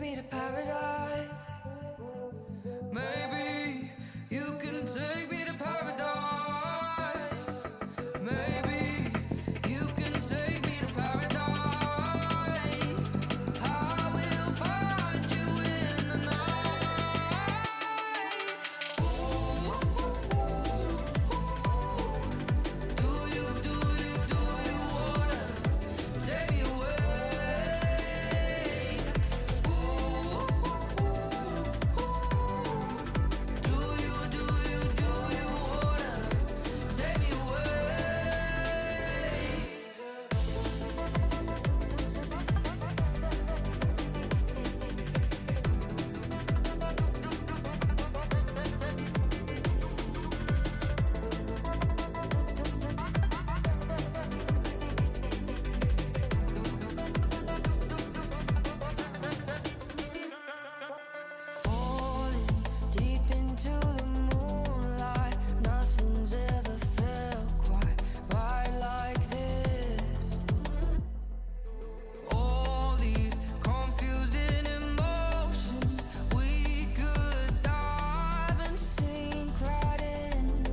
me to paradise. Maybe you can take me to paradise. Maybe you can take me to paradise. I will find you in the night. Ooh. Do you wanna take me away? Ooh. Do you wanna take me away? Falling deep into the moonlight, nothing's ever felt quite right like this. All these confusing emotions, we could dive and sink right in.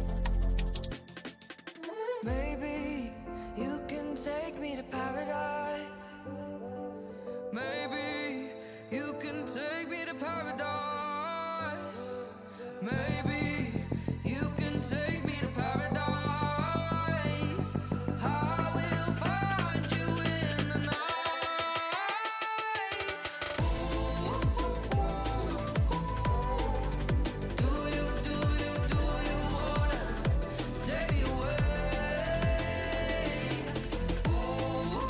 Maybe you can take me to paradise. Maybe you can take me to paradise. Maybe you can take me to paradise. I will find you in the night. Ooh. Do you wanna take me away? Ooh.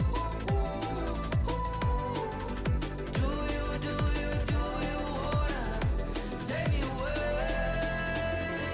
Do you wanna take me away?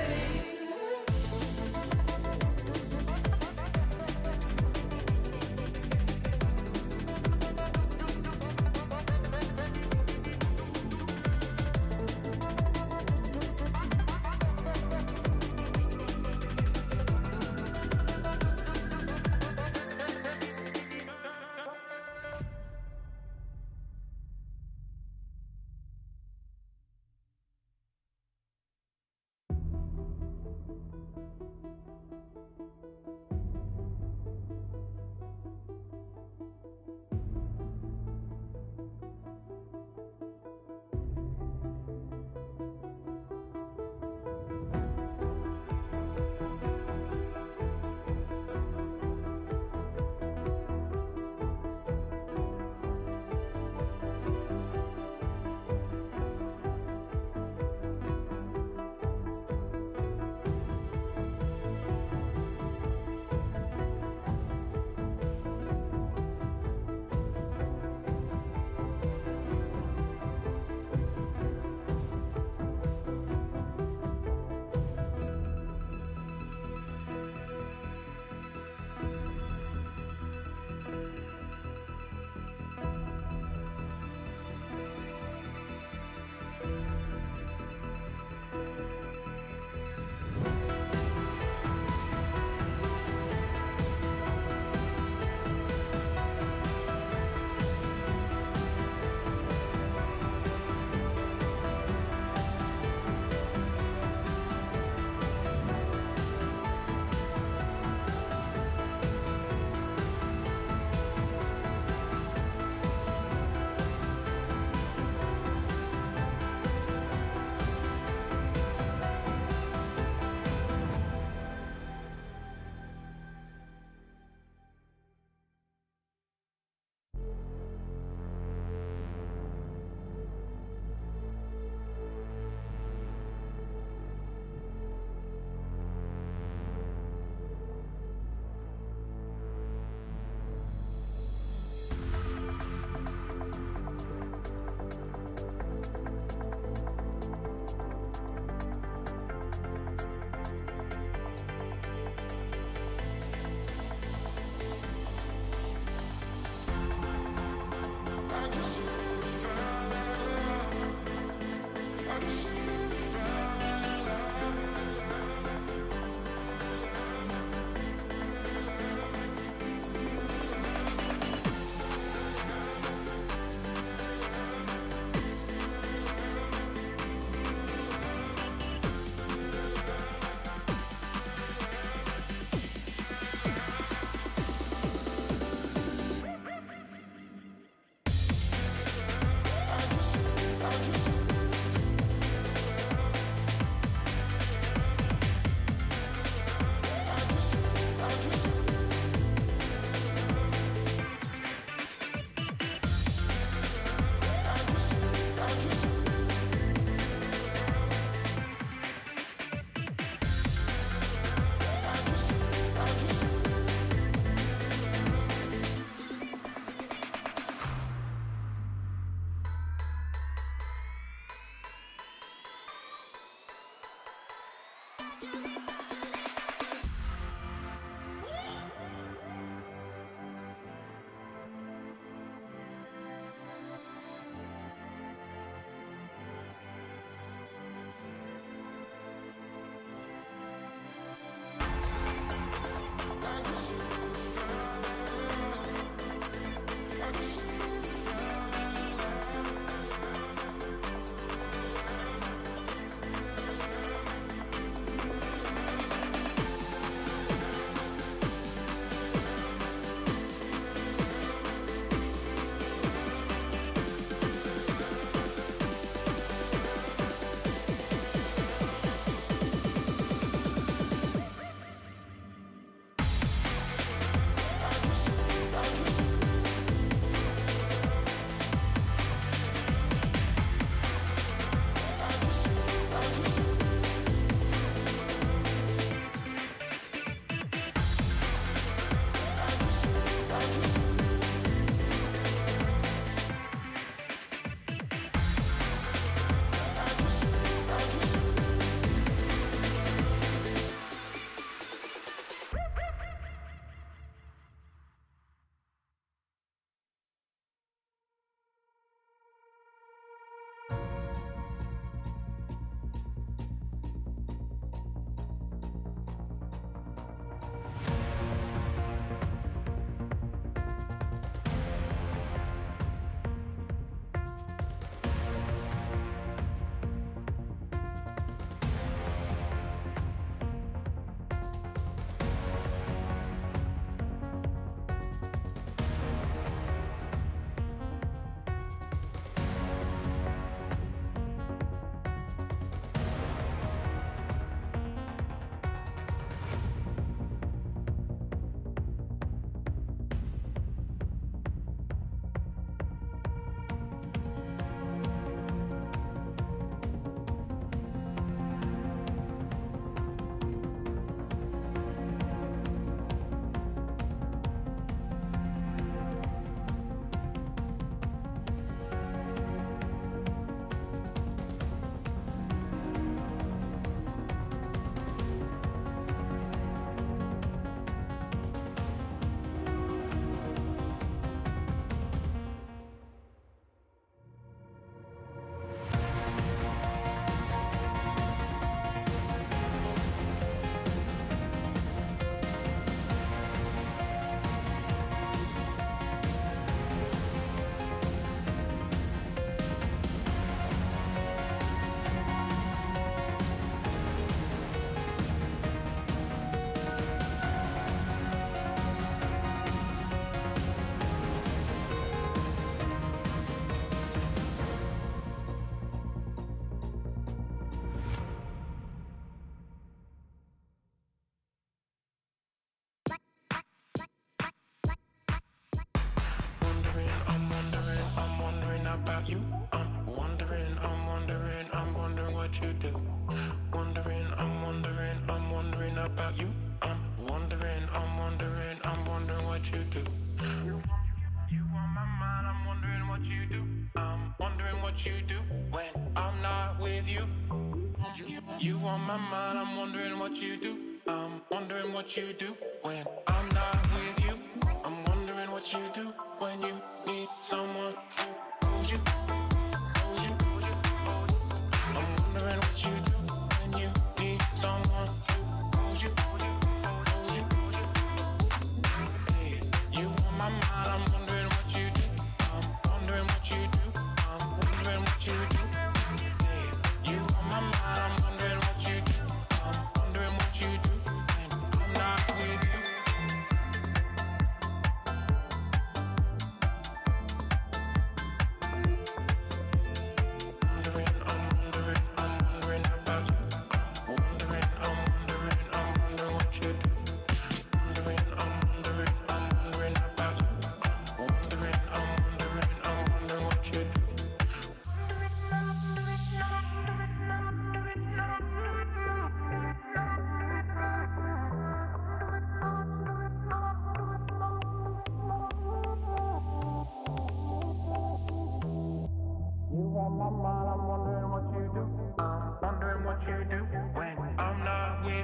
I'm wondering what you do when I'm not with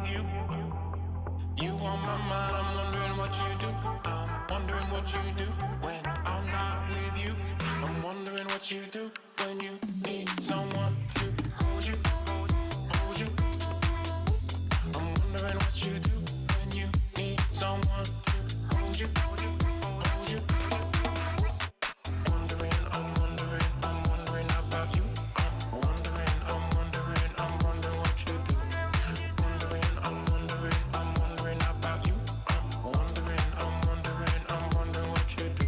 on my mind, I'm wondering what you do. I'm wondering what you do when I'm not with you. I'm wondering what you do when you need someone to hold you, hold you. I'm wondering what you do when you need someone to hold you, hold you, hold you. I'm wondering about you. I'm wondering what you do. I'm wondering about you. I'm wondering what you do.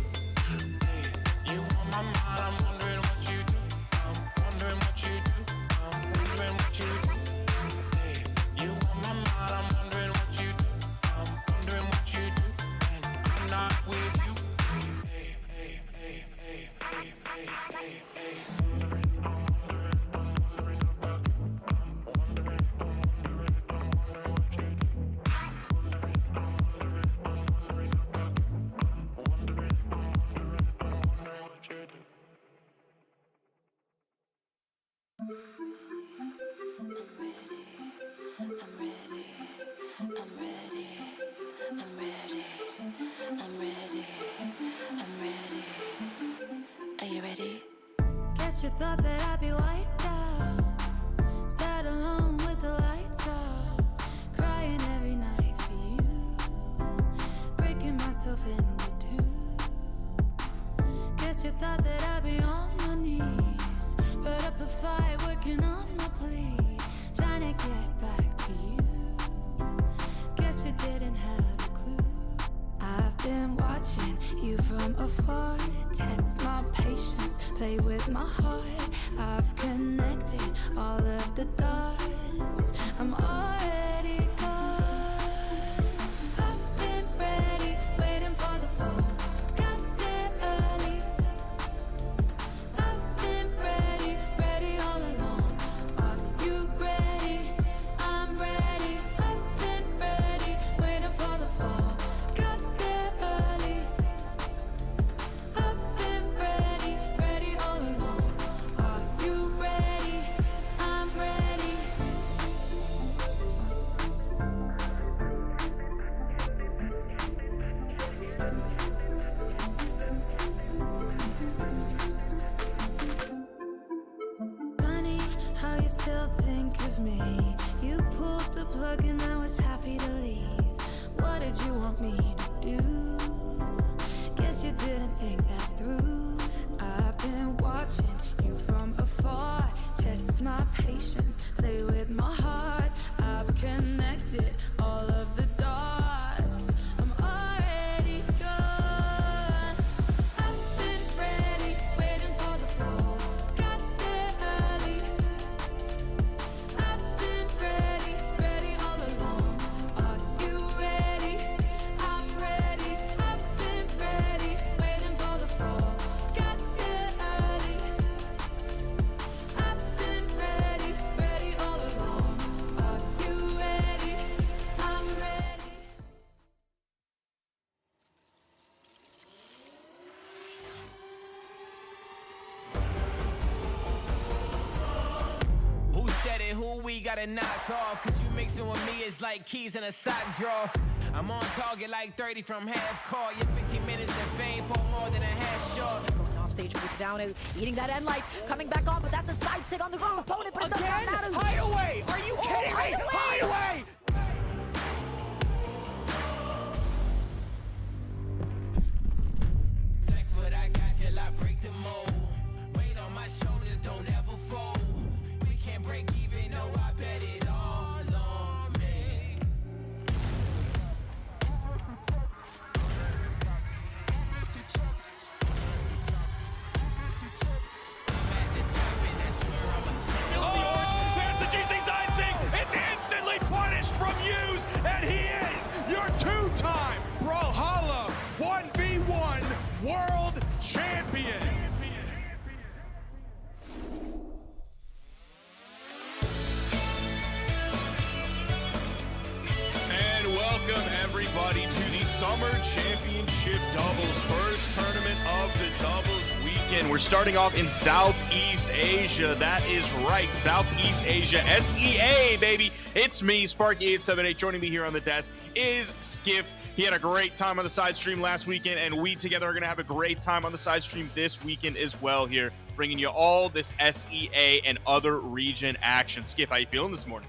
Hey, you on my mind, I'm wondering what you do. I'm wondering what you do. I'm wondering what you do. Hey, you on my mind, I'm wondering what you do. I'm wondering what you do. And I'm not with you. Hey, hey, hey, hey, hey, hey, hey, hey. I'm wondering about you. I'm wondering what you do. I'm wondering about you. I'm wondering what you do. Guess you thought that I'd be wiped out, sat alone with the lights out, crying every night for you, breaking myself into two. Guess you thought that I'd be on my knees, put up a fight, working on my plea, trying to get back to you. Guess you didn't have a clue. I've been watching you from afar, test my patience, play with my heart. I've connected all of the dots. I'm already gone. I've been ready, waiting for the fall. Got there early. I've been ready, ready all along. Are you ready? I'm ready. I've been ready, waiting for the fall. Got there early. I've been ready, ready all along. Are you ready? I'm ready. Funny how you still think of me. You pulled the plug and I was happy to leave. What did you want me to do? Guess you didn't think that through. I've been watching you from afar, test my patience, play with my heart. I've connected all of the dots. I'm already gone. I've been ready, waiting for the fall. Got there early. I've been ready, ready all along. Are you ready? I'm ready. I've been ready, waiting for the fall. Got there early. I've been ready, ready all along. Are you ready? I'm ready. Who said it? Who we gotta knock off? Cause you mixing with me is like keys in a sock drawer. I'm on target like 30 from half court. You're 15 minutes of fame for more than a half short. Going off stage with down, eating that end life, coming back on, but that's a side sig on the ground opponent, but it does not matter. Hideaway! Are you kidding me? Hideaway! Flex what I got till I break the mold. Weight on my shoulders, don't ever fold. We can't break even, no, I bet it all on me. I'm at the top and that's where I'ma stay. weekend. We're starting off in Southeast Asia. That is right, Southeast Asia. SEA, baby. It's me, Sparky878. Joining me here on the desk is Skiff. He had a great time on the side stream last weekend, and we together are going to have a great time on the side stream this weekend as well here, bringing you all this SEA and other region action. Skiff, how you feeling this morning?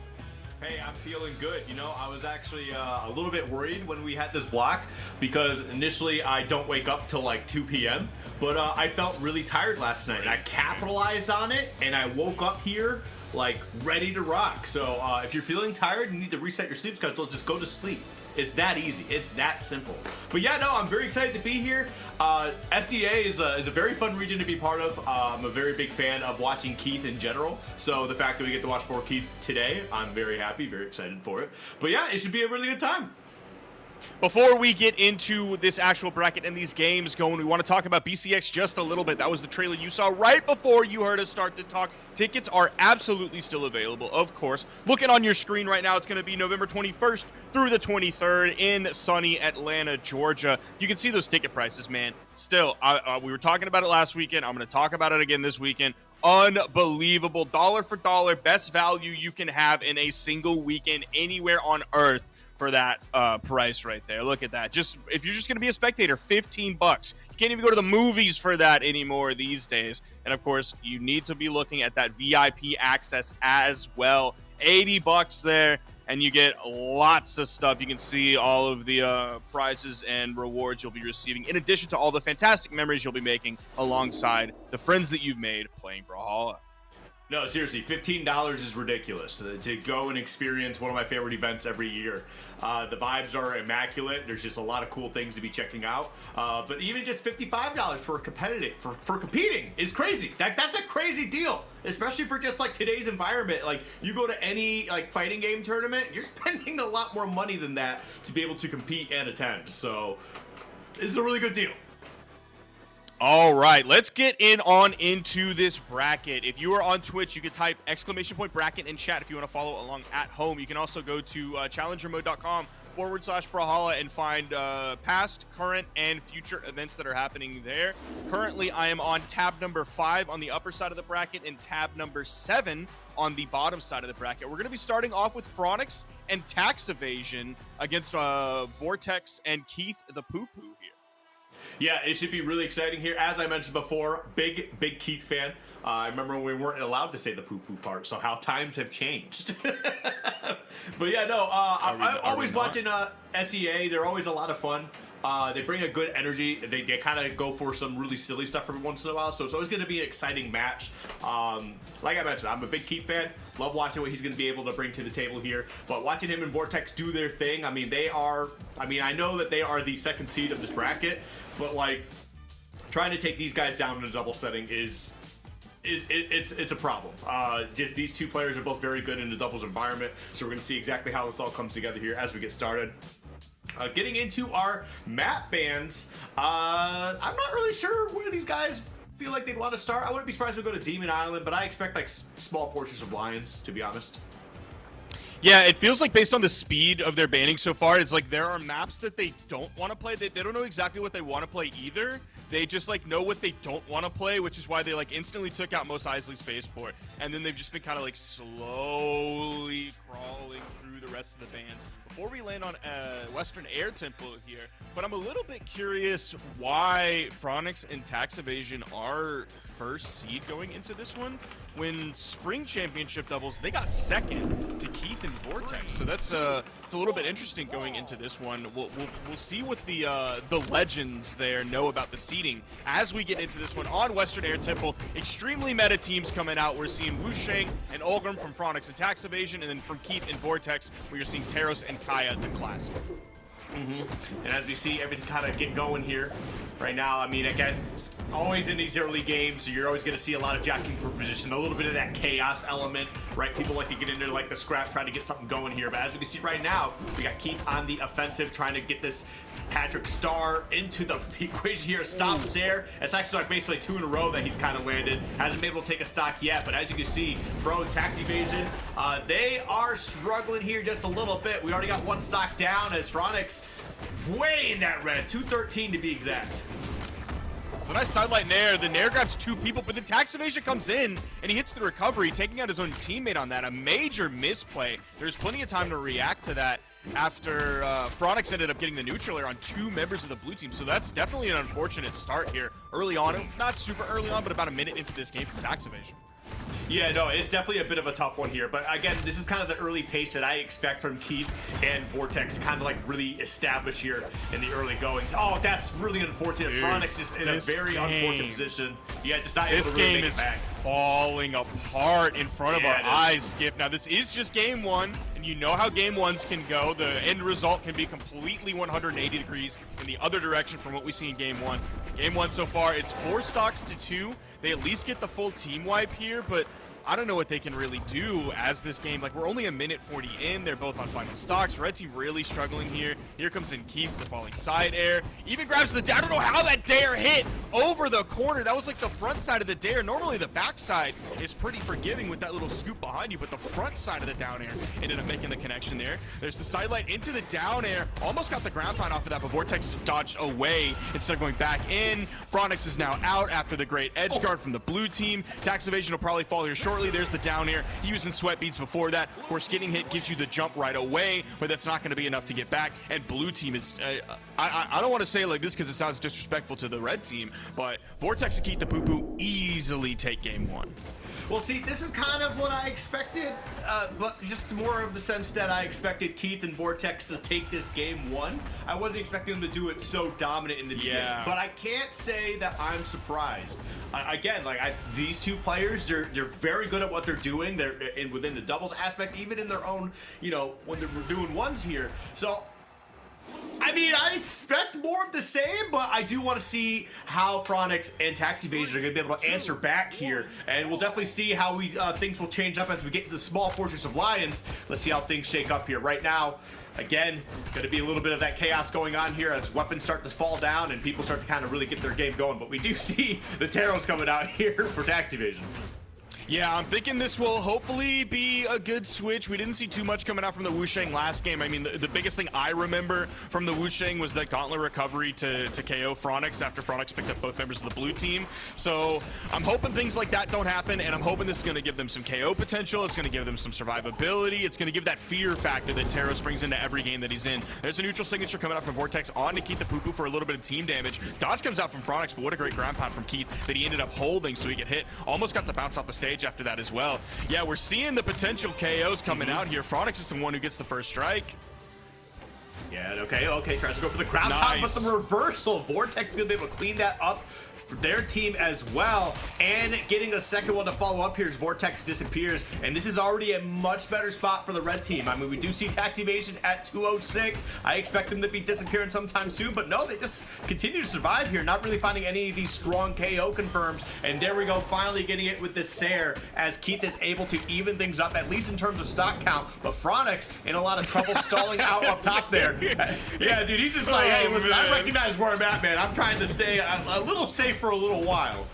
Hey, I'm feeling good. You know, I was actually a little bit worried when we had this block because initially I don't wake up till like 2 p.m. But I felt really tired last night and I capitalized on it and I woke up here like ready to rock. So if you're feeling tired and you need to reset your sleep schedule, just go to sleep. It's that easy. It's that simple. But yeah, no, I'm very excited to be here. SEA is a very fun region to be part of. I'm a very big fan of watching Keith in general. So the fact that we get to watch more Keith today, I'm very happy, very excited for it. But yeah, it should be a really good time. Before we get into this actual bracket and these games going, we want to talk about BCX just a little bit. That was the trailer you saw right before you heard us start to talk. Tickets are absolutely still available, of course. Looking on your screen right now, it's going to be November 21st through the 23rd in sunny Atlanta, Georgia. You can see those ticket prices, man. Still, we were talking about it last weekend. I'm going to talk about it again this weekend. Unbelievable. Dollar for dollar, best value you can have in a single weekend anywhere on earth. For that price right there. Look at that. Just if you're just going to be a spectator, $15. You can't even go to the movies for that anymore these days. And of course, you need to be looking at that VIP access as well. $80 there, and you get lots of stuff. You can see all of the prizes and rewards you'll be receiving, in addition to all the fantastic memories you'll be making alongside the friends that you've made playing Brawlhalla. No, seriously, $15 is ridiculous to go and experience one of my favorite events every year. The vibes are immaculate. There's just a lot of cool things to be checking out. But even just $55 for competing is crazy. That's a crazy deal, especially for just like today's environment. Like you go to any like fighting game tournament, you're spending a lot more money than that to be able to compete and attend. So it's a really good deal. All right, let's get into this bracket. If you are on Twitch, you can type !bracket in chat if you want to follow along at home. You can also go to challengermode.com/Brawlhalla and find past, current, and future events that are happening there. Currently, I am on tab number 5 on the upper side of the bracket and tab number 7 on the bottom side of the bracket. We're going to be starting off with Phronix and Tax Evasion against Vortex and Keith the Poo Poo here. Yeah, it should be really exciting here. As I mentioned before, big Keith fan. I remember when we weren't allowed to say the poo-poo part, so how times have changed. But yeah, no, I'm always watching SEA. They're always a lot of fun. They bring a good energy. They kind of go for some really silly stuff every once in a while, so it's always going to be an exciting match. Like I mentioned, I'm a big Keith fan. Love watching what he's going to be able to bring to the table here. But watching him and Vortex do their thing, I mean, I know that they are the second seed of this bracket, but like trying to take these guys down in a double setting it's a problem. Just these two players are both very good in the doubles environment, so we're going to see exactly how this all comes together here as we get started. Getting into our map bans, I'm not really sure where these guys feel like they'd want to start. I wouldn't be surprised if we go to Demon Island, but I expect like small Fortress of Lions, to be honest. Yeah, it feels like based on the speed of their banning so far, it's like there are maps that they don't want to play. They don't know exactly what they want to play either. They just like know what they don't want to play, which is why they like instantly took out Mos Eisley Spaceport. And then they've just been kind of like slowly crawling through the rest of the bans before we land on Western Air Temple here. But I'm a little bit curious why Phronix and Tax Evasion are first seed going into this one. When Spring Championship doubles, they got second to Keith and Vortex. So that's it's a little bit interesting going into this one. We'll see what the legends there know about the seeding as we get into this one on Western Air Temple. Extremely meta teams coming out. We're seeing Wusheng and Olgrim from Phronix and Tax Evasion, and then from Keith and Vortex, we are seeing Taros and Kaya, the Classic. And as we see everything kind of get going here right now, I mean, again, always in these early games, you're always going to see a lot of jacking for position, a little bit of that chaos element, right? People like to get into like the scrap, trying to get something going here. But as we can see right now, we got Keith on the offensive, trying to get this Patrick Star into the equation here. Stop Sire. It's actually like basically 2 in a row that he's kind of landed. Hasn't been able to take a stock yet, but as you can see, Bro, Tax Evasion, they are struggling here just a little bit. We already got 1 stock down as Phronix way in that red, 213 to be exact. So nice sidelight Nair. The Nair grabs 2 people, but then tax evasion comes in and he hits the recovery, taking out his own teammate on that. A major misplay. There's plenty of time to react to that after Phronix ended up getting the neutral air on 2 members of the blue team. So that's definitely an unfortunate start here early on. Not super early on, but about a minute into this game from tax evasion. Yeah, no, it's definitely a bit of a tough one here. But again, this is kind of the early pace that I expect from Keith and Vortex to kind of like really establish here in the early goings. Oh, that's really unfortunate. Phronix just in a very unfortunate position. Yeah, just not able to really make it back. Falling apart in front of our eyes, Skip. Now, this is just game 1, and you know how game 1s can go. The end result can be completely 180 degrees in the other direction from what we see in game 1. Game 1 so far, it's 4 stocks to 2. They at least get the full team wipe here, but I don't know what they can really do as this game, like we're only a minute 40 in, they're both on final stocks. Red team really struggling here. Here comes in Keith, the falling side air. Even grabs the, I don't know how that dare hit over the corner. That was like the front side of the dare. Normally the back side is pretty forgiving with that little scoop behind you, but the front side of the down air ended up making the connection there. There's the sidelight into the down air. Almost got the ground pound off of that, but Vortex dodged away instead of going back in. Phronix is now out after the great edge guard from the blue team. Tax evasion will probably fall here shortly. There's the down air. He was in sweat beats before that. Of course, getting hit gives you the jump right away, but that's not going to be enough to get back. And blue team is, I don't want to say it like this because it sounds disrespectful to the red team, but Vortex and Keith the Poo-Poo easily take game 1. Well, see, this is kind of what I expected, but just more of the sense that I expected Keith and Vortex to take this game 1. I wasn't expecting them to do it so dominant in the beginning, but I can't say that I'm surprised. Again, like these 2 players, they're very good at what they're doing. They're within the doubles aspect, even in their own, you know, when they're doing ones here. So, I mean, I expect more of the same, but I do want to see how Phronix and Tax Evasion are going to be able to answer back here, and we'll definitely see how things will change up as we get into the small fortress of Lions. Let's see how things shake up here. Right now, again, going to be a little bit of that chaos going on here as weapons start to fall down and people start to kind of really get their game going, but we do see the Taros coming out here for Tax Evasion. Yeah, I'm thinking this will hopefully be a good switch. We didn't see too much coming out from the Wusheng last game. I mean, the biggest thing I remember from the Wusheng was that gauntlet recovery to KO Phronix after Phronix picked up both members of the blue team. So I'm hoping things like that don't happen, and I'm hoping this is going to give them some KO potential. It's going to give them some survivability. It's going to give that fear factor that Taros brings into every game that he's in. There's a neutral signature coming out from Vortex on to Keith the Poo-Poo for a little bit of team damage. Dodge comes out from Phronix, but what a great ground pound from Keith that he ended up holding so he could hit. Almost got the bounce off the stage after that as well. Yeah, we're seeing the potential KOs coming out here. Phronix is the one who gets the first strike. Yeah, okay, tries to go for the ground pound, but the reversal. Vortex is going to be able to clean that up for their team as well, and getting a second one to follow up here as Vortex disappears, and this is already a much better spot for the red team. I mean, we do see Tax Evasion at 206. I expect them to be disappearing sometime soon, but no, they just continue to survive here, not really finding any of these strong KO confirms, and there we go, finally getting it with this Sire as Keith is able to even things up, at least in terms of stock count, but Phronix in a lot of trouble stalling out up top there. Yeah, dude, he's just like, hey, listen, I recognize where I'm at, man. I'm trying to stay a little safe for a little while.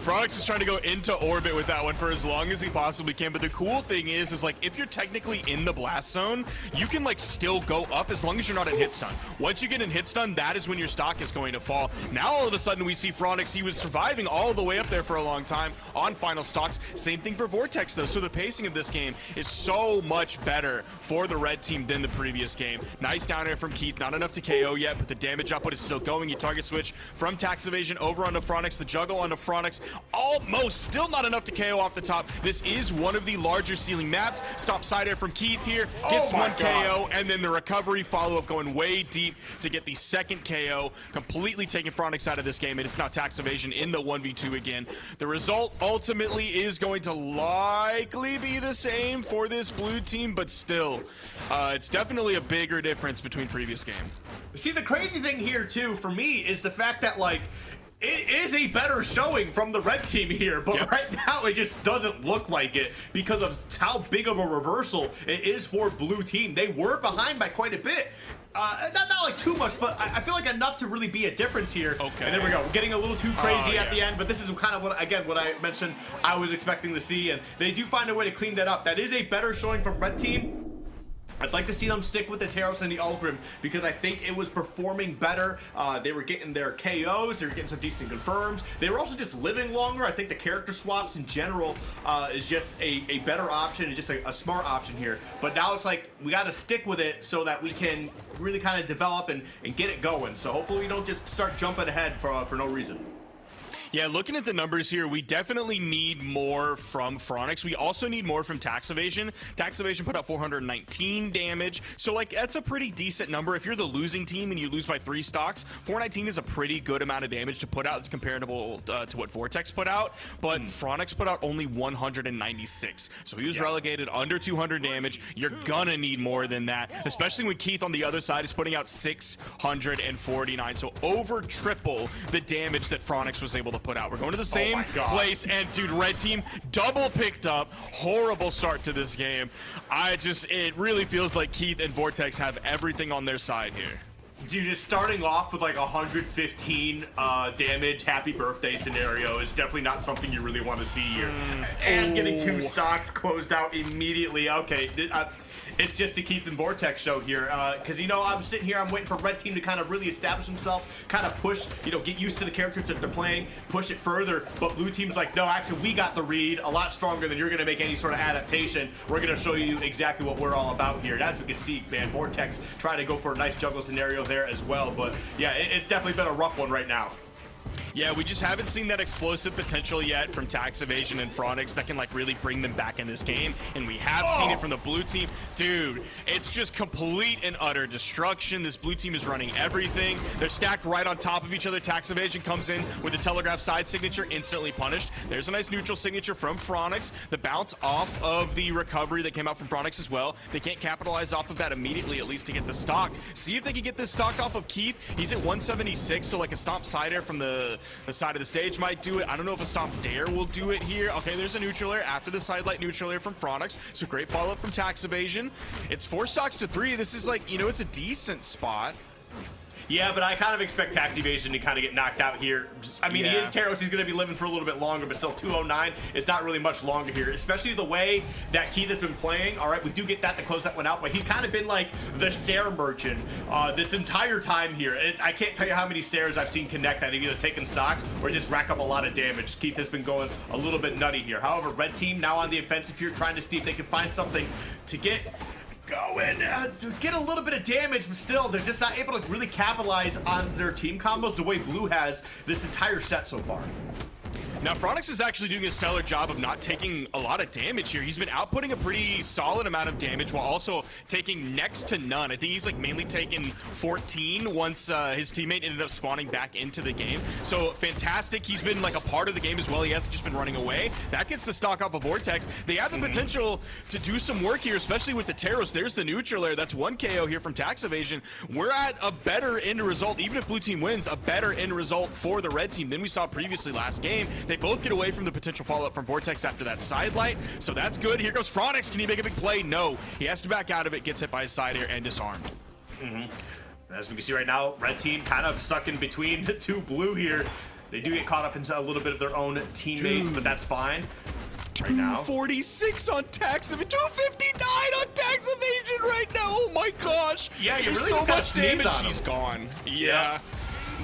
Phronix is trying to go into orbit with that one for as long as he possibly can, but the cool thing is like if you're technically in the blast zone, you can like still go up as long as you're not in hit stun. Once you get in hit stun, that is when your stock is going to fall. Now all of a sudden we see Phronix, he was surviving all the way up there for a long time on final stocks. Same thing for Vortex though, so the pacing of this game is so much better for the red team than the previous game. Nice down air from Keith, not enough to KO yet, but the damage output is still going. You target switch from Tax Evasion over onto Phronix, the juggle onto Phronix. Almost, still not enough to KO off the top. This is one of the larger ceiling maps. Stop side air from Keith here, gets one KO, and then the recovery follow-up going way deep to get the second KO, completely taking Phronix out of this game, and it's now Tax Evasion in the 1v2 again. The result ultimately is going to likely be the same for this blue team, but still, it's definitely a bigger difference between previous game. See, the crazy thing here, too, for me, is the fact that, like, it is a better showing from the red team here, but right now it just doesn't look like it because of how big of a reversal it is for blue team. They were behind by quite a bit. Not like too much, but I feel like enough to really be a difference here. Okay. And there we go. We're getting a little too crazy at the end, but this is kind of what, again, what I mentioned I was expecting to see, and they do find a way to clean that up. That is a better showing from red team. I'd like to see them stick with the Taros and the Ulgrim because I think it was performing better. They were getting their KOs, they were getting some decent confirms. They were also just living longer. I think the character swaps in general is just a better option and just a smart option here. But now it's like we got to stick with it so that we can really kind of develop and get it going. So hopefully we don't just start jumping ahead for no reason. Yeah, looking at the numbers here, we definitely need more from Phronix. We also need more from Tax Evasion. Tax Evasion put out 419 damage, so like that's a pretty decent number. If you're the losing team and you lose by 3 stocks, 419 is a pretty good amount of damage to put out. It's comparable to what Vortex put out, but Phronix put out only 196. So he was relegated under 200 damage. You're gonna need more than that, especially when Keith on the other side is putting out 649. So over triple the damage that Phronix was able to put out. We're going to the same place, and dude, red team double picked up. Horrible start to this game. It really feels like Keith and Vortex have everything on their side here. Dude, just starting off with like 115 damage, happy birthday scenario is definitely not something you really want to see here. And getting 2 stocks closed out immediately. Okay, it's just a Keith and Vortex show here. Because, you know, I'm sitting here, I'm waiting for red team to kind of really establish himself, kind of push, you know, get used to the characters that they're playing, push it further. But blue team's like, no, actually, we got the read a lot stronger than you're going to make any sort of adaptation. We're going to show you exactly what we're all about here. And as we can see, man, Vortex trying to go for a nice juggle scenario there as well. But, yeah, it's definitely been a rough one right now. Yeah, we just haven't seen that explosive potential yet from Tax Evasion and Phronix that can like really bring them back in this game, and we have seen it from the blue team. Dude, it's just complete and utter destruction. This blue team is running everything. They're stacked right on top of each other. Tax Evasion comes in with a telegraph side signature, instantly punished. There's a nice neutral signature from Phronix. The bounce off of the recovery that came out from Phronix as well. They can't capitalize off of that immediately, at least to get the stock. See if they can get this stock off of Keith. He's at 176, so like a stomp side air from the side of the stage might do it. I don't know if a stomp dare will do it here. Okay, there's a neutral air after the side light neutral air from Phronix. So great follow-up from Tax Evasion. It's 4 stocks to 3. This is like, you know, it's a decent spot. Yeah, but I kind of expect Tax Evasion to kind of get knocked out here. I mean, he is Taros. He's going to be living for a little bit longer, but still 209. It's not really much longer here, especially the way that Keith has been playing. All right, we do get that to close that one out, but he's kind of been like the Sire merchant this entire time here. And I can't tell you how many Sares I've seen connect that have either taken stocks or just rack up a lot of damage. Keith has been going a little bit nutty here. However, red team now on the offensive here, trying to see if they can find something to get going, get a little bit of damage, but still they're just not able to really capitalize on their team combos the way blue has this entire set so far. Now, Phronix is actually doing a stellar job of not taking a lot of damage here. He's been outputting a pretty solid amount of damage while also taking next to none. I think he's like mainly taken 14 once his teammate ended up spawning back into the game. So fantastic. He's been like a part of the game as well. He hasn't just been running away. That gets the stock off of Vortex. They have the potential to do some work here, especially with the Taros. There's the neutral air. That's 1 KO here from Tax Evasion. We're at a better end result, even if blue team wins, a better end result for the red team than we saw previously last game. They both get away from the potential follow-up from Vortex after that side light, so that's good. Here goes Phronix. Can he make a big play? No. He has to back out of it, gets hit by his side air, and disarmed. As we can see right now, red team kind of stuck in between the 2 blue here. They do get caught up into a little bit of their own teammates, but that's fine. Right now, 246 on Tax Evasion, 259 on Tax Evasion right now. Oh my gosh. Yeah, you There's really so just gotta much sneeze damage. on him. He's gone. Yeah.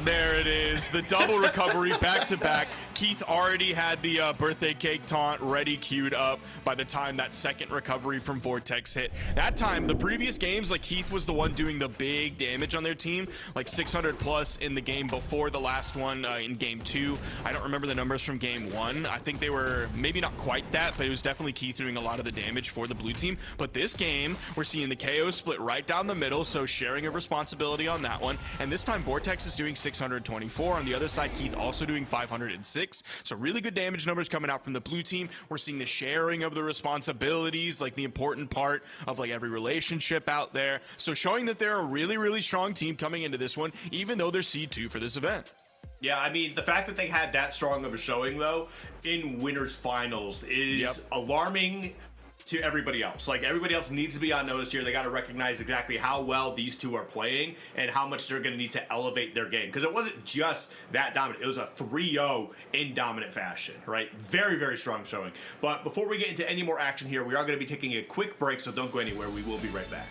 There it is. The double recovery back to back. Keith already had the birthday cake taunt ready queued up by the time that second recovery from Vortex hit. That time, the previous games, like Keith was the one doing the big damage on their team, like 600 plus in the game before the last one in game 2. I don't remember the numbers from game 1. I think they were maybe not quite that, but it was definitely Keith doing a lot of the damage for the blue team. But this game, we're seeing the KO split right down the middle, so sharing of responsibility on that one. And this time, Vortex is doing 624. On the other side, Keith also doing 506. So really good damage numbers coming out from the blue team. We're seeing the sharing of the responsibilities, like the important part of like every relationship out there. So showing that they're a really, really strong team coming into this one, even though they're C2 for this event. Yeah, I mean, the fact that they had that strong of a showing, though, in winners finals is alarming to everybody else. Like, everybody else needs to be on notice here. They got to recognize exactly how well these two are playing and how much they're going to need to elevate their game. Because it wasn't just that dominant. It was a 3-0 in dominant fashion, right? Very, very strong showing. But before we get into any more action here, we are going to be taking a quick break, so don't go anywhere. We will be right back.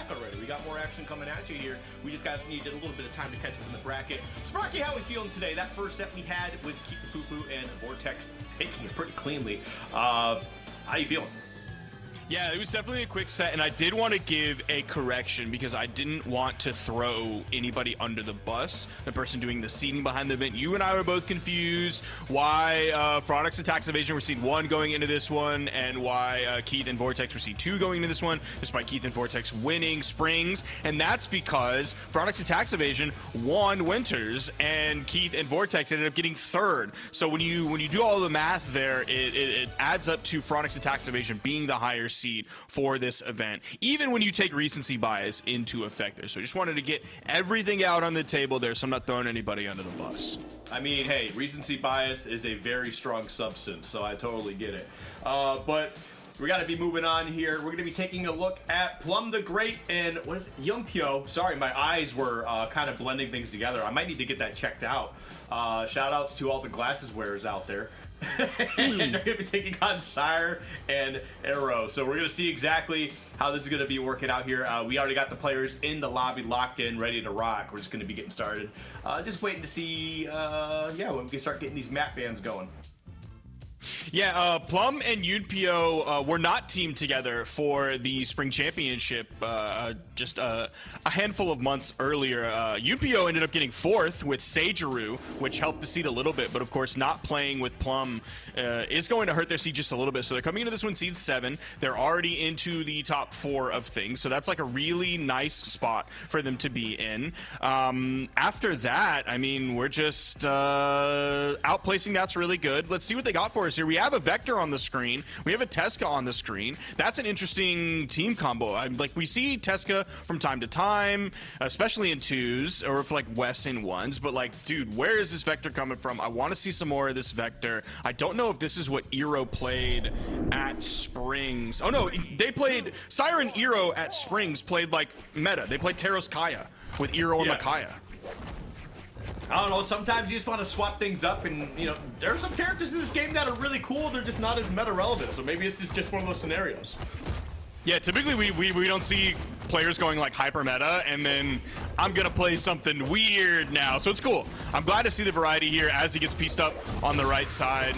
back already. We got more action coming at you here. We just needed a little bit of time to catch up in the bracket. Sparky, how we feeling today? That first set we had with Keep the Poo Poo and Vortex taking it pretty cleanly. How you feeling? Yeah, it was definitely a quick set, and I did want to give a correction because I didn't want to throw anybody under the bus. The person doing the seeding behind the event, you and I were both confused why Phronix Attacks Evasion were seed 1 going into this one, and why Keith and Vortex were seed 2 going into this one, despite Keith and Vortex winning Springs. And that's because Phronix Attacks Evasion won Winters, and Keith and Vortex ended up getting 3rd. So when you do all the math there, it adds up to Phronix Attacks Evasion being the higher seed for this event, even when you take recency bias into effect there. So I just wanted to get everything out on the table there, so I'm not throwing anybody under the bus. I mean, hey, recency bias is a very strong substance, so I totally get it. But we got to be moving on here. We're going to be taking a look at Plum the Great and what is it? Yumpio. Sorry, my eyes were kind of blending things together. I might need to get that checked out. Shout outs to all the glasses wearers out there. And they're going to be taking on Sire and Arrow. So we're going to see exactly how this is going to be working out here. We already got the players in the lobby locked in, ready to rock. We're just going to be getting started. Just waiting to see, when we can start getting these map bands going. Yeah, Plum and Yumpio were not teamed together for the Spring Championship just a handful of months earlier. Yumpio ended up getting 4th with Sageru, which helped the seed a little bit, but of course not playing with Plum is going to hurt their seed just a little bit. So they're coming into this one seed 7. They're already into the top 4 of things, so that's like a really nice spot for them to be in. After that, I mean, we're just outplacing. That's really good. Let's see what they got for us here. We have a Vector on the screen. We have a Tesca on the screen. That's an interesting team combo. Like, we see Tesca from time to time, especially in 2s, or if like Wes in 1s, but like, dude, where is this Vector coming from? I want to see some more of this Vector. I don't know if this is what Eero played at Springs. Oh no, they played, Sire and Eero at Springs played like meta. They played Taros Kaya with Eero and Makaya. I don't know, sometimes you just want to swap things up, and, you know, there are some characters in this game that are really cool, they're just not as meta-relevant, so maybe this is just one of those scenarios. Yeah, typically we don't see players going like hyper meta, and then I'm gonna play something weird now, so it's cool. I'm glad to see the variety here as he gets pieced up on the right side.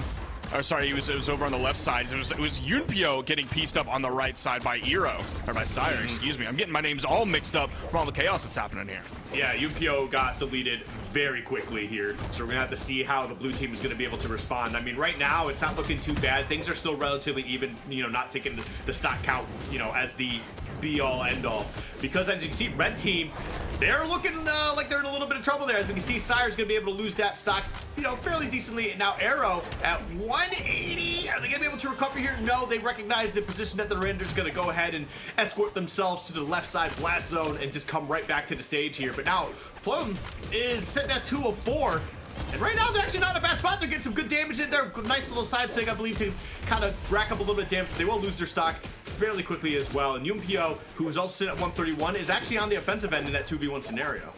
Or sorry, it was over on the left side. It was Yumpio getting pieced up on the right side by Eero, or by Sire, excuse me. I'm getting my names all mixed up from all the chaos that's happening here. Yeah, Yumpio got deleted very quickly here, so we're gonna have to see how the blue team is gonna be able to respond. I mean, right now it's not looking too bad. Things are still relatively even, you know, not taking the stock count, you know, as the be-all, end-all. Because as you can see, red team, they're looking like they're in a little bit of trouble there. As we can see, Sire's gonna be able to lose that stock, you know, fairly decently. And now Arrow at 180. Are they gonna be able to recover here? No, they recognize the position that they're in. They're just gonna go ahead and escort themselves to the left side blast zone and just come right back to the stage here. But now Plum is sitting at 204. And right now, they're actually not in a bad spot. They're getting some good damage in there. Nice little side stick, I believe, to kind of rack up a little bit of damage. They will lose their stock fairly quickly as well. And Yumpio, who is also sitting at 131, is actually on the offensive end in that 2v1 scenario.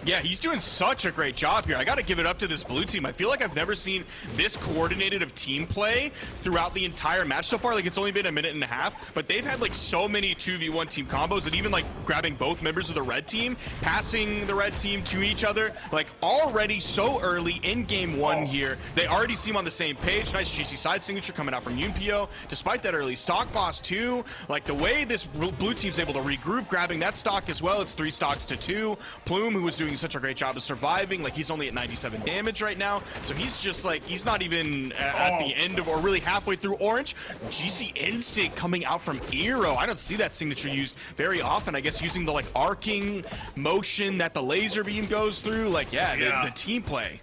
Yeah, he's doing such a great job here. I got to give it up to this blue team. I feel like I've never seen this coordinated of team play throughout the entire match so far. Like, it's only been a minute and a half, but they've had like so many 2v1 team combos, and even like grabbing both members of the red team, passing the red team to each other, like already so early in game 1 here. They already seem on the same page. Nice juicy side signature coming out from Yumpio. Despite that early stock loss too, like the way this blue team's able to regroup, grabbing that stock as well. It's 3 stocks to 2. Plume, who was doing such a great job of surviving, like he's only at 97 damage right now, so he's just like, he's not even at the end of, or really halfway through orange. GC Insig coming out from Eero. I don't see that signature used very often. I guess using the like arcing motion that the laser beam goes through. Like, yeah. The team play.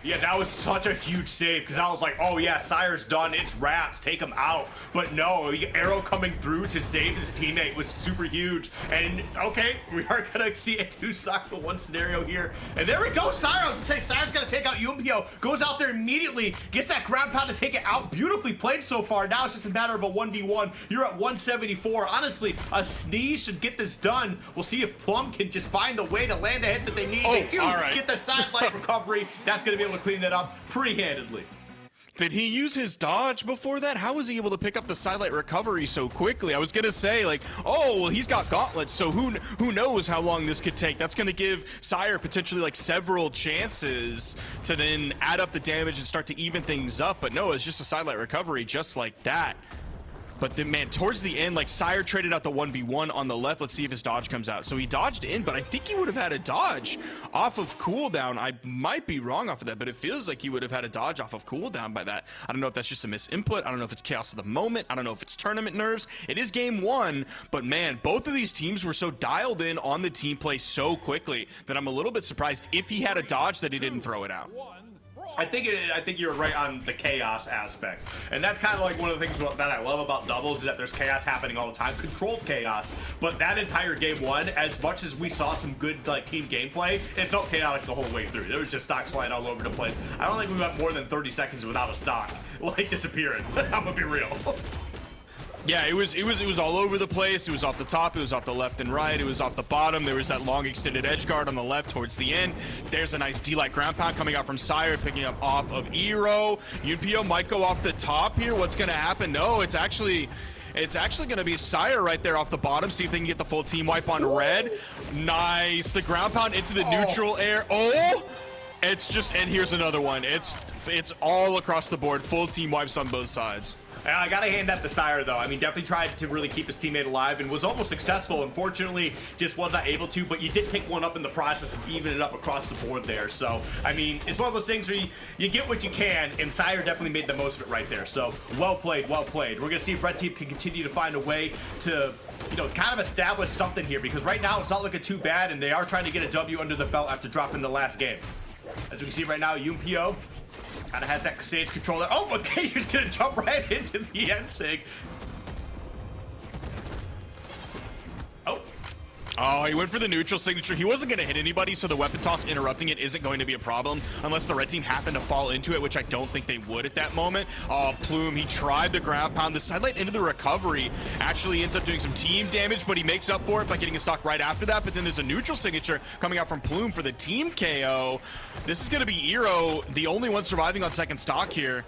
Yeah, that was such a huge save, because I was like, oh yeah, Sire's done, it's wraps, take him out. But no, Arrow coming through to save his teammate was super huge. And okay, we are gonna see a 2-stock for 1 scenario here. And there we go, Sire. I was gonna say, Sire's gonna take out Yumpio, goes out there immediately, gets that ground pound to take it out. Beautifully played so far. Now it's just a matter of a 1v1. You're at 174. Honestly, a sneeze should get this done. We'll see if Plum can just find the way to land the hit that they need. They do get the side light recovery. That's gonna be able to clean that up pretty handedly. Did he use his dodge before that? How was he able to pick up the sidelight recovery so quickly? I was gonna say, like, oh, well, he's got gauntlets, so who knows how long this could take? That's gonna give Sire potentially like several chances to then add up the damage and start to even things up. But no, it's just a sidelight recovery just like that. But then, man, towards the end, like, Sire traded out the 1v1 on the left. Let's see if his dodge comes out. So he dodged in, but I think he would have had a dodge off of cooldown. I might be wrong off of that, but it feels like he would have had a dodge off of cooldown by that. I don't know if that's just a misinput. I don't know if it's chaos of the moment. I don't know if it's tournament nerves. It is game one, but man, both of these teams were so dialed in on the team play so quickly that I'm a little bit surprised if he had a dodge that he didn't throw it out. I think you're right on the chaos aspect, and that's kind of like one of the things that I love about doubles is that there's chaos happening all the time, controlled chaos. But that entire game one, as much as we saw some good like team gameplay, it felt chaotic the whole way through. There was just stocks flying all over the place. I don't think we went more than 30 seconds without a stock like disappearing. I'm gonna be real. Yeah, it was all over the place. It was off the top, it was off the left and right, it was off the bottom. There was that long extended edge guard on the left towards the end. There's a nice D-like ground pound coming out from Sire, picking up off of Eero. Yumpio might go off the top here. What's gonna happen? No, it's actually gonna be Sire right there off the bottom. See if they can get the full team wipe on red. Nice, the ground pound into the neutral air. Oh! It's just, and here's another one. It's all across the board, full team wipes on both sides. I gotta hand that to Sire, though. I mean, definitely tried to really keep his teammate alive and was almost successful. Unfortunately, just was not able to, but you did pick one up in the process and even it up across the board there. So, I mean, it's one of those things where you get what you can, and Sire definitely made the most of it right there. So, well played, well played. We're gonna see if Red Team can continue to find a way to, you know, kind of establish something here, because right now it's not looking too bad, and they are trying to get a W under the belt after dropping the last game. As we can see right now, Yumpio kind of has that stage control there. Oh, okay, he's gonna jump right into the end sig. Oh, he went for the neutral signature. He wasn't going to hit anybody, so the weapon toss interrupting it isn't going to be a problem unless the red team happened to fall into it, which I don't think they would at that moment. Oh, Plum, he tried the ground pound. The sidelight into the recovery actually ends up doing some team damage, but he makes up for it by getting a stock right after that. But then there's a neutral signature coming out from Plum for the team KO. This is going to be Eero, the only one surviving on second stock here.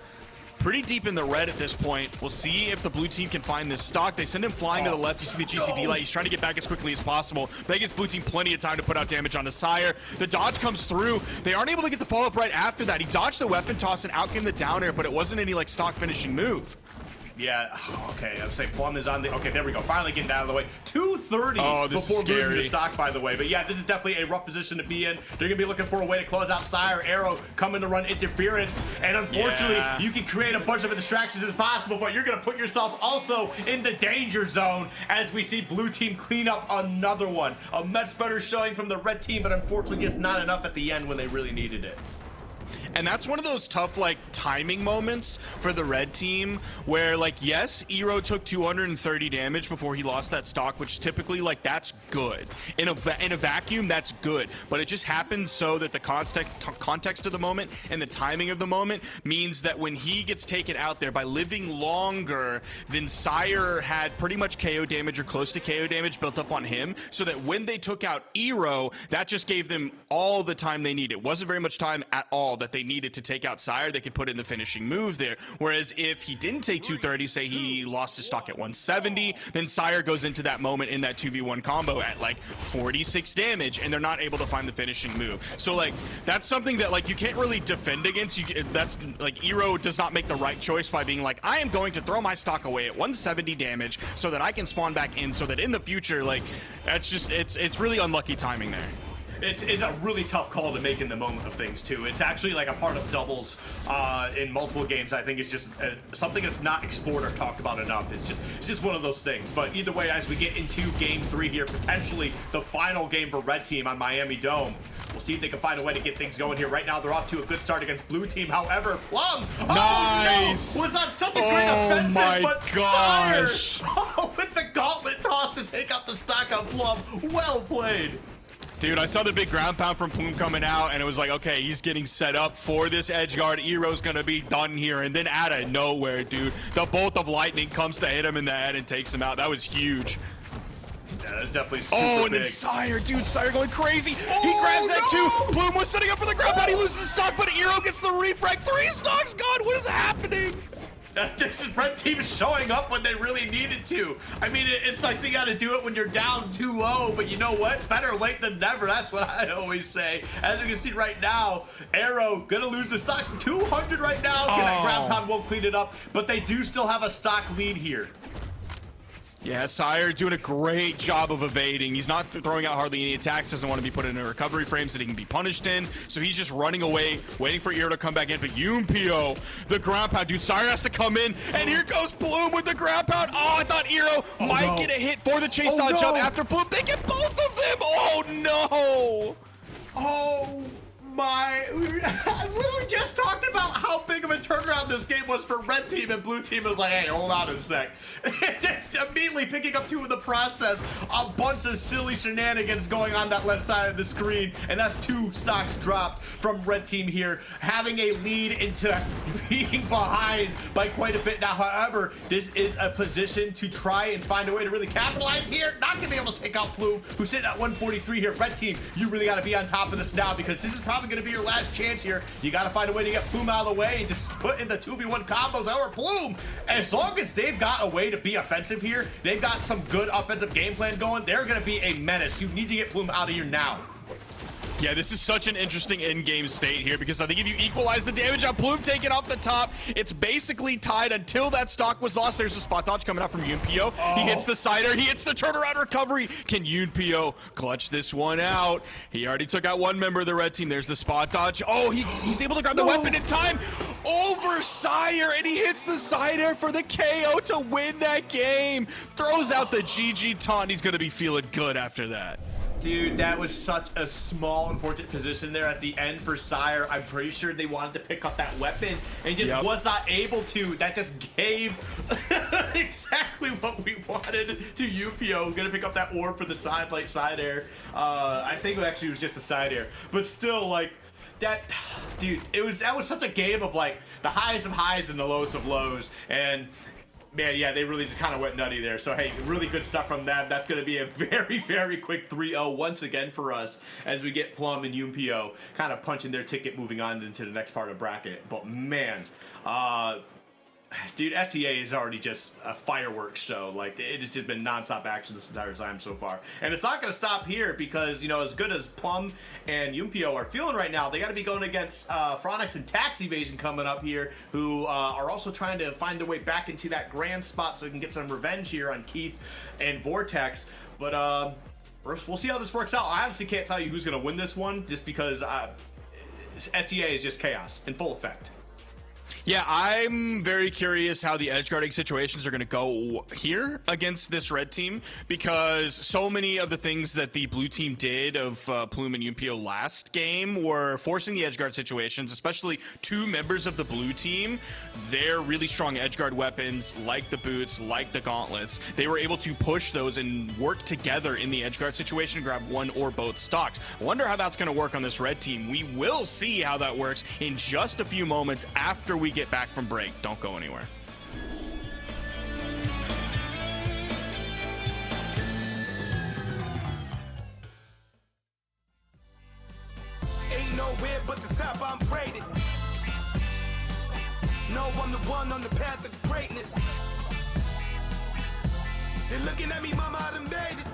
Pretty deep in the red at this point. We'll see if the blue team can find this stock. They send him flying to the left. You see the GCD light. He's trying to get back as quickly as possible. That gives blue team plenty of time to put out damage onto Sire. The dodge comes through. They aren't able to get the follow-up right after that. He dodged the weapon toss and out came the down air, but it wasn't any like stock finishing move. Yeah, okay, I would say Plum is on the, okay, there we go, finally getting out of the way. 230 before moving to stock, by the way. But yeah, this is definitely a rough position to be in. They're gonna be looking for a way to close out Sire. Arrow coming to run interference, and unfortunately, you can create a bunch of distractions as possible, but you're gonna put yourself also in the danger zone as we see blue team clean up another one. A much better showing from the red team, but unfortunately just not enough at the end when they really needed it. And that's one of those tough, like, timing moments for the red team where, like, yes, Eero took 230 damage before he lost that stock, which typically, like, that's good. In a vacuum, that's good. But it just happens so that the context of the moment and the timing of the moment means that when he gets taken out there by living longer, then Sire had pretty much KO damage or close to KO damage built up on him, so that when they took out Eero, that just gave them all the time they needed. It wasn't very much time at all that they needed to take out Sire. They could put in the finishing move there. Whereas if he didn't take 230, say he lost his stock at 170, then Sire goes into that moment in that 2v1 combo at like 46 damage, and they're not able to find the finishing move. So like that's something that like you can't really defend against. That's like Eero does not make the right choice by being like, I am going to throw my stock away at 170 damage so that I can spawn back in, so that in the future, like that's just it's really unlucky timing there. It's a really tough call to make in the moment of things too. It's actually like a part of doubles in multiple games. I think it's just something that's not explored or talked about enough. It's just one of those things. But either way, as we get into game 3 here, potentially the final game for red team on Miami Dome, we'll see if they can find a way to get things going here. Right now, they're off to a good start against blue team. However, Plum, nice, was on such a great offensive, my but gosh. Sire with the gauntlet toss to take out the stock on Plum. Well played. Dude, I saw the big ground pound from Plum coming out, and it was like, okay, he's getting set up for this edge guard. Eero's gonna be done here, and then out of nowhere, dude, the bolt of lightning comes to hit him in the head and takes him out. That was huge. that's definitely super Oh, and big. then Sire, dude, Sire going crazy. Oh, He grabs that no! too. Plume was setting up for the ground pound. He loses stock, but Eero gets the refrag. 3 stocks gone. What is happening? This is Red Team showing up when they really needed to. I mean, it sucks you got to do it when you're down 2-0, but you know what? Better late than never. That's what I always say. As you can see right now, Arrow gonna lose the stock to 200 right now. That ground pound won't clean it up, but they do still have a stock lead here. Yeah, Sire doing a great job of evading. He's not throwing out hardly any attacks, doesn't want to be put in a recovery frames that he can be punished in. So he's just running away, waiting for Eero to come back in. But Yumpio, the ground pound, dude, Sire has to come in. And here goes Plum with the ground pound. Oh, I thought Eero might get a hit for the chase down jump after Plum. They get both of them. Oh, no. Oh my, I literally just talked about how big of a turnaround this game was for Red Team, and Blue Team was like, hey, hold on a sec. Just immediately picking up 2 in the process. A bunch of silly shenanigans going on that left side of the screen, and that's 2 stocks dropped from Red Team here, having a lead into being behind by quite a bit now. However, this is a position to try and find a way to really capitalize here. Not gonna be able to take out Plume, who's sitting at 143 here. Red Team, you really gotta be on top of this now, because this is probably gonna be your last chance here. You gotta find a way to get Plume out of the way and just put in the 2v1 combos. Or Plume, as long as they've got a way to be offensive here, they've got some good offensive game plan going, they're gonna be a menace. You need to get Plume out of here now. Yeah, this is such an interesting in-game state here, because I think if you equalize the damage on Plume taking off the top, it's basically tied until that stock was lost. There's a spot dodge coming out from Yumpio. He hits the Cider. He hits the turnaround recovery. Can Yumpio clutch this one out? He already took out one member of the red team. There's the spot dodge. Oh, he's able to grab the weapon in time over Sire, and he hits the Cider for the KO to win that game. Throws out the GG taunt. He's going to be feeling good after that. Dude, that was such a small, unfortunate position there at the end for Sire. I'm pretty sure they wanted to pick up that weapon and just was not able to. That just gave exactly what we wanted to Yumpio. Gonna pick up that orb for the side, like side air. I think it actually was just a side air, but still, like that, dude. That was such a game of like the highest of highs and the lowest of lows, and. Man, yeah, they really just kind of went nutty there. So, hey, really good stuff from them. That's going to be a very, very quick 3-0 once again for us as we get Plum and Yumpio kind of punching their ticket moving on into the next part of bracket. But, man, dude, SEA is already just a fireworks show. Like, it has just been nonstop action this entire time so far. And it's not going to stop here because, you know, as good as Plum and Yumpio are feeling right now, they got to be going against Phronix and Tax Evasion coming up here, who are also trying to find their way back into that grand spot so they can get some revenge here on Keith and Vortex. But we'll see how this works out. I honestly can't tell you who's going to win this one just because SEA is just chaos in full effect. Yeah, I'm very curious how the edgeguarding situations are going to go here against this red team, because so many of the things that the blue team did of Plume and Yumpio last game were forcing the edgeguard situations, especially 2 members of the blue team. Their really strong edgeguard weapons, like the boots, like the gauntlets, they were able to push those and work together in the edgeguard situation, grab one or both stocks. I wonder how that's going to work on this red team. We will see how that works in just a few moments after we get back from break. Don't go anywhere. Ain't nowhere but the top, I'm rated. No, I'm the one on the path of greatness. They're looking at me, mama, I done made it.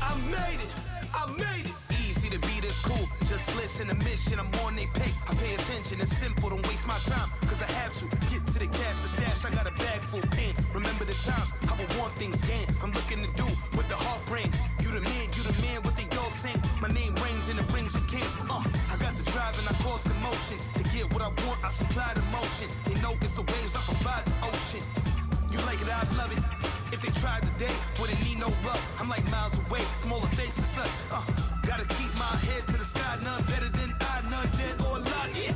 I made it, I made it. Easy to be this cool, just listen to mission, I'm on they pay. I pay attention, it's simple, don't waste my time, cause I have to get to the cash, the stash, I got a bag full pen. Remember the times, how I want things gain. I'm looking to do what the heart bring. You the man, what they all sing. My name reigns in the rings of kings. I got the drive and I cause commotion. To get what I want, I supply the motion. They know it's the waves, I provide the ocean. You like it, I love it. If they tried today, wouldn't need no love. I'm like miles away from all the fakes and such. Gotta keep my head to the sky, none better than I, none dead or alive. Yeah.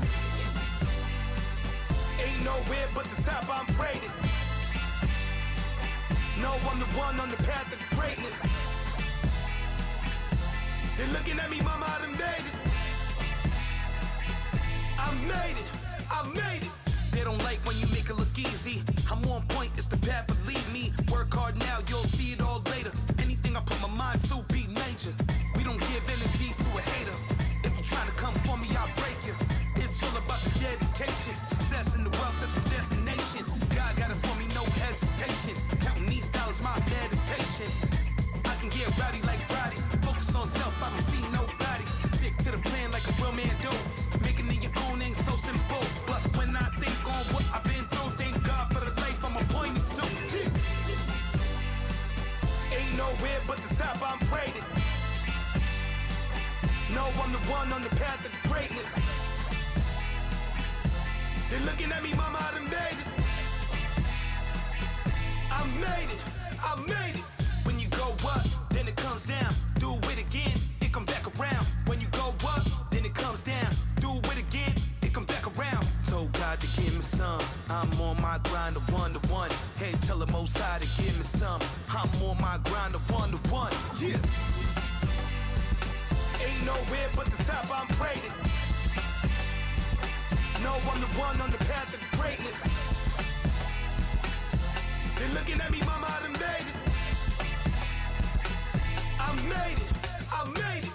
Ain't nowhere but the top, I'm rated. No, I'm the one on the path of greatness. They're looking at me, mama, I done made it. I made it, I made it. They don't like when you make it look easy. I'm on point, it's the path, believe me. Work hard now, you'll see it all later. Anything I put my mind to be major. We don't give energies to a hater. If you're trying to come for me, I'll break you. It's all about the dedication. Success and the wealth, that's my destination. God got it for me, no hesitation. Counting these dollars, my meditation. I can get rowdy like Roddy. Focus on self, I don't see nobody. Stick to the plan like a real man do. Making it your own ain't so simple. But when I think on what I've been through, thank God for the life I'm appointed to. Ain't nowhere but the top, I'm rated. No, I'm the one on the path to greatness. They're looking at me, mama, I done made it. I made it, I made it. When you go up, then it comes down. Do it again, it come back around. When you go up, then it comes down. Do it again, it come back around. Told God to give me some. I'm on my grind of one-to-one. Hey, tell the Most High to give me some. I'm on my grind of one-to-one. Yeah. Ain't nowhere but the top, I'm rated. No, I'm the one on the path to greatness. They're looking at me, mama, I done made it. I made it, I made it.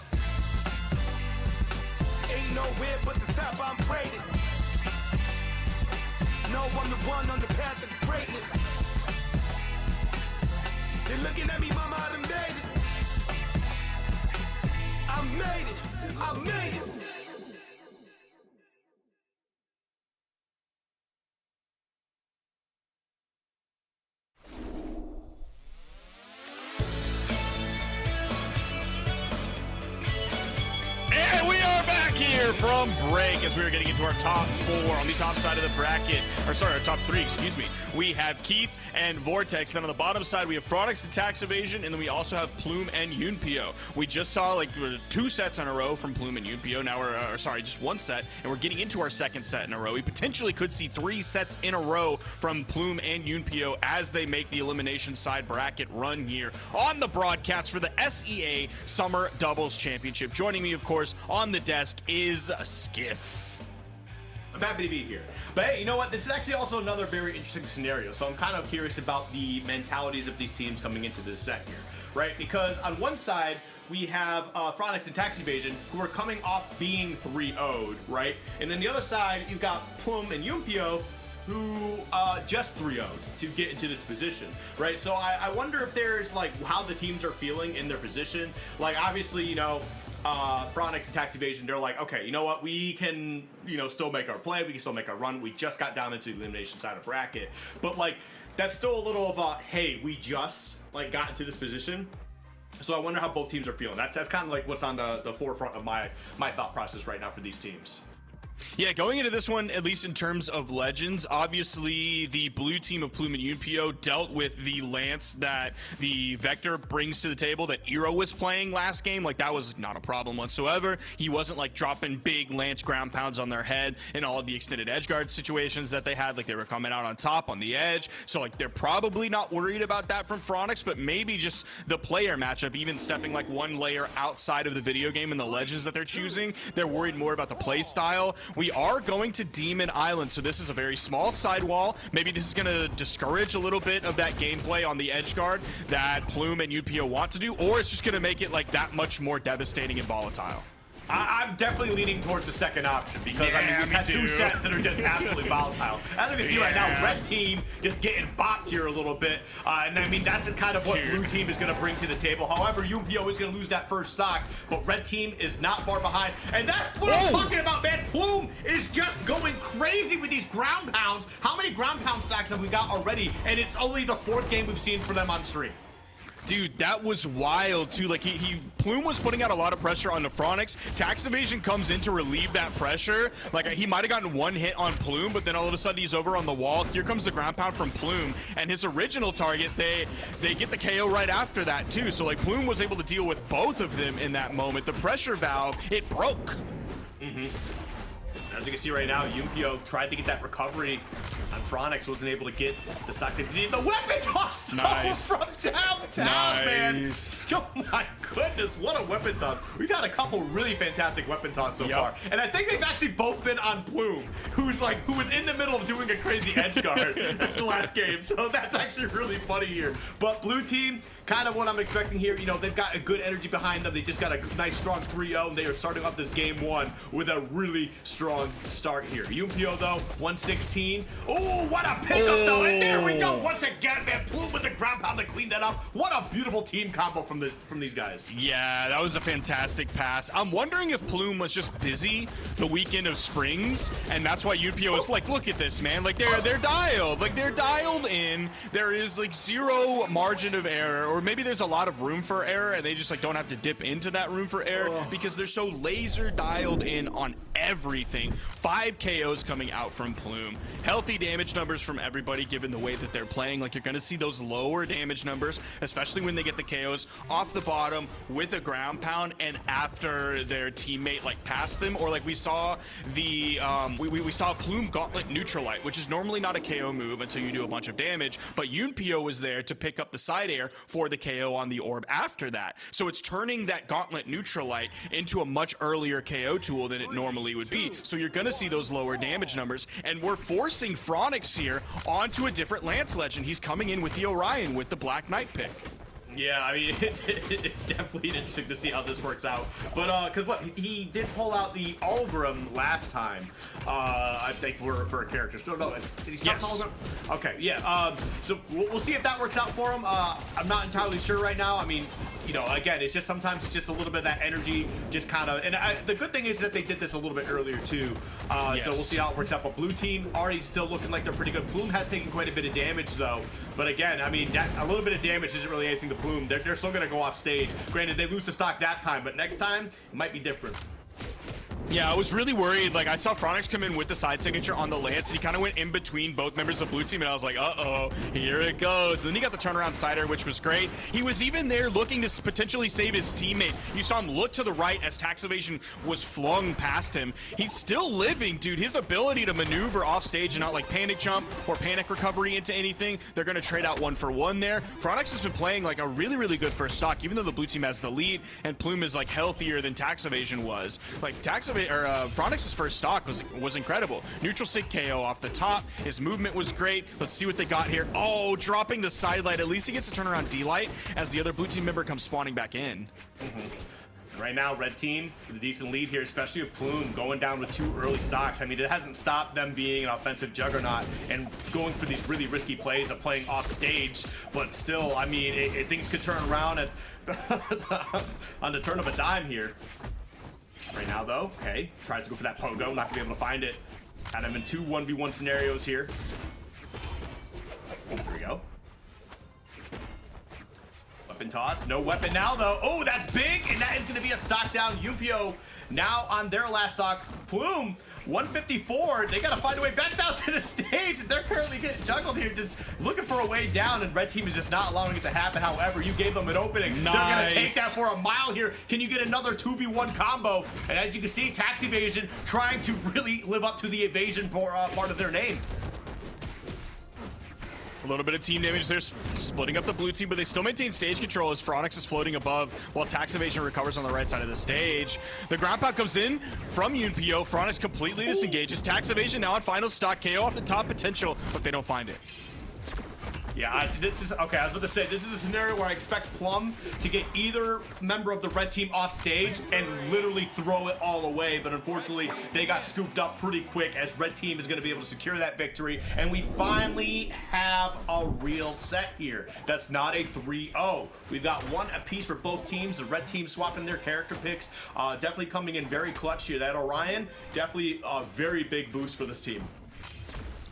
Ain't nowhere but the top, I'm rated. No, I'm the one on the path to greatness. They're looking at me, mama, I done made it. I made it, I made it. And we are back here from break as we are getting into our top four on the top side of the bracket. Or sorry, our top three, excuse me. We have Keith and Vortex. Then on the bottom side, we have Phronix and Tax Evasion, and then we also have Plum and Yumpio. We just saw like 2 sets in a row from Plum and Yumpio. Now we're, sorry, just 1 set, and we're getting into our second set in a row. We potentially could see 3 sets in a row from Plum and Yumpio as they make the elimination side bracket run here on the broadcast for the SEA Summer Doubles Championship. Joining me, of course, on the desk is Skiff. I'm happy to be here. But hey, you know what? This is actually also another very interesting scenario. So I'm kind of curious about the mentalities of these teams coming into this set here, right? Because on one side, we have Phronix and Tax Evasion, who are coming off being 3-0'd, right? And then the other side, you've got Plum and Yumpio, who just 3-0'd to get into this position, right? So I wonder if there's like how the teams are feeling in their position. Like obviously, you know, Phronix and Tax Evasion, they're like, okay, you know what, we can, you know, still make our play, we can still make our run. We just got down into the elimination side of bracket, but like that's still a little of a hey, we just like got into this position. So I wonder how both teams are feeling. That's kind of like what's on the forefront of my thought process right now for these teams. Yeah, going into this one, at least in terms of legends, obviously the blue team of Plum and Yumpio dealt with the Lance that the Vector brings to the table that Eero was playing last game. Like, that was not a problem whatsoever. He wasn't, like, dropping big Lance ground pounds on their head in all of the extended edge guard situations that they had. Like, they were coming out on top on the edge. So, like, they're probably not worried about that from Phronix, but maybe just the player matchup, even stepping, like, 1 layer outside of the video game and the legends that they're choosing. They're worried more about the play style. We are going to Demon Island, so this is a very small sidewall. Maybe this is going to discourage a little bit of that gameplay on the edge guard that Plum and Yumpio want to do, or it's just going to make it like that much more devastating and volatile. I'm definitely leaning towards the second option because I mean, we've had 2 sets that are just absolutely volatile. As you can see right now, red team just getting bopped here a little bit. And I mean, that's just kind of what blue team is going to bring to the table. However, Yumpio is going to lose that first stock, but red team is not far behind. And that's what I'm talking about, man. Plum is just going crazy with these ground pounds. How many ground pound stacks have we got already? And it's only the 4th game we've seen for them on stream. Dude, that was wild too. Like Plum was putting out a lot of pressure on the Phronix. Tax Evasion comes in to relieve that pressure. Like he might have gotten 1 hit on Plum, but then all of a sudden he's over on the wall. Here comes the ground pound from Plum, and his original target, they get the KO right after that too. So like Plum was able to deal with both of them in that moment. The pressure valve, it broke. As you can see right now, Yumpio tried to get that recovery And Phronix wasn't able to get the stock that he needed. The weapon toss Nice. from downtown, Nice. man. Oh my goodness, what a weapon toss. We've had a couple really fantastic weapon toss so Yep. far. And I think they've actually both been on Plum, who was in the middle of doing a crazy edge guard at the last game. So that's actually really funny here. But blue team, kind of what I'm expecting here. You know, they've got a good energy behind them. They just got a nice, strong 3-0. And they are starting off this game 1 with a really strong start here. Yumpio, though, 116. Oh, what a pickup, though. And there we go. Once again, man. Plum with the ground pound to clean that up. What a beautiful team combo from these guys. Yeah, that was a fantastic pass. I'm wondering if Plum was just busy the weekend of Springs, and that's why Yumpio was like, look at this, man. Like, they're dialed. Like, they're dialed in. There is, like, zero margin of error, or maybe there's a lot of room for error, and they just, like, don't have to dip into that room for error because they're so laser dialed in on everything. 5 KOs coming out from Plum. Healthy damage numbers from everybody, given the way that they're playing. Like, you're going to see those lower damage numbers, especially when they get the KOs off the bottom with a ground pound and after their teammate, like, passed them. Or, like, we saw the, we saw Plum Gauntlet Neutralite, which is normally not a KO move until you do a bunch of damage, but Yumpio was there to pick up the side air for the KO on the orb after that. So it's turning that Gauntlet Neutralite into a much earlier KO tool than it normally would be. So you're going to see those lower damage numbers, and we're forcing Phronix here onto a different Lance Legend. He's coming in with the Orion with the Black Knight pick. Yeah, I mean, it's definitely interesting to see how this works out. But, because what, he did pull out the Algrim last time, I think, for a character. So, no, did he stop Algrim? Okay, yeah. So, we'll see if that works out for him. I'm not entirely sure right now. I mean, you know, again, it's just sometimes it's just a little bit of that energy just kind of, and the good thing is that they did this a little bit earlier too. So we'll see how it works out. But blue team already still looking like they're pretty good. Plum has taken quite a bit of damage though. But again, I mean, a little bit of damage isn't really anything to Plum. They're still going to go off stage. Granted, they lose the stock that time, but next time it might be different. Yeah, I was really worried. Like, I saw Phronix come in with the side signature on the Lance, and he kind of went in between both members of blue team, and I was like, uh-oh, here it goes. And then he got the turnaround Cider, which was great. He was even there looking to potentially save his teammate. You saw him look to the right as tax evasion was flung past him. He's still living, dude. His ability to maneuver off stage and not, like, panic jump or panic recovery into anything, they're going to trade out 1-for-1 there. Phronix has been playing, like, a really, really good first stock, even though the blue team has the lead, and Plum is, like, healthier than tax evasion was. Like, Phronix's first stock was incredible. Neutral sig KO off the top. His movement was great. Let's see what they got here. Oh, dropping the side light. At least he gets to turn around D-light as the other blue team member comes spawning back in. Right now, red team with a decent lead here, especially with Plum going down with 2 early stocks. I mean, it hasn't stopped them being an offensive juggernaut and going for these really risky plays of playing off stage. But still, I mean, things could turn around at on the turn of a dime here. Right now, though, okay, tries to go for that pogo, not gonna be able to find it. Had him in 2 1v1 scenarios here. Here we go. Weapon toss, no weapon now, though. Oh, that's big, and that is gonna be a stock down. Yumpio now on their last stock. Plum, 154. They gotta find a way back down to the stage. They're currently getting juggled here, just looking for a way down, and red team is just not allowing it to happen. However, you gave them an opening. Nice. They're gonna take that for a mile here. Can you get another 2v1 combo? And as you can see, tax evasion trying to really live up to the evasion part of their name. A little bit of team damage there, splitting up the blue team, but they still maintain stage control as Phronix is floating above while tax evasion recovers on the right side of the stage. The ground pound comes in from Yumpio. Phronix completely disengages. Tax evasion now on final stock. KO off the top potential, but they don't find it. Yeah, this is okay. I was about to say, this is a scenario where I expect Plum to get either member of the red team off stage and literally throw it all away. But unfortunately, they got scooped up pretty quick as red team is going to be able to secure that victory. And we finally have a real set here. That's not a 3-0. We've got 1 apiece for both teams. The red team swapping their character picks. Definitely coming in very clutch here. That Orion, definitely a very big boost for this team.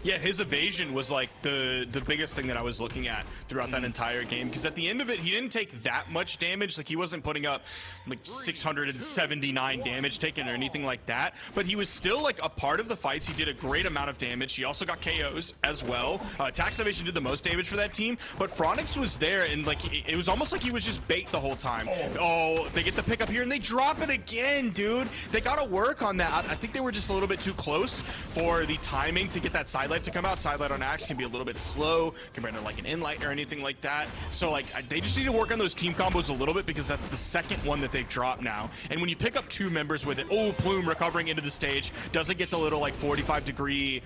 Yeah, his evasion was like the biggest thing that I was looking at throughout that entire game, because at the end of it, he didn't take that much damage. Like, he wasn't putting up like 679 damage taken or anything like that, but he was still like a part of the fights. He did a great amount of damage. He also got KOs as well. Tax evasion did the most damage for that team, but Phronix was there, and like it was almost like he was just bait the whole time. Oh, they get the pick up here and they drop it again, dude. They got to work on that. I think they were just a little bit too close for the timing to get that side Sidelight to come out. Sidelight on Axe can be a little bit slow compared to like an Inlight or anything like that. So like they just need to work on those team combos a little bit because that's the second one that they've dropped now. And when you pick up 2 members with it, oh, Plum recovering into the stage, doesn't get the little like 45-degree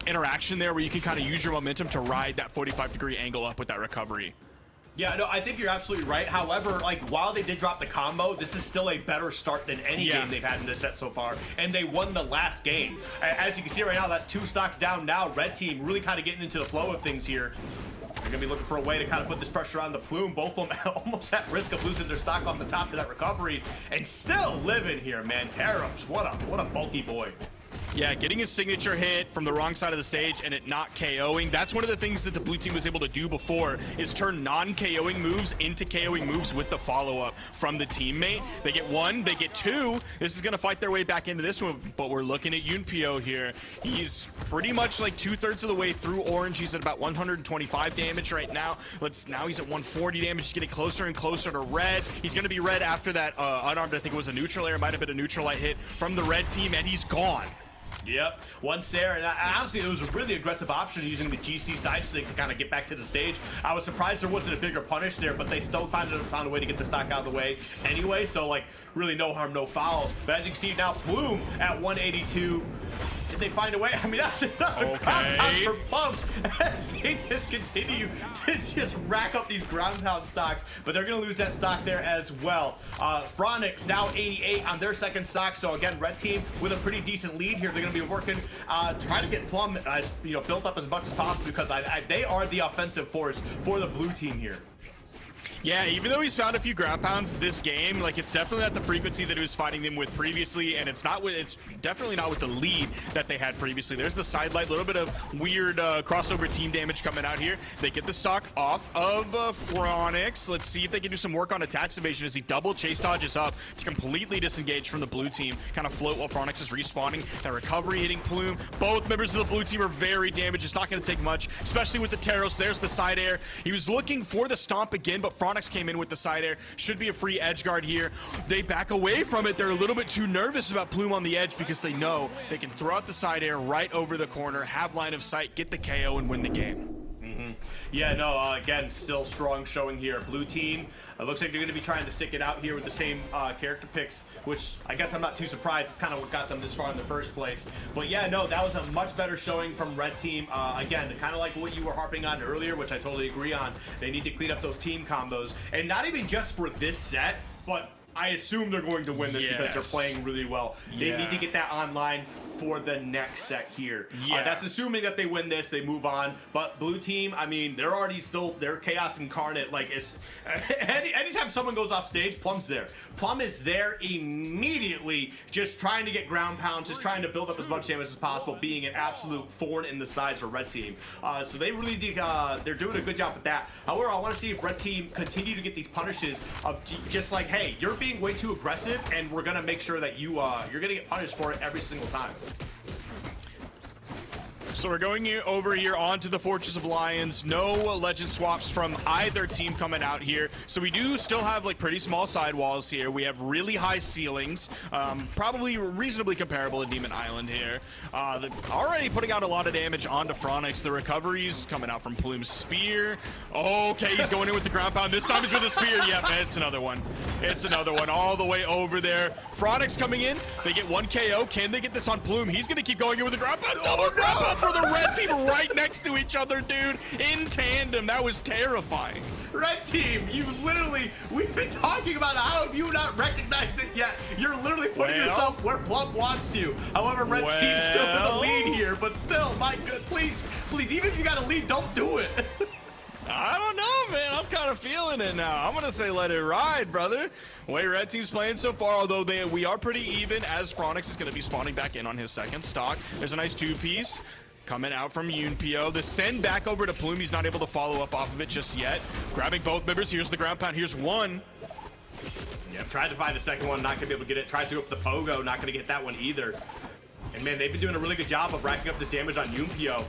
interaction there where you can kind of use your momentum to ride that 45-degree angle up with that recovery. Yeah, no, I think you're absolutely right. However, like, while they did drop the combo, this is still a better start than any game they've had in this set so far, and they won the last game. As you can see right now, that's 2 stocks down now. Red team really kind of getting into the flow of things here. They're going to be looking for a way to kind of put this pressure on the Plume. Both of them almost at risk of losing their stock off the top to that recovery, and still living here, man. Terrums, what a bulky boy. Yeah, getting his signature hit from the wrong side of the stage and it not KOing. That's one of the things that the blue team was able to do before, is turn non-KOing moves into KOing moves with the follow-up from the teammate. They get 1, they get 2. This is going to fight their way back into this one, but we're looking at Yumpio here. He's pretty much like 2/3 of the way through orange. He's at about 125 damage right now. Now he's at 140 damage. He's getting closer and closer to red. He's going to be red after that unarmed, I think it was a neutral air, might have been a neutral light hit from the red team, and he's gone. Yep, 1 Sire, and honestly, it was a really aggressive option using the GC side stick to kind of get back to the stage. I was surprised there wasn't a bigger punish there, but they still found a way to get the stock out of the way anyway, so like, really no harm, no foul. But as you can see now, Plume at 182. Did they find a way? I mean, that's another ground pound for Plum as they just continue to just rack up these ground pound stocks, but they're going to lose that stock there as well. Phronix now 88 on their second stock, so again, red team with a pretty decent lead here. They're going to be working, trying to get Plum built up as much as possible because they are the offensive force for the blue team here. Yeah, even though he's found a few ground pounds this game, like it's definitely not the frequency that he was fighting them with previously, and it's definitely not with the lead that they had previously. There's the sidelight, a little bit of weird crossover team damage coming out here. They get the stock off of Phronix. Let's see if they can do some work on attacks evasion as he double chase dodges up to completely disengage from the blue team, kind of float while Phronix is respawning. That recovery hitting Plume. Both members of the blue team are very damaged. It's not going to take much, especially with the Taros. There's the side air. He was looking for the stomp again, but Phronix came in with the side air. Should be a free edge guard here. They back away from it. They're a little bit too nervous about Plume on the edge because they know they can throw out the side air right over the corner, have line of sight, get the KO, and win the game. Yeah, no, again, still strong showing here. Blue team, looks like they're going to be trying to stick it out here with the same character picks, which I guess I'm not too surprised. It's kind of what got them this far in the first place. But yeah, no, that was a much better showing from red team. Again, kind of like what you were harping on earlier, which I totally agree on. They need to clean up those team combos. And not even just for this set, but I assume they're going to win this because they're playing really well. They need to get that online for the next set here. That's assuming that they win this, they move on. But blue team, I mean, they're already they're chaos incarnate. Like, it's anytime someone goes off stage, Plum's there. Plum is there immediately, just trying to get ground pounds, just trying to build up as much damage as possible, being an absolute thorn in the sides for red team. So they really they're doing a good job with that. However, I want to see if red team continue to get these punishes of just like, hey, you're being way too aggressive, and we're gonna make sure that you're gonna get punished for it every single time. So we're going over here onto the Fortress of Lions. No legend swaps from either team coming out here. So we do still have like pretty small sidewalls here. We have really high ceilings, probably reasonably comparable to Demon Island here. Already putting out a lot of damage onto Phronix. The recoveries coming out from Plume's spear. Okay, he's going in with the ground pound. This time it's with the spear. Yep, it's another one. It's another one all the way over there. Phronix coming in. They get 1 KO. Can they get this on Plume? He's going to keep going in with the ground pound. Double ground pound for the red team right next to each other, dude, in tandem. That was terrifying. Red team, we've been talking about how have you not recognized it yet? You're literally putting yourself where Plum wants you. However, red team's still in the lead here, but still, my good, please, even if you got a lead, don't do it. I don't know, man. I'm kind of feeling it now. I'm going to say let it ride, brother. Way red team's playing so far, although we are pretty even, as Phronix is going to be spawning back in on his second stock. There's a nice 2-piece coming out from Yumpio. The send back over to Plume. He's not able to follow up off of it just yet. Grabbing both members. Here's the ground pound. Here's one. Yeah, tried to find a second one, not going to be able to get it. Tried to go for the pogo, not going to get that one either. And man, they've been doing a really good job of racking up this damage on Yumpio.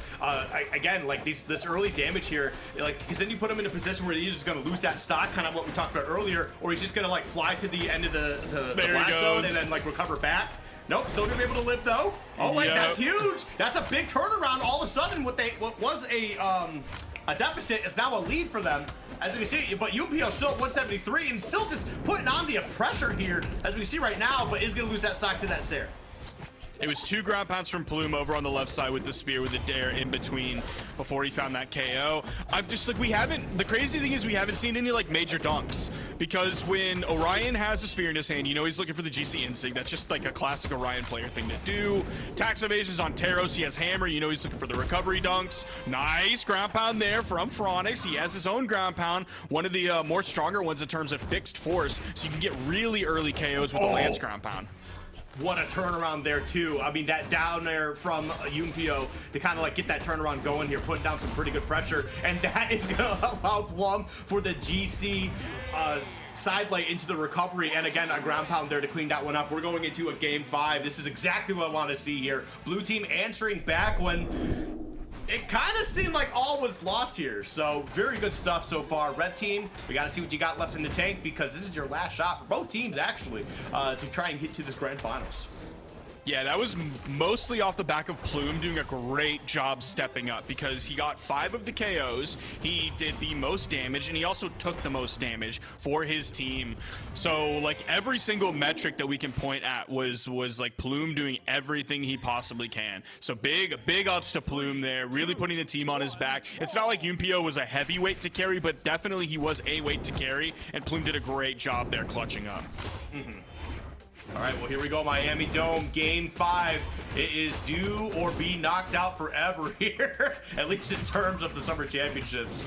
Again, like this early damage here, like, because then you put him in a position where he's just gonna lose that stock, kind of what we talked about earlier, or he's just gonna like fly to the end of the blast zone and then like recover back. Nope, still gonna be able to live though. Oh wait, Yep. that's huge. That's a big turnaround. All of a sudden, what was a deficit is now a lead for them. As we can see, but Yumpio still at 173 and still just putting on the pressure here, as we see right now, but is gonna lose that stock to that Sire. It was 2 ground pounds from Plum over on the left side with the spear with the dare in between before he found that KO. I'm just like, the crazy thing is we haven't seen any like major dunks, because when Orion has a spear in his hand, you know he's looking for the GC insig. That's just like a classic Orion player thing to do. Tax evasions on Taros, he has hammer, you know he's looking for the recovery dunks. Nice ground pound there from Phronix. He has his own ground pound, one of the more stronger ones in terms of fixed force, so you can get really early KOs with a Lance ground pound. What a turnaround there too. I mean, that down there from Yumpio to kind of like get that turnaround going here, putting down some pretty good pressure, and that is gonna allow Plum for the GC side lay into the recovery, and again a ground pound there to clean that one up. We're going into a game 5. This is exactly what I want to see here. Blue team answering back when it kind of seemed like all was lost here. So very good stuff so far. Red team, we got to see what you got left in the tank, because this is your last shot for both teams actually to try and get to this grand finals. Yeah, that was mostly off the back of Plum doing a great job stepping up, because he got 5 of the KOs, he did the most damage, and he also took the most damage for his team. So like every single metric that we can point at was like Plum doing everything he possibly can. So big ups to Plum there, really putting the team on his back. It's not like Yumpio was a heavy weight to carry, but definitely he was a weight to carry, and Plum did a great job there clutching up. All right, well, here we go, Miami Dome, game 5. It is do or be knocked out forever here, at least in terms of the Summer Championships.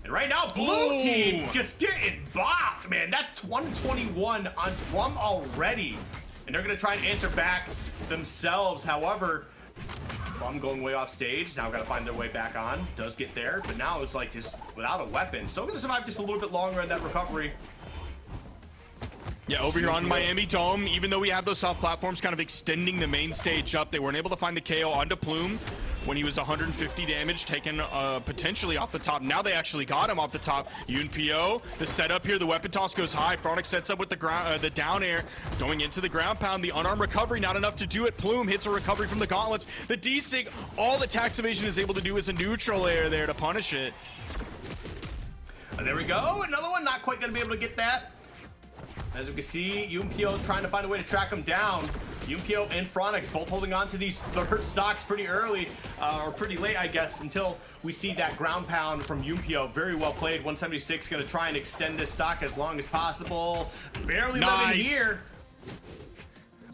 And right now, blue team just getting bopped, man. That's 121 on Plum already. And they're going to try and answer back themselves. However, Plum going way off stage. Now got to find their way back on. Does get there, but now it's like just without a weapon. So going to survive just a little bit longer in that recovery. Yeah, over here on Miami Dome, even though we have those soft platforms kind of extending the main stage up, they weren't able to find the KO onto Plum when he was 150 damage, taken potentially off the top. Now they actually got him off the top. Yumpio, the setup here, the weapon toss goes high. Phronix sets up with the down air, going into the ground pound. The unarmed recovery, not enough to do it. Plum hits a recovery from the gauntlets. The desync, all the tax evasion is able to do is a neutral air there to punish it. And there we go, another one, not quite gonna be able to get that. As we can see, Yumpio trying to find a way to track him down. Yumpio and Phronix both holding on to these third stocks pretty early, or pretty late, I guess, until we see that ground pound from Yumpio. Very well played. 176 going to try and extend this stock as long as possible. Barely living here.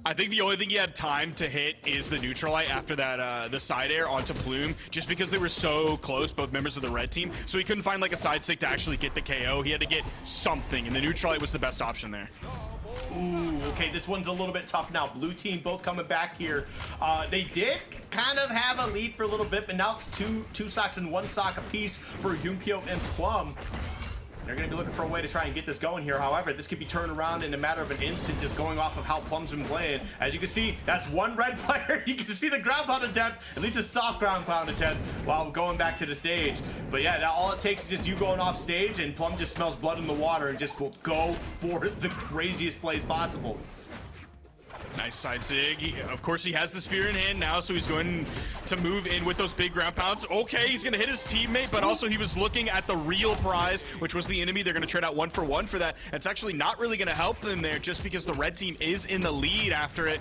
I think the only thing he had time to hit is the neutralite after that, the side air onto Plum, just because they were so close, both members of the red team. So he couldn't find like a side stick to actually get the KO. He had to get something, and the neutralite was the best option there. Ooh, okay, this one's a little bit tough now. Blue team both coming back here. They did kind of have a lead for a little bit, but now it's two stocks and 1 stock apiece for Yumpio and Plum. They're going to be looking for a way to try and get this going here. However, this could be turned around in a matter of an instant, just going off of how Plum's been playing. As you can see, that's 1 red player. You can see the ground pound attempt, at least a soft ground pound attempt, while going back to the stage. But yeah, now all it takes is just you going off stage, and Plum just smells blood in the water and just will go for the craziest plays possible. Nice side sig. Of course, he has the spear in hand now, so he's going to move in with those big ground pounds. Okay, he's going to hit his teammate, but also he was looking at the real prize, which was the enemy. They're going to trade out 1 for 1 for that. It's actually not really going to help them there, just because the red team is in the lead after it,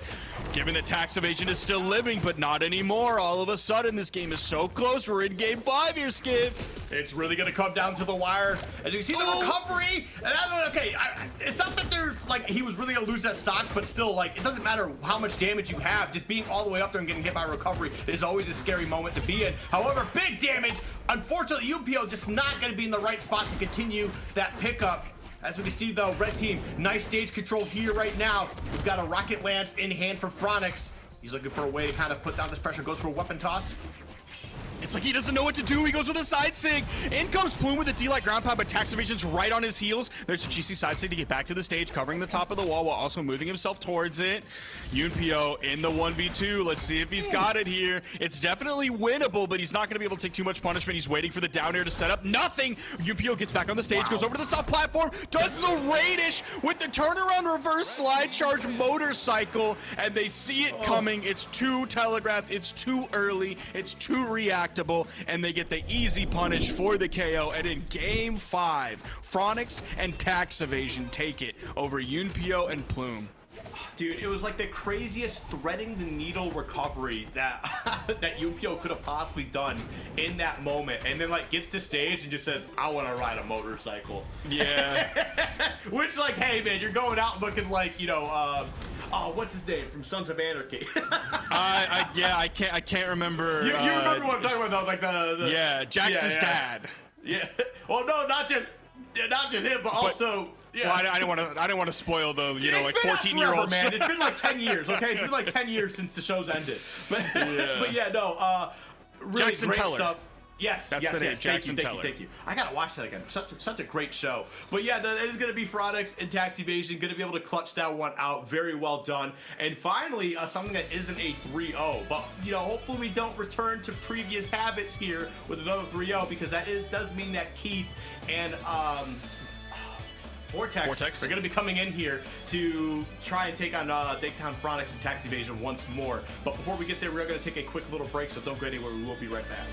given that tax evasion is still living, but not anymore. All of a sudden, this game is so close. We're in game 5 here, Skiv. It's really going to come down to the wire. As you can see, the recovery. And okay, it's not that there's like he was really going to lose that stock, but still, like, it doesn't matter how much damage you have. Just being all the way up there and getting hit by recovery is always a scary moment to be in. However, big damage. Unfortunately, Yumpio just not going to be in the right spot to continue that pickup. As we can see, though, red team, nice stage control here right now. We've got a rocket lance in hand for Phronix. He's looking for a way to kind of put down this pressure. Goes for a weapon toss. It's like he doesn't know what to do. He goes with a side sig. In comes Plum with a D-like ground pound, but tax evasion's right on his heels. There's a GC side sig to get back to the stage, covering the top of the wall while also moving himself towards it. Yumpio in the 1v2. Let's see if he's got it here. It's definitely winnable, but he's not going to be able to take too much punishment. He's waiting for the down air to set up. Nothing. Yumpio gets back on the stage, goes over to the sub platform, does the Radish with the turnaround reverse slide charge motorcycle, and they see it coming. It's too telegraphed. It's too early. It's too reactable, and they get the easy punish for the KO. And in game 5, Phronix and tax evasion take it over Yumpio and Plume. Dude, it was like the craziest threading the needle recovery that that Yumpio could have possibly done in that moment, and then like gets to stage and just says, "I want to ride a motorcycle." Yeah. Which, like, hey man, you're going out looking like, you know, oh, what's his name from Sons of Anarchy? I can't remember. You remember what I'm talking about though, like the yeah, Jackson's dad. Yeah. Well, no, not just him, but also. Yeah. Well, I didn't want to spoil the, you know, like 14-year-old man. It's been like 10 years, okay? It's been like 10 years since the show's ended. But yeah, no, really Jackson great Teller. Stuff. Yes, That's the name, Jackson Teller. Thank you. I gotta watch that again. Such a great show. But yeah, it is gonna be Phronix and tax evasion, gonna be able to clutch that one out. Very well done. And finally, something that isn't a 3-0, but you know, hopefully we don't return to previous habits here with another 3-0, because that does mean that Keith and Vortex are going to be coming in here to try and take on Daketown Phronix and tax evasion once more. But before we get there, we're going to take a quick little break, so don't go anywhere. We will be right back.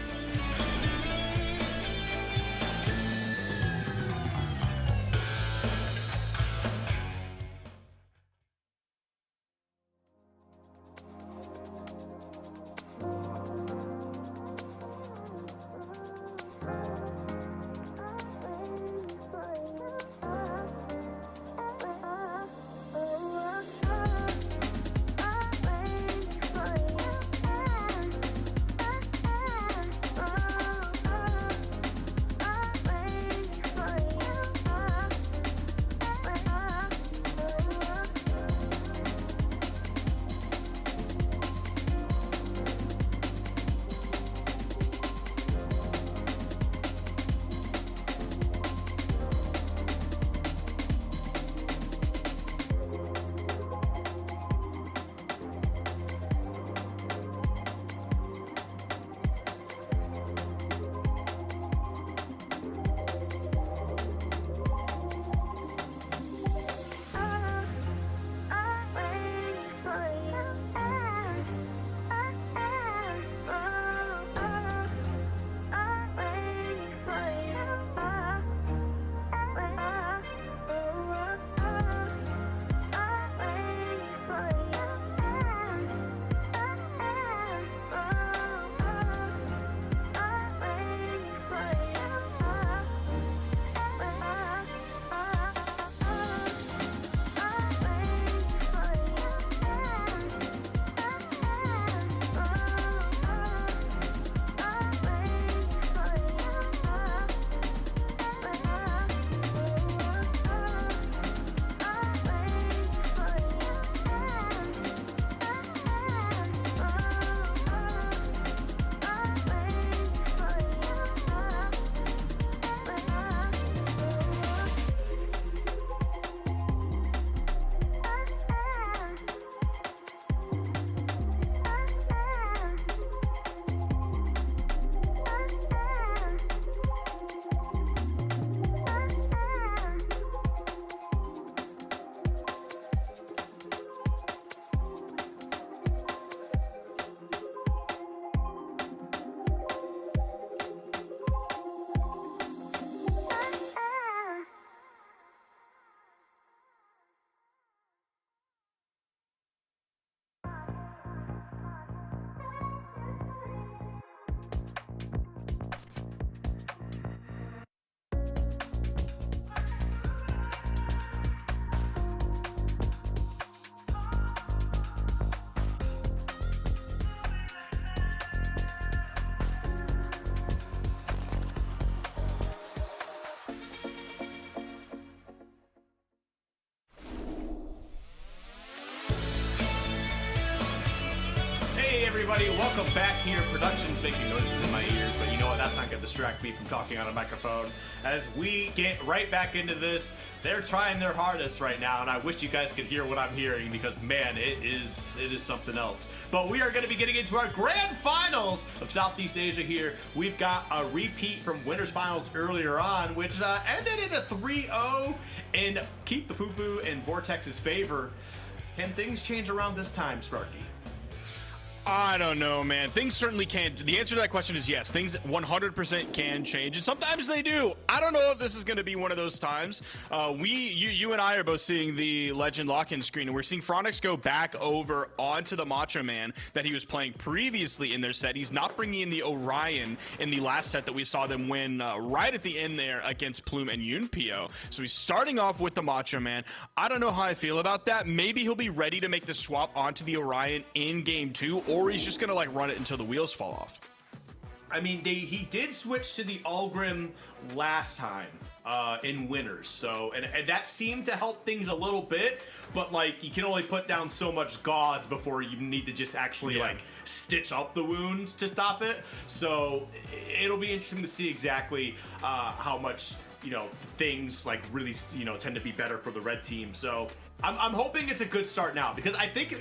everybody, welcome back here. Production's making noises in my ears, but you know what? That's not going to distract me from talking on a microphone. As we get right back into this, they're trying their hardest right now, and I wish you guys could hear what I'm hearing because, man, it is something else. But we are going to be getting into our grand finals of Southeast Asia here. We've got a repeat from winners finals earlier on, which ended in a 3-0 in Keep the Poo Poo in Vortex's favor. Can things change around this time, Sparky? I don't know, man. Things certainly can. The answer to that question is yes. Things 100% can change, and sometimes they do. I don't know if this is going to be one of those times. You and I are both seeing the Legend lock-in screen, and we're seeing Phronix go back over onto the Macho Man that he was playing previously in their set. He's not bringing in the Orion in the last set that we saw them win right at the end there against Plum and Yumpio. So he's starting off with the Macho Man. I don't know how I feel about that. Maybe he'll be ready to make the swap onto the Orion in game 2, or he's just gonna like run it until the wheels fall off. I mean, he did switch to the Algrim last time in winners, so and that seemed to help things a little bit, but like you can only put down so much gauze before you need to just actually like stitch up the wounds to stop it. So it'll be interesting to see exactly how much things like really tend to be better for the red team. So I'm hoping it's a good start now, because I think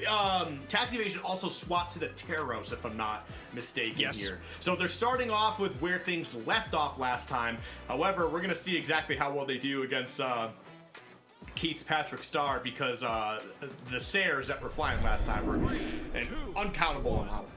Tax Evasion also swapped to the Teros, if I'm not mistaken here. So they're starting off with where things left off last time. However, we're going to see exactly how well they do against Keith's Patrick Star, because the Sares that were flying last time were an uncountable amount.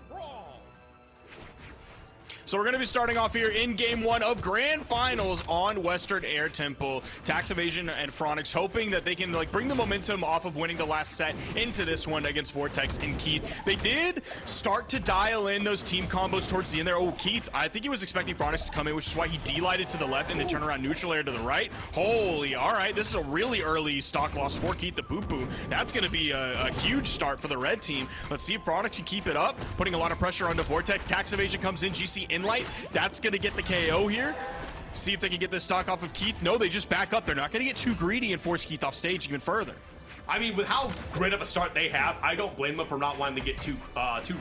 So we're going to be starting off here in game 1 of grand finals on Western Air Temple. Tax Evasion and Phronix hoping that they can like bring the momentum off of winning the last set into this one against Vortex and Keith. They did start to dial in those team combos towards the end there. Oh, Keith, I think he was expecting Phronix to come in, which is why he delighted to the left and then turn around neutral air to the right. Holy, all right, this is a really early stock loss for Keith the Poo Poo. That's going to be a huge start for the red team. Let's see if Phronix can keep it up, putting a lot of pressure onto Vortex. Tax Evasion comes in, GC in light. That's going to get the KO here. See if they can get this stock off of Keith. No, they just back up. They're not going to get too greedy and force Keith off stage even further. I mean, with how great of a start they have, I don't blame them for not wanting to get too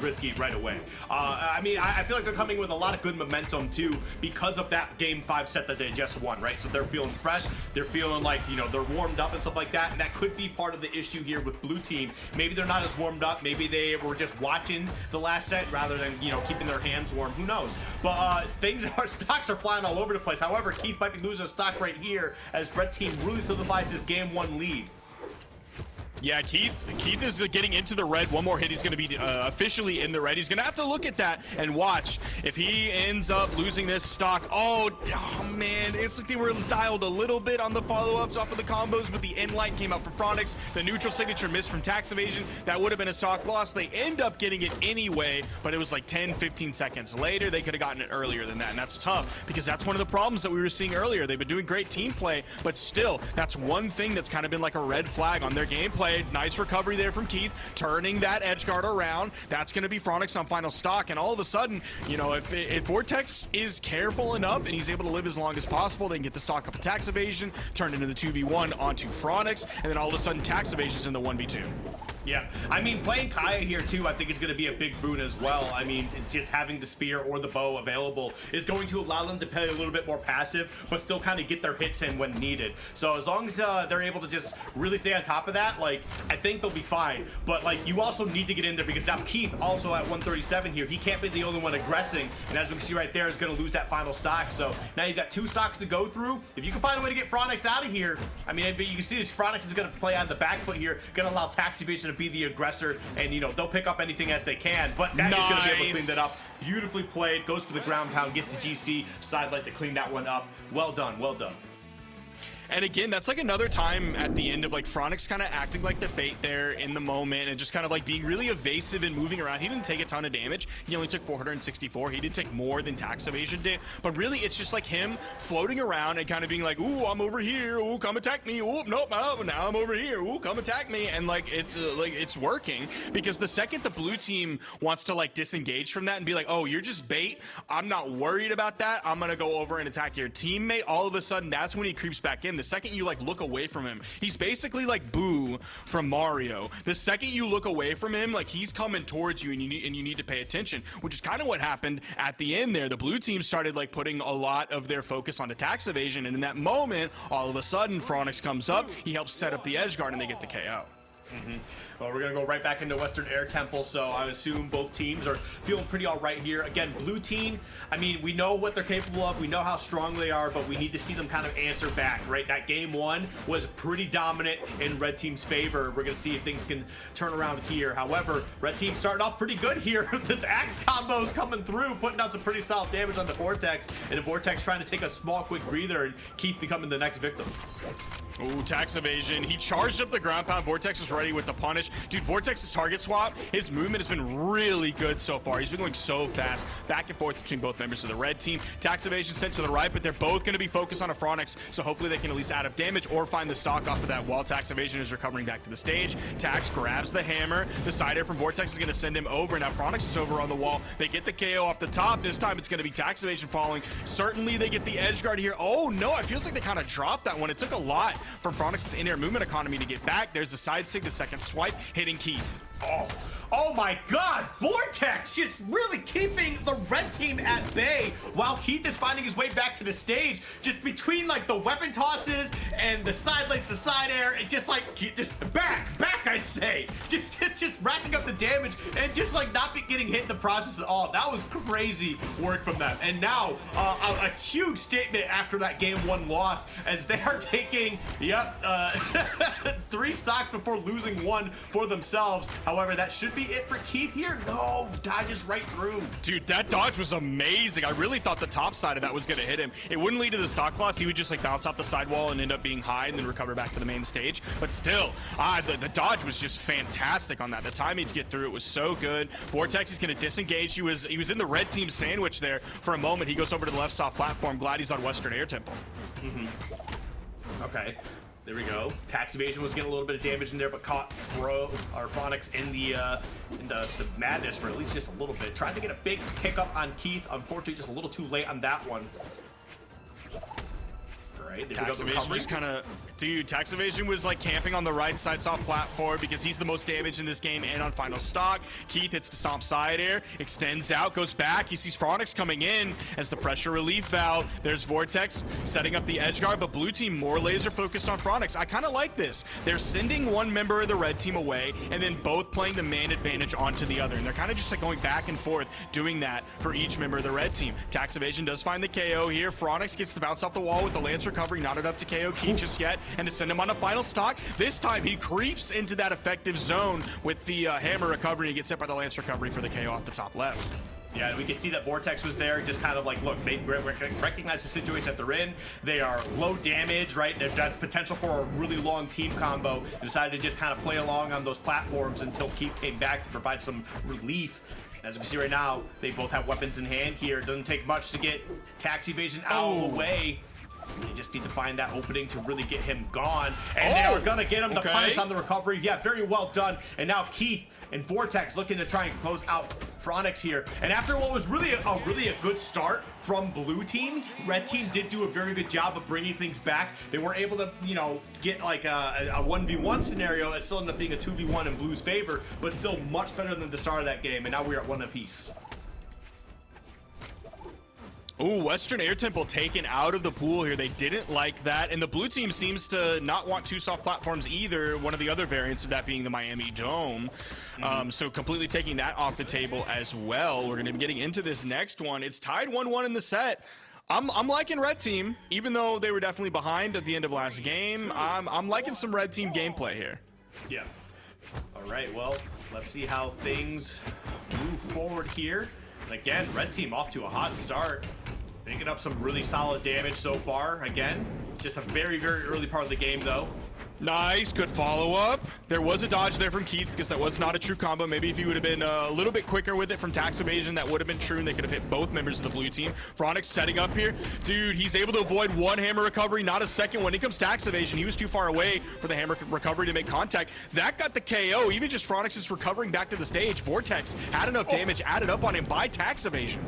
risky right away. I mean, I feel like they're coming with a lot of good momentum too, because of that game 5 set that they just won, right? So they're feeling fresh, they're feeling like, they're warmed up and stuff like that, and that could be part of the issue here with blue team. Maybe they're not as warmed up, maybe they were just watching the last set rather than, keeping their hands warm, who knows? But stocks are flying all over the place. However, Keith might be losing a stock right here as red team really solidifies his game 1 lead. Yeah, Keith is getting into the red. One more hit, he's going to be officially in the red. He's going to have to look at that and watch. If he ends up losing this stock, oh man, it's like they were dialed a little bit on the follow-ups off of the combos, but the end light came out for Phronix. The neutral signature missed from Tax Evasion. That would have been a stock loss. They end up getting it anyway, but it was like 10-15 seconds later. They could have gotten it earlier than that, and that's tough because that's one of the problems that we were seeing earlier. They've been doing great team play, but still, that's one thing that's kind of been like a red flag on their gameplay. Nice recovery there from Keith, turning that edge guard around. That's going to be Phronix on final stock, and all of a sudden, if Vortex is careful enough and he's able to live as long as possible, they can get the stock up of Tax Evasion, turn into the 2v1 onto Phronix, and then all of a sudden Tax Evasion's in the 1v2. Yeah, I mean, playing Kaya here too, I think is going to be a big boon as well. I mean, just having the spear or the bow available is going to allow them to play a little bit more passive, but still kind of get their hits in when needed. So as long as they're able to just really stay on top of that, like, I think they'll be fine. But like, you also need to get in there because now Keith also at 137 here, he can't be the only one aggressing, and as we can see right there, is going to lose that final stock. So now you've got 2 stocks to go through. If you can find a way to get Phronix out of here, I mean, you can see this Phronix is going to play on the back foot here, going to allow Tax Evasion to be the aggressor, and they'll pick up anything as they can, but that is going to be able to clean that up. Beautifully played, goes for the ground pound, gets to GC sidelight to clean that one up. Well done, well done. And again, that's like another time at the end of like Phronix kind of acting like the bait there in the moment and just kind of like being really evasive and moving around. He didn't take a ton of damage. He only took 464. He did take more than Tax Evasion did. But really, it's just like him floating around and kind of being like, ooh, I'm over here. Ooh, come attack me. Ooh, nope, oh, now I'm over here. Ooh, come attack me. And like it's working, because the second the blue team wants to like disengage from that and be like, oh, you're just bait, I'm not worried about that, I'm going to go over and attack your teammate, all of a sudden, that's when he creeps back in. him, the second you like look away from him, he's basically like Boo from Mario. The second you look away from him, like he's coming towards you, and you need to pay attention, which is kind of what happened at the end there. The blue team started like putting a lot of their focus onto tax evasion, and in that moment, all of a sudden, Phronix comes up, he helps set up the edge guard, and they get the KO. Well, we're going to go right back into Western Air Temple, so I assume both teams are feeling pretty all right here. Again, blue team, I mean, we know what they're capable of. We know how strong they are, but we need to see them kind of answer back, right? That game one was pretty dominant in red team's favor. We're going to see if things can turn around here. However, red team started off pretty good here. The axe combos coming through, putting out some pretty solid damage on the Vortex, and the Vortex trying to take a small, quick breather, and Keith becoming the next victim. Ooh, tax evasion. He charged up the ground pound. Vortex was ready with the punish. Dude, Vortex's target swap, his movement has been really good so far. He's been going so fast, back and forth between both members of the red team. Tax evasion sent to the right, but they're both going to be focused on a Phronix, so hopefully they can at least add up damage or find the stock off of that while tax evasion is recovering back to the stage. Tax grabs the hammer. The side air from Vortex is going to send him over. Now Phronix is over on the wall. They get the KO off the top. This time it's going to be tax evasion falling. Certainly they get the edge guard here. Oh no, it feels like they kind of dropped that one. It took a lot from Phronix's in-air movement economy to get back. There's the side sig, the second swipe, hitting Keith. Oh my god, Vortex just really keeping the red team at bay while Keith is finding his way back to the stage, just between like the weapon tosses and the side lanes to side air, and just like just back I say, just racking up the damage and just like not getting hit in the process at all. That was crazy work from them. And now a huge statement after that game one loss, as they are taking 3 stocks before losing 1 for themselves. However, that should be it for Keith here. No, dodges right through. Dude, that dodge was amazing. I really thought the top side of that was going to hit him. It wouldn't lead to the stock loss. He would just like bounce off the sidewall and end up being high and then recover back to the main stage. But still, the dodge was just fantastic on that. The timing to get through it was so good. Vortex is going to disengage. He was in the red team sandwich there for a moment. He goes over to the left soft platform. Glad he's on Western Air Temple. Okay. There we go. Tax evasion was getting a little bit of damage in there, but caught Phronix in the madness for at least just a little bit. Tried to get a big pickup on Keith. Unfortunately, just a little too late on that one. All right, there Tax we go. evasion just kind of, dude, tax evasion was like camping on the right side soft platform because he's the most damaged in this game and on final stock. Keith hits the stomp side air, extends out, goes back. He sees Phronix coming in as the pressure relief valve. There's Vortex setting up the edge guard, but blue team more laser focused on Phronix. I kind of like this. They're sending one member of the red team away and then both playing the man advantage onto the other. And they're kind of just like going back and forth doing that for each member of the red team. Tax evasion does find the KO here. Phronix gets to bounce off the wall with the lance recovery, not enough to KO Keith just yet, and to send him on a final stock. This time he creeps into that effective zone with the hammer recovery. He gets hit by the lance recovery for the KO off the top left. Yeah, and we can see that Vortex was there, just kind of like, look, they recognize the situation that they're in. They are low damage, right? That's potential for a really long team combo. They decided to just kind of play along on those platforms until Keith came back to provide some relief. As we see right now, they both have weapons in hand here. It doesn't take much to get tax evasion out of the way. You just need to find that opening to really get him gone. And they are going to get him the punish on the recovery. Yeah, very well done. And now Keith and Vortex looking to try and close out Phronix here. And after what was really a good start from blue team, red team did do a very good job of bringing things back. They weren't able to, get like a 1v1 scenario. It still ended up being a 2v1 in blue's favor, but still much better than the start of that game. And now we're at 1 apiece. Ooh, Western Air Temple taken out of the pool here. They didn't like that. And the blue team seems to not want 2 soft platforms either. One of the other variants of that being the Miami Dome. So completely taking that off the table as well. We're going to be getting into this next one. It's tied 1-1 in the set. I'm liking red team, even though they were definitely behind at the end of last game. I'm liking some red team gameplay here. Yeah. All right, well, let's see how things move forward here. And again, red team off to a hot start. Picking up some really solid damage so far. Again, it's just a very, very early part of the game, though. Nice, good follow-up. There was a dodge there from Keith because that was not a true combo. Maybe if he would have been a little bit quicker with it from tax evasion, that would have been true, and they could have hit both members of the blue team. Phronix setting up here. Dude, he's able to avoid 1 hammer recovery, not a second. When it comes tax evasion, he was too far away for the hammer recovery to make contact. That got the KO. Even just Phronix is recovering back to the stage. Vortex had enough damage added up on him by tax evasion.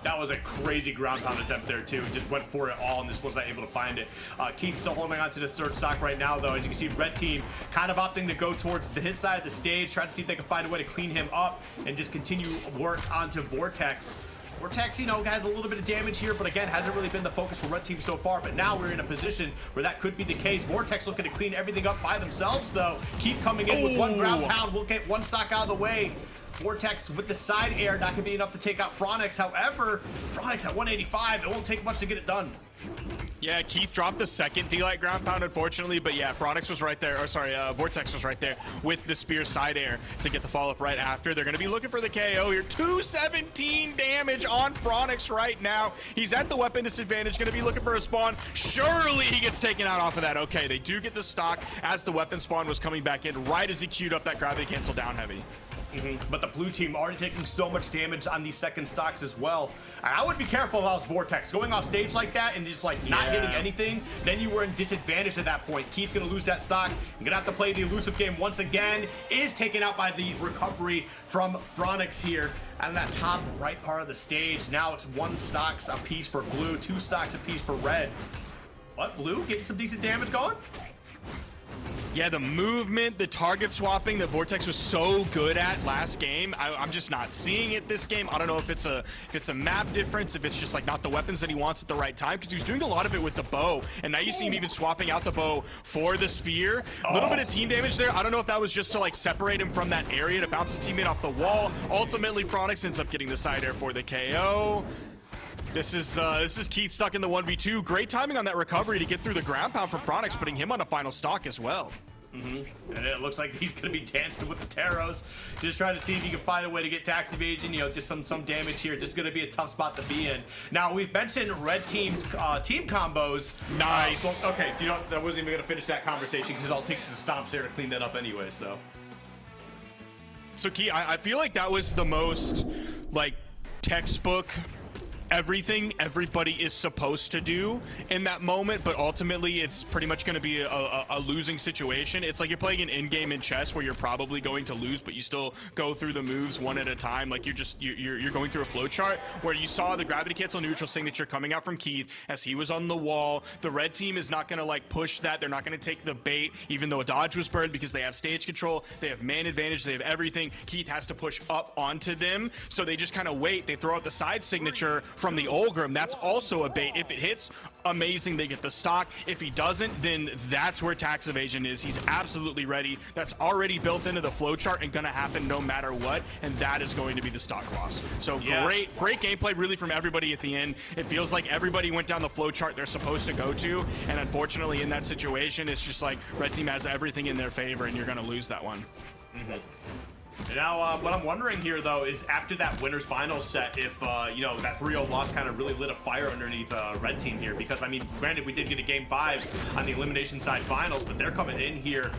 That was a crazy ground pound attempt there too. Just went for it all and just wasn't able to find it. Keith still holding on to the third stock right now though. As you can see, red team kind of opting to go towards his side of the stage, trying to see if they can find a way to clean him up and just continue work onto Vortex. Vortex, you know, has a little bit of damage here, but again, hasn't really been the focus for red team so far. But now we're in a position where that could be the case. Vortex looking to clean everything up by themselves though. Keith coming in with one ground pound. We'll get one stock out of the way. Vortex with the side air, not gonna be enough to take out Phronix. However, Phronix at 185, it won't take much to get it done. Yeah, Keith dropped the second D-Light ground pound, unfortunately, but yeah, Phronix was right there, or sorry, Vortex was right there with the Spear side air to get the follow-up right after. They're gonna be looking for the KO here. 217 damage on Phronix right now. He's at the weapon disadvantage, gonna be looking for a spawn. Surely he gets taken out off of that. Okay, they do get the stock as the weapon spawn was coming back in right as he queued up that gravity cancel down heavy. But the blue team already taking so much damage on these second stocks as well. I would be careful if I was Vortex. Going off stage like that and just like not hitting anything, then you were in disadvantage at that point. Keith gonna lose that stock. You're gonna have to play the elusive game once again. Is taken out by the recovery from Phronix here on that top right part of the stage. Now it's 1 stocks a piece for blue, 2 stocks a piece for red. What, blue getting some decent damage going? Yeah, the movement, the target swapping that Vortex was so good at last game, I'm just not seeing it this game. I don't know if it's a map difference, if it's just like not the weapons that he wants at the right time, because he was doing a lot of it with the bow, and now you see him even swapping out the bow for the spear. A little bit of team damage there. I don't know if that was just to like separate him from that area to bounce his teammate off the wall. Ultimately, Phronix ends up getting the side air for the KO. This is Keith stuck in the 1v2. Great timing on that recovery to get through the ground pound from Phronix, putting him on a final stock as well. And it looks like he's gonna be dancing with the Taros, just trying to see if he can find a way to get tax evasion. You know, just some damage here. Just gonna be a tough spot to be in. Now we've mentioned red team's team combos. Nice. Okay, you know, I wasn't even gonna finish that conversation because all it takes is stomps there to clean that up anyway. So Keith, I feel like that was the most like textbook everything everybody is supposed to do in that moment, but ultimately it's pretty much going to be a losing situation. It's like you're playing an in-game in chess where you're probably going to lose, but you still go through the moves one at a time. Like you're going through a flow chart where you saw the gravity cancel neutral signature coming out from Keith as he was on the wall. The red team is not going to like push that. They're not going to take the bait, even though a dodge was burned, because they have stage control, they have man advantage, they have everything. Keith has to push up onto them, so they just kind of wait. They throw out the side signature from the Olgrim. That's also a bait. If it hits, amazing, they get the stock. If he doesn't, then that's where tax evasion is. He's absolutely ready. That's already built into the flow chart and gonna happen no matter what, and that is going to be the stock loss. So great gameplay really from everybody at the end. It feels like everybody went down the flow chart they're supposed to go to, and unfortunately in that situation it's just like red team has everything in their favor and you're gonna lose that one. Now, what I'm wondering here, though, is after that winner's finals set, if, you know, that 3-0 loss kind of really lit a fire underneath red team here. Because, I mean, granted, we did get a game 5 on the elimination side finals, but they're coming in here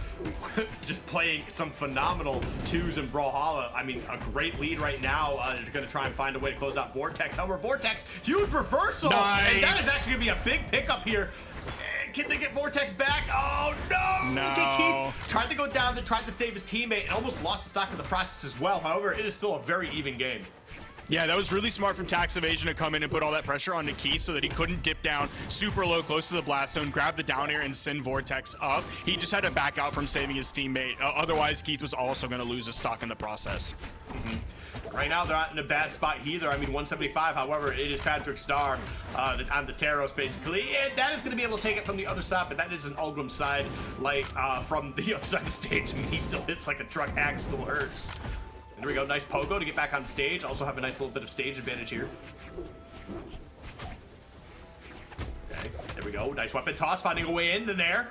just playing some phenomenal 2s in Brawlhalla. I mean, a great lead right now. They're going to try and find a way to close out Vortex. However, Vortex, huge reversal. Nice. And that is actually going to be a big pickup here. Can they get Vortex back? Oh, no! No. Okay, Keith tried to go down there, tried to save his teammate, and almost lost the stock in the process as well. However, it is still a very even game. Yeah, that was really smart from tax evasion to come in and put all that pressure onto Keith so that he couldn't dip down super low close to the blast zone, grab the down air, and send Vortex up. He just had to back out from saving his teammate. Otherwise, Keith was also going to lose his stock in the process. Right now, they're not in a bad spot either. I mean, 175. However, it is Patrick Starr on the Taros, basically. And that is going to be able to take it from the other side, but that is an Ulgrim side, like, from the other side of the stage. I mean, he still hits like a truck hack, still hurts. And there we go. Nice pogo to get back on stage. Also have a nice little bit of stage advantage here. Okay, there we go. Nice weapon toss, finding a way in there.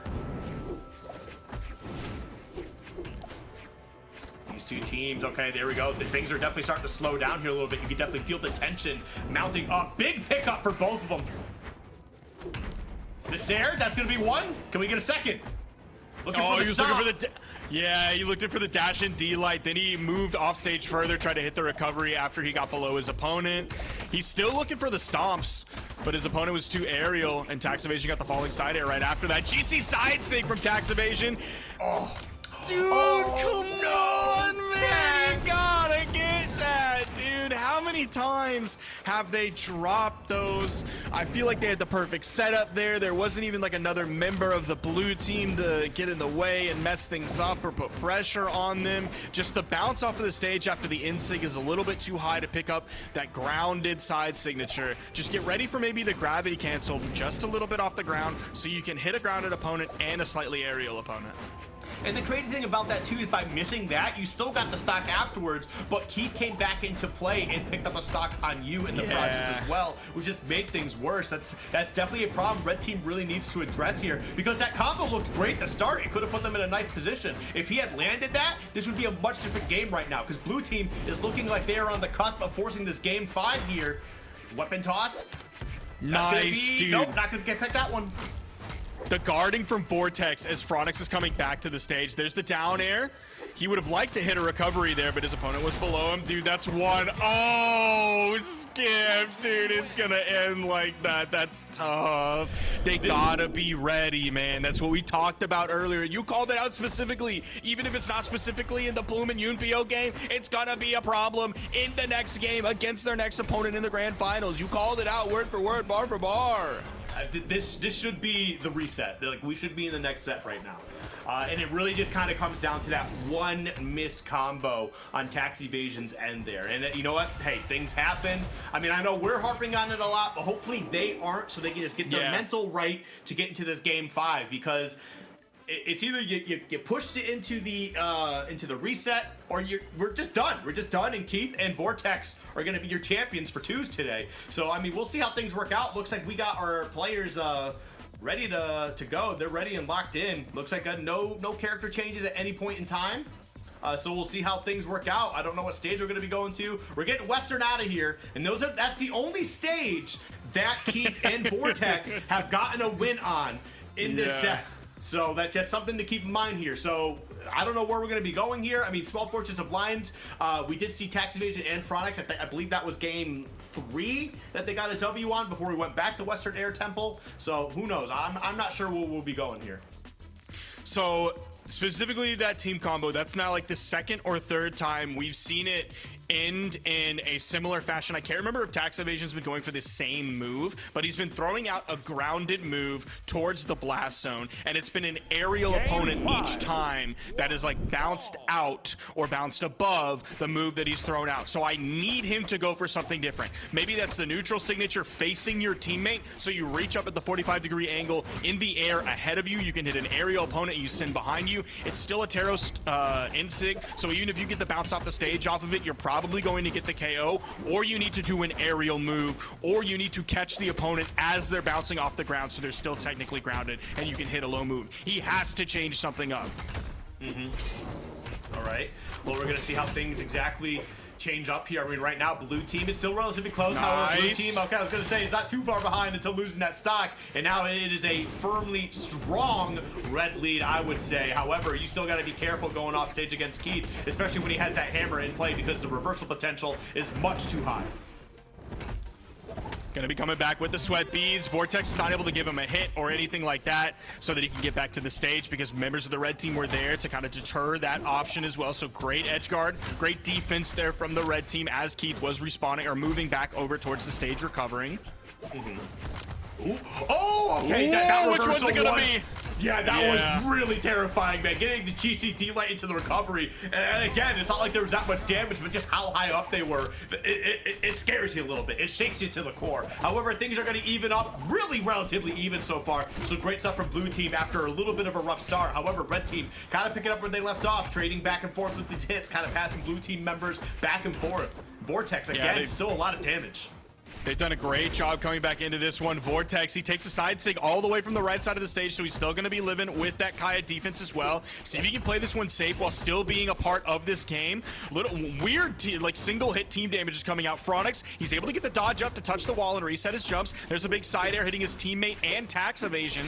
Two teams. Okay, there we go. Things are definitely starting to slow down here a little bit. You can definitely feel the tension mounting up. Big pickup for both of them. The Sire, that's going to be one. Can we get a second? Looking for the he was stop. looking for the yeah, he looked in for the dash and D-Light. Then he moved off stage further, tried to hit the recovery after he got below his opponent. He's still looking for the stomps, but his opponent was too aerial, and tax evasion got the falling side air right after that. GC side sig from tax evasion. Oh. Dude, come on, man! You gotta get that, dude. How many times have they dropped those? I feel like they had the perfect setup there. There wasn't even like another member of the blue team to get in the way and mess things up or put pressure on them. Just the bounce off of the stage after the in-sig is a little bit too high to pick up that grounded side signature. Just get ready for maybe the gravity cancel just a little bit off the ground so you can hit a grounded opponent and a slightly aerial opponent. And the crazy thing about that too is by missing that, you still got the stock afterwards, but Keith came back into play and picked up a stock on you in the process as well, which just made things worse. That's definitely a problem Red Team really needs to address here, because that combo looked great to start. It could have put them in a nice position. If he had landed that, this would be a much different game right now, because Blue Team is looking like they are on the cusp of forcing this game 5 here. Weapon toss. Nice, dude. Nope, not gonna get picked that one. The guarding from Vortex as Phronix is coming back to the stage. There's the down air. He would have liked to hit a recovery there, but his opponent was below him. Dude, that's one. Oh, skip, dude. It's going to end like that. That's tough. They got to be ready, man. That's what we talked about earlier. You called it out specifically. Even if it's not specifically in the Plum and Yumpio game, it's going to be a problem in the next game against their next opponent in the grand finals. You called it out word for word, bar for bar. This should be the reset. Like, we should be in the next set right now. And it really just kind of comes down to that one missed combo on Tax Evasion's end there. And you know what? Hey, things happen. I mean, I know we're harping on it a lot, but hopefully they aren't, so they can just get their mental right to get into this game 5, because it's either you pushed it into the reset, or we're just done. We're just done, and Keith and Vortex are going to be your champions for 2s today. So, I mean, we'll see how things work out. Looks like we got our players ready to go. They're ready and locked in. Looks like no character changes at any point in time. So we'll see how things work out. I don't know what stage we're going to be going to. We're getting Western out of here, and that's the only stage that Keith and Vortex have gotten a win on in this set. So that's just something to keep in mind here. So I don't know where we're going to be going here. I mean, Small Fortunes of Lions, we did see Tax Evasion and Phronix. I believe that was game 3 that they got a W on before we went back to Western Air Temple. So who knows? I'm not sure where we'll be going here. So specifically that team combo, that's now like the 2nd or 3rd time we've seen it end in a similar fashion. I can't remember if Tax Evasion's been going for the same move, but he's been throwing out a grounded move towards the blast zone, and it's been an aerial opponent each time that is like bounced out or bounced above the move that he's thrown out. So I need him to go for something different. Maybe that's the neutral signature facing your teammate, so you reach up at the 45-degree angle in the air ahead of you. You can hit an aerial opponent, you send behind you. It's still a Taros insig, so even if you get the bounce off the stage off of it, you're probably going to get the KO, or you need to do an aerial move, or you need to catch the opponent as they're bouncing off the ground so they're still technically grounded and you can hit a low move. He has to change something up. All right. Well, we're going to see how things exactly change up here. I mean, right now, Blue Team is still relatively close. However, Blue Team, okay, I was going to say, is not too far behind until losing that stock, and now it is a firmly strong red lead, I would say. However, you still got to be careful going off stage against Keith, especially when he has that hammer in play, because the reversal potential is much too high. Gonna be coming back with the sweat beads. Vortex is not able to give him a hit or anything like that so that he can get back to the stage, because members of the red team were there to kind of deter that option as well. So great edge guard, great defense there from the red team as Keith was respawning or moving back over towards the stage, recovering. Oh, okay. That which one's it gonna be? Yeah, that was really terrifying, man. Getting the GCT light into the recovery. And again, it's not like there was that much damage, but just how high up they were. It scares you a little bit. It shakes you to the core. However, things are going to even up, really relatively even so far. So great stuff from Blue Team after a little bit of a rough start. However, Red Team kind of picking up where they left off, trading back and forth with these hits, kind of passing Blue Team members back and forth. Vortex, again, still a lot of damage. They've done a great job coming back into this one. Vortex, he takes a side sig all the way from the right side of the stage, so he's still going to be living with that Kaya defense as well. See if he can play this one safe while still being a part of this game. Little weird, like single hit team damage is coming out. Phronix, he's able to get the dodge up to touch the wall and reset his jumps. There's a big side air hitting his teammate and Tax Evasion.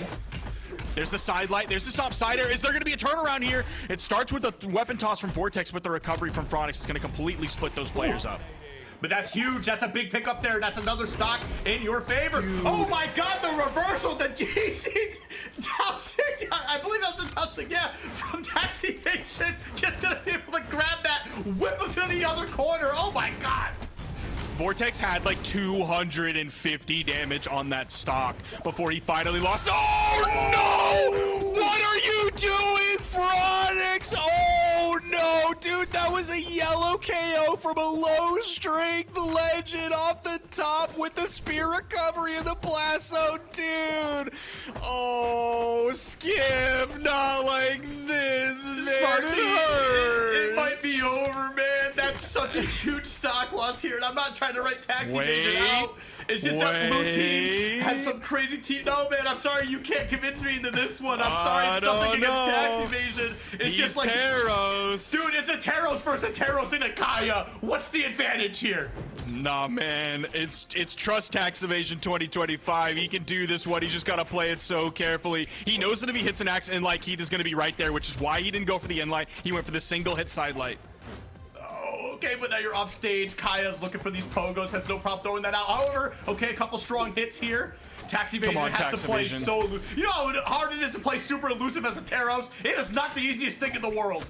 There's the side light. There's the stop side air. Is there going to be a turnaround here? It starts with the weapon toss from Vortex, but the recovery from Phronix is going to completely split those players up. But that's huge. That's a big pickup there. That's another stock in your favor. Dude. Oh my God, the reversal, the GC down 6. I believe that was the touchdown. Yeah, from Tax Evasion. Just gonna be able to grab that, whip him to the other corner. Oh my God. Vortex had like 250 damage on that stock before he finally lost. Oh no! What are you doing, Phronix? Oh no, dude, that was a yellow KO from a low strength legend off the top with the spear recovery and the blast zone, dude. Oh, Skip, not like this, man. It might be over, man. That's such a huge stock loss here, and I'm not trying to write tax evasion out. It's just that blue team has some crazy team. No, man, I'm sorry, you can't convince me into this one. I'm sorry, it's nothing against tax evasion. It's just like Taros. Dude, it's a Taros versus a Taros and a Kaya. What's the advantage here? Nah, man, it's trust tax evasion 2025. He can do this one. He's just gotta play it so carefully. He knows that if he hits an axe, and like Heath is gonna be right there, which is why he didn't go for the end light. He went for the single hit side light. Okay, but now you're off stage. Kaya's looking for these pogos, has no problem throwing that out. However, okay, a couple strong hits here. Tax evasion has to play so. You know how hard it is to play super elusive as a Taros? It is not the easiest thing in the world.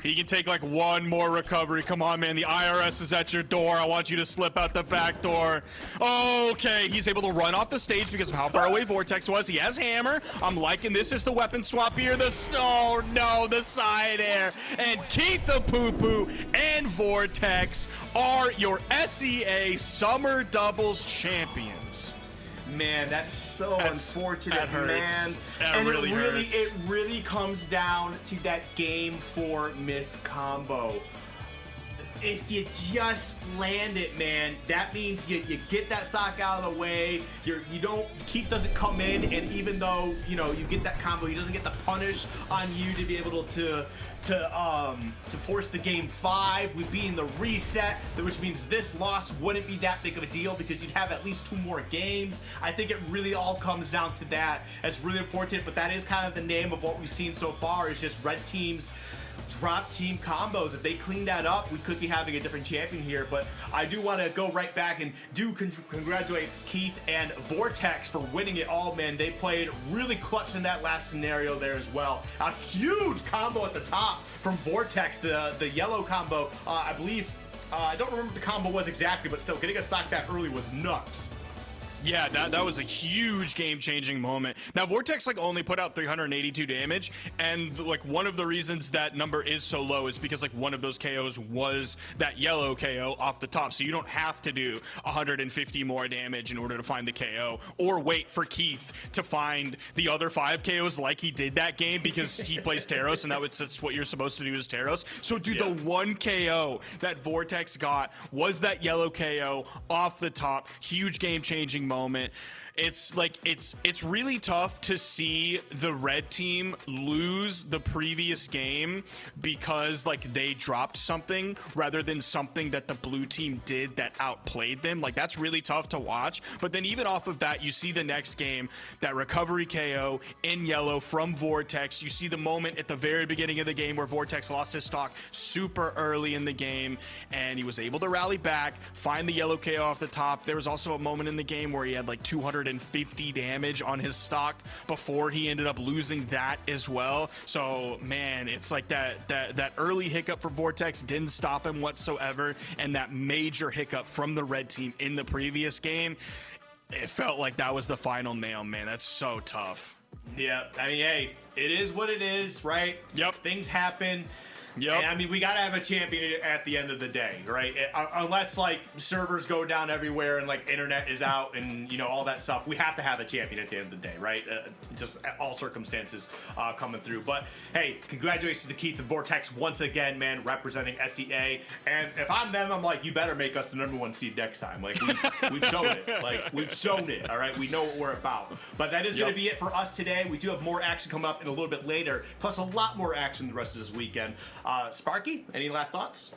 He can take like one more recovery. Come on, man. The IRS is at your door. I want you to slip out the back door. Okay, he's able to run off the stage because of how far away Vortex was. He has hammer. I'm liking this as the weapon swap here. Oh no, the side air. And Keith the Poo Poo and Vortex are your SEA Summer Doubles champions. Man, that's so unfortunate, that hurts. man. That really hurts. It really comes down to that game 4 miss combo. If you just land it, man, that means you get that stock out of the way. Keith doesn't come in, and even though you get that combo, he doesn't get the punish on you to be able to force the game 5. We've been the reset, which means this loss wouldn't be that big of a deal because you'd have at least 2 more games. I think it really all comes down to that. It's really important, but that is kind of the name of what we've seen so far, is just red teams drop team combos. If they clean that up, we could be having a different champion here. But I do want to go right back and congratulate Keith and Vortex for winning it all, man. They played really clutch in that last scenario there as well. A huge combo at the top from Vortex, the yellow combo. I believe, I don't remember what the combo was exactly, but still, getting a stock that early was nuts. Yeah, that was a huge game-changing moment. Now, Vortex like only put out 382 damage, and like one of the reasons that number is so low is because like one of those KOs was that yellow KO off the top, so you don't have to do 150 more damage in order to find the KO, or wait for Keith to find the other 5 KOs like he did that game because he plays Taros, and that's what you're supposed to do is Taros. So, dude, the one KO that Vortex got was that yellow KO off the top. Huge game-changing moment. It's like it's really tough to see the red team lose the previous game because like they dropped something rather than something that the blue team did that outplayed them. Like that's really tough to watch. But then even off of that, you see the next game, that recovery KO in yellow from Vortex. You see the moment at the very beginning of the game where Vortex lost his stock super early in the game and he was able to rally back, find the yellow KO off the top. There was also a moment in the game where he had like 250 damage on his stock before he ended up losing that as well. So man, it's like that early hiccup for Vortex didn't stop him whatsoever, and that major hiccup from the red team in the previous game, it felt like that was the final nail, man. That's so tough. Yeah, I mean, hey, it is what it is, right? Yep. Things happen. Yep. And, I mean, we got to have a champion at the end of the day, right? Unless, like, servers go down everywhere and, like, internet is out and, all that stuff. We have to have a champion at the end of the day, right? Just all circumstances coming through. But, hey, congratulations to Keith and Vortex once again, man, representing SEA. And if I'm them, I'm like, you better make us the #1 seed next time. Like, we've shown it. Like, we've shown it, all right? We know what we're about. But that is going to be it for us today. We do have more action coming up in a little bit later, plus a lot more action the rest of this weekend. Sparky, any last thoughts?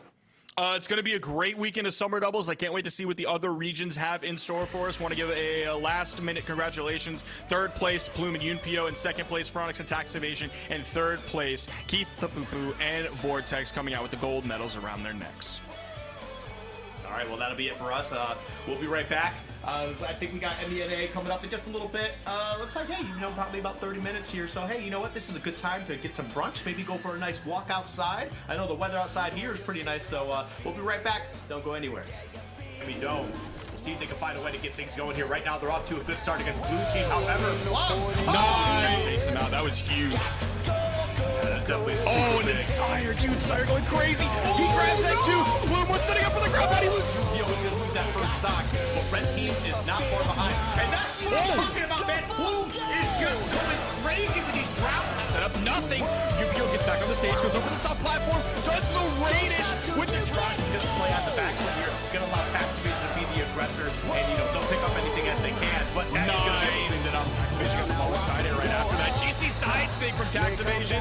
It's going to be a great weekend of Summer Doubles. I can't wait to see what the other regions have in store for us. Want to give a last-minute congratulations. 3rd place, Plum and Yumpio, and 2nd place, Phronix and Tax Evasion, and 3rd place, Keith the Poo Poo and Vortex coming out with the gold medals around their necks. All right, well, that'll be it for us. We'll be right back. I think we got MDNA coming up in just a little bit. Looks like, hey, probably about 30 minutes here. So, hey, you know what? This is a good time to get some brunch. Maybe go for a nice walk outside. I know the weather outside here is pretty nice. So, we'll be right back. Don't go anywhere. enemy dome. We'll see if they can find a way to get things going here. Right now, they're off to a good start against Blue Team. However, Nice! Takes him out. That was huge. that's definitely super Oh, and then big. Sire, dude, Sire going crazy. He grabs that too. Plum was setting up for the grab, but he was. Yumpio is gonna lose that first stock, but Red Team is not far behind. And that's what I'm talking about, man. Plum is just going crazy with these rounds. Set up nothing. Yumpio gets back on the stage, goes over the top platform, does the rainish with the Trying to just play out the back foot here. Gonna allow Taxivation to be the aggressor, and they'll pick up anything as they can. But that is gonna be nice. it up. Taxivation got the ball inside it right after that. GC side sig from Taxivation.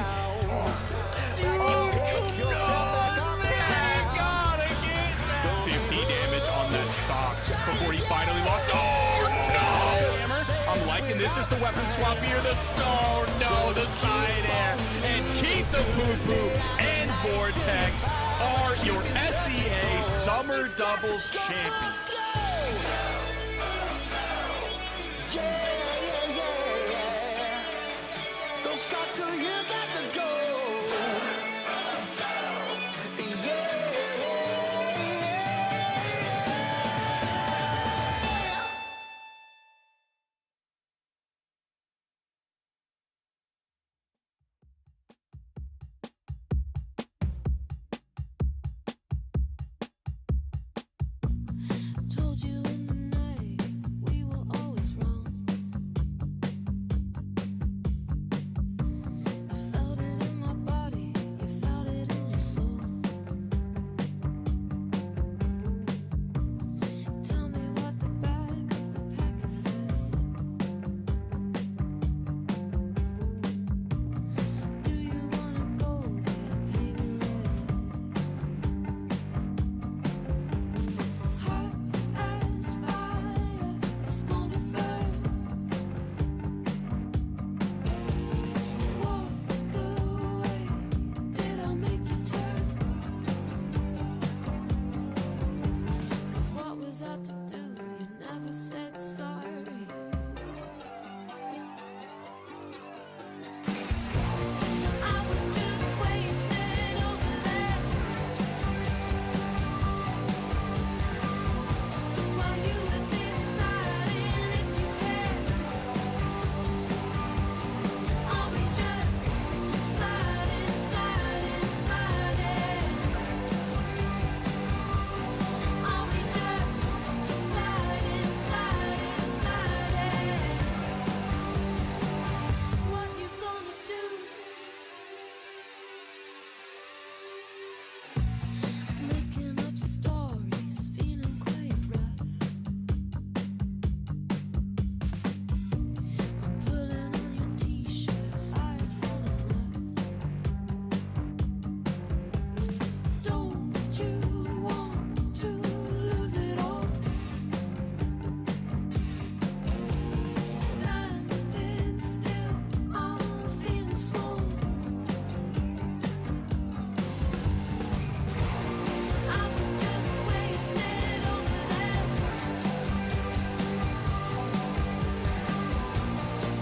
Dude, come on, man. Gotta get that. 50 damage on that stock just before he finally lost. Oh, no! I'm liking this as the weapon swap here. Oh, no, the side air. And Keith the Poo-Poo and Vortex are your SEA Summer Doubles champions. Don't stop till you got the go. Told you in the night we were always wrong. I felt it in my body, you felt it in your soul. Tell me what the back of the packet says. Do you wanna go there, painted red? Hot as fire, it's gonna burn. Walk away, did I make you turn? 'Cause what was I to do? You never said sorry. I was just wasted over there. While you were deciding if you care, are we just sliding, sliding, sliding? Are we just sliding, sliding, sliding? What you gonna do? Making up stories, feeling quite rough. I'm pulling on your t-shirt, I've had enough. Don't you want to lose it all? Standing still, I'm feeling small. I was just wasted over there.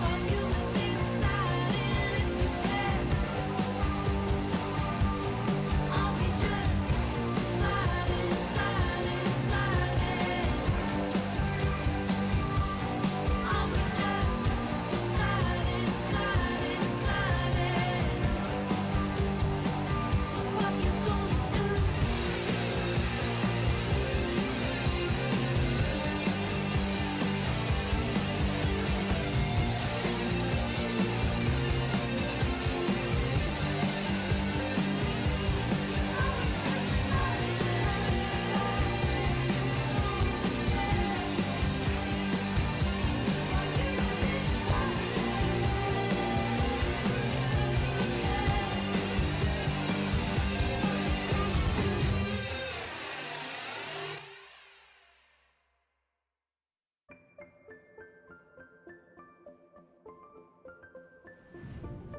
While you were deciding if you care, are we just sliding, sliding, sliding? Are we just sliding, sliding, sliding? What you gonna do?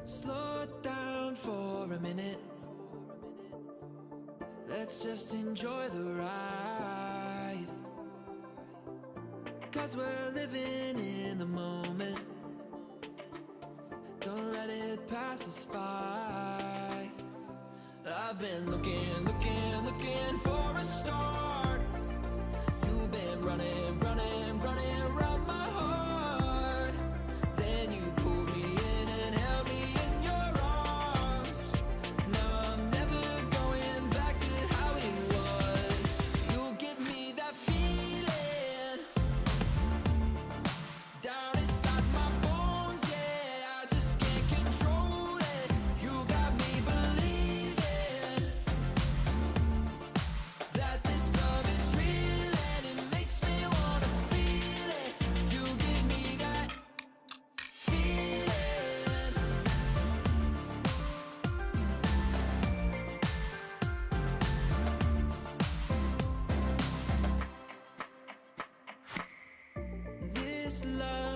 Slow down for a minute. Let's just enjoy the ride. 'Cause we're living in the moment. Don't let it pass us by. I've been looking for a start. You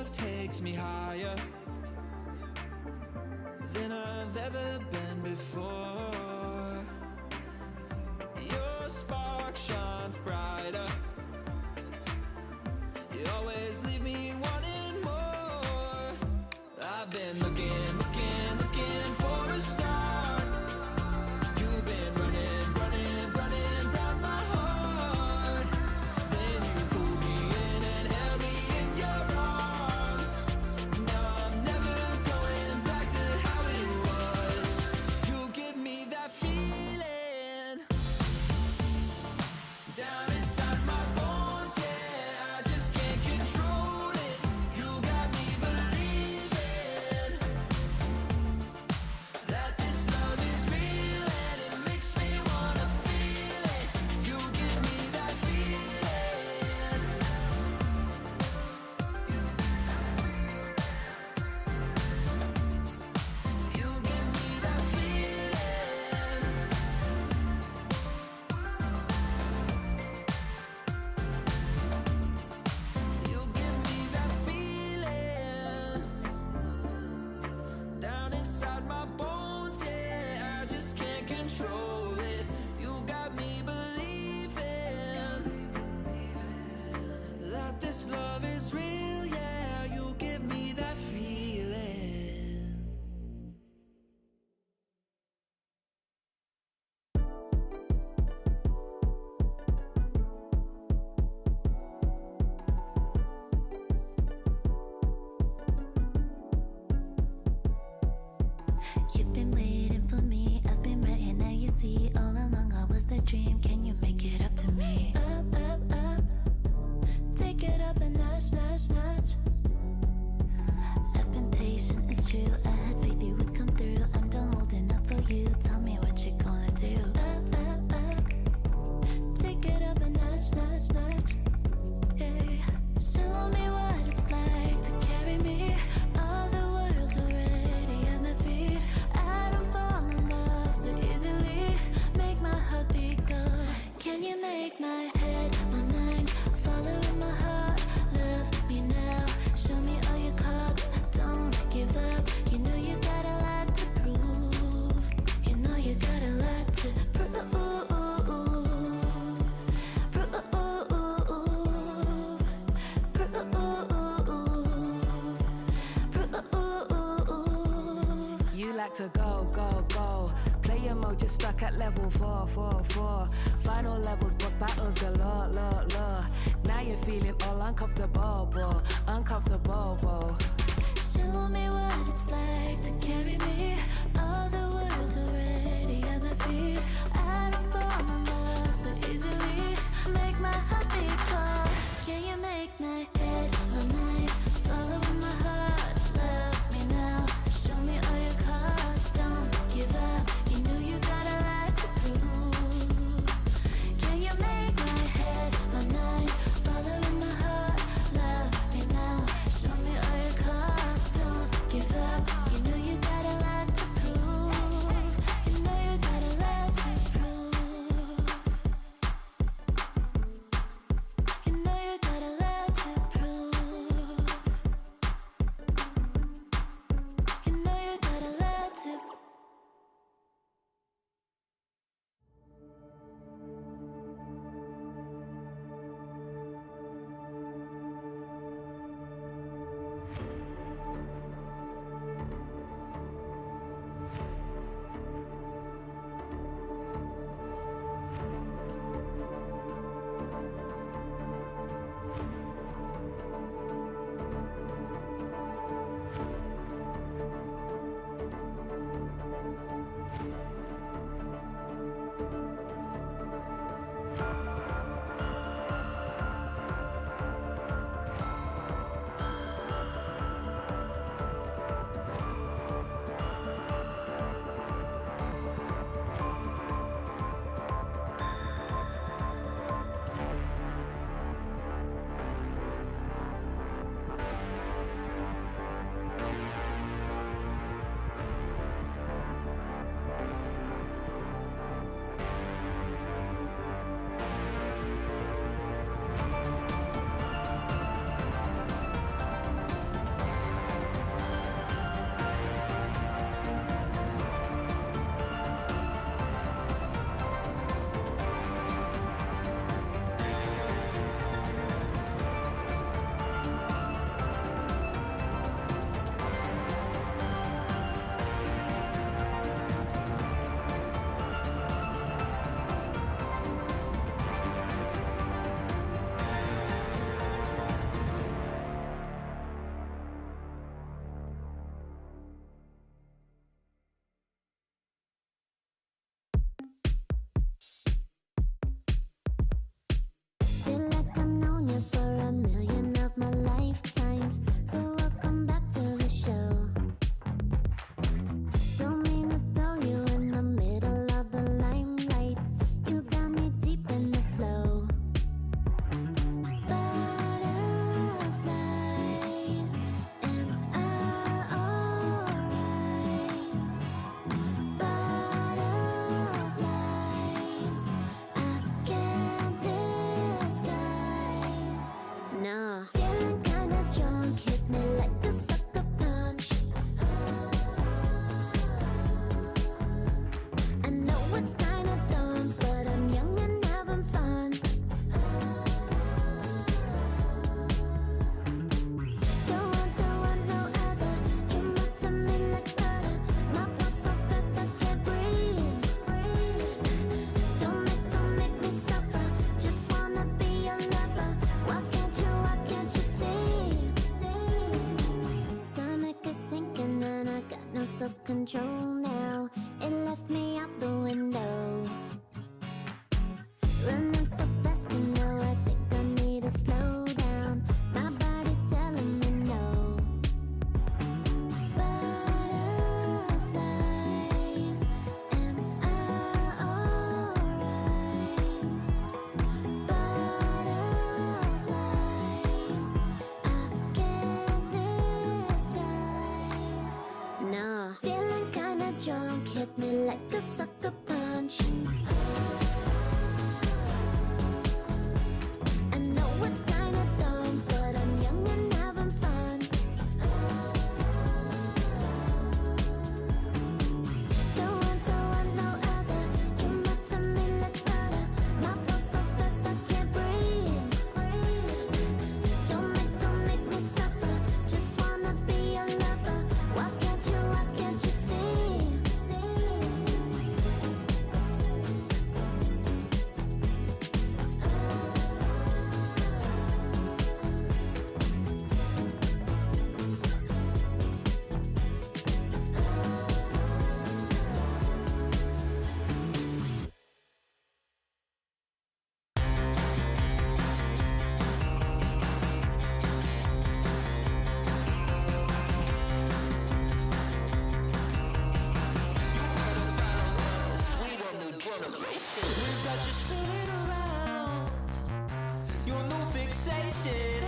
love takes me higher than I've ever been before. Your spark shines brighter. You always leave me wanting more. I've been looking for a star. You've been running round my heart. Then you pulled me in and held me in your arms. Now I'm never going back to how it was. You give me that feeling down inside my bones, yeah. I just can't control it. You got me believing that this love is real, and it makes me wanna feel it. You give me that feeling. You give me that feeling. You give me that feeling down inside my bones, yeah. I just can't control it. You got me believing that this love is real, yeah. You give me that feeling. You've been waiting for me, I've been right here, now you see. All along I was the dream, can you make it up to me? Up, up, up, take it up a notch, notch, notch. I've been patient, it's true, I had faith you would come through. I'm done holding up for you, tell me what you gonna do. Up, up, up, take it up a notch, notch, notch. Yeah. Show me what it's like to carry me. All the world's already at my feet. I don't fall in love so easily. Make my heart beat go. Can you make my head, my mind, following my heart? Love me now, show me all your cards. Don't give up, you know you got a lot to prove. You know you got a lot to prove. You like to go, go, go. Player mode just stuck at level 4, 4, 4. Final levels, boss battles galore, law, law. Now you're feeling all uncomfortable, bro. Uncomfortable, bro. Show me what it's like to carry me. All the world's already at my feet. I don't fall in love so easily. Make my heart beat cold. Can you make my head, my mind, follow my heart? Love me now, show me all your cards. Don't give up, you know you got a lot to prove. Can you make my head, my mind, follow my heart? Love me now, show me all your cards. Don't give up, you know you got a lot to prove. You know you got a lot to prove. control now. It left me out the window. Running so fast, you know, I think I need to slow down. My body telling me no. Butterflies, am I alright? Butterflies, I can't disguise. No, feeling kinda drunk, hit me like a sucker punch. I know it's kinda dumb, but I'm young and having fun. Don't want no other. You melt on me like butter. My pulse so fast I can't breathe. Don't make me suffer. Just wanna be a lover. Why can't you see? We've got you spinning around, your new fixation.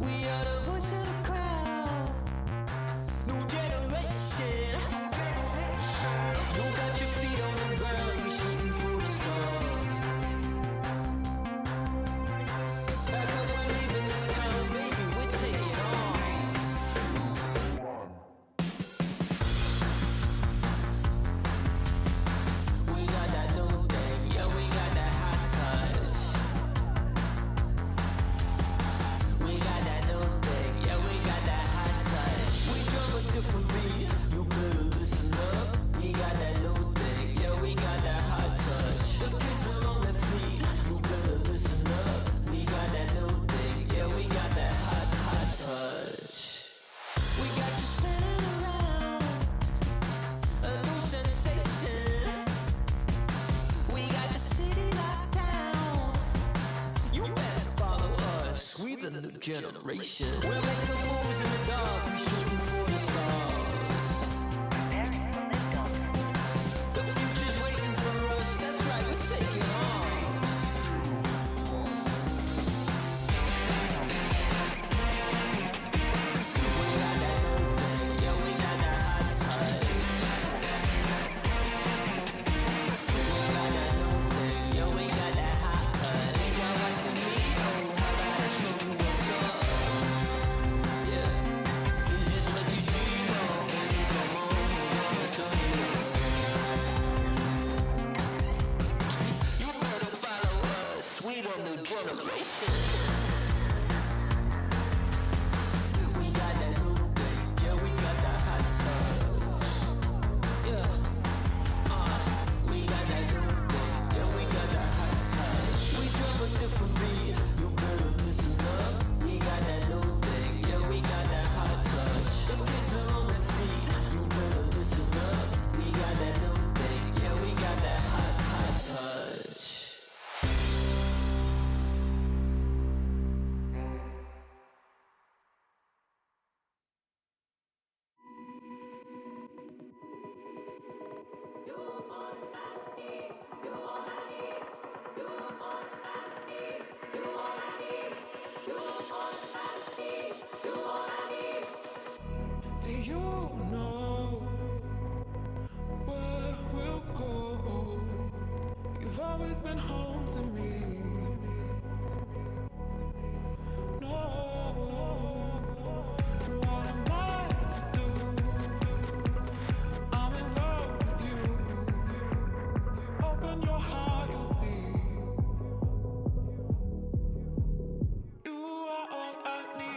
We are the voice of the crowd, new generation. You got your feet on the ground, we shooting for the stars. Back up, we're leaving this town, baby, we're taking off. We got that new thing, yeah, we got that hot touch. We got that new thing, yeah, we got that hot touch. We drum a different beat, you better listen up. We got that new thing, yeah, we got that hot touch. The kids are on their feet, you better listen up. We got that new thing, yeah, we got that hot touch. We got you spinning around, a new sensation. We got the city locked down. You better follow us. We the new generation. We're making moves in the dark. We shooting for the stars. The future's waiting for us. That's right. We're taking off. We got that new thing. Yeah, we got that hot touch. We got that new thing, yeah, we got that hot touch. Ain't got rights in me, oh, how about I show you what's up? Yeah, is this what you dream of? Baby, come on, we're gonna turn it up. You better follow us, we the new generation. We got that new thing, yeah, we got that hot touch. Yeah. We got that new thing, yeah, we got that hot touch. We drum a different beat, you better listen up. We got that new thing, yeah, we got that hot touch. The kids are on their feet, you better listen up. We got that new thing, yeah, we got that hot touch. Do you know where we'll go? You've always been home to me. No, for what am I to do? I'm in love with you. Open your heart, you'll see. You are all I need.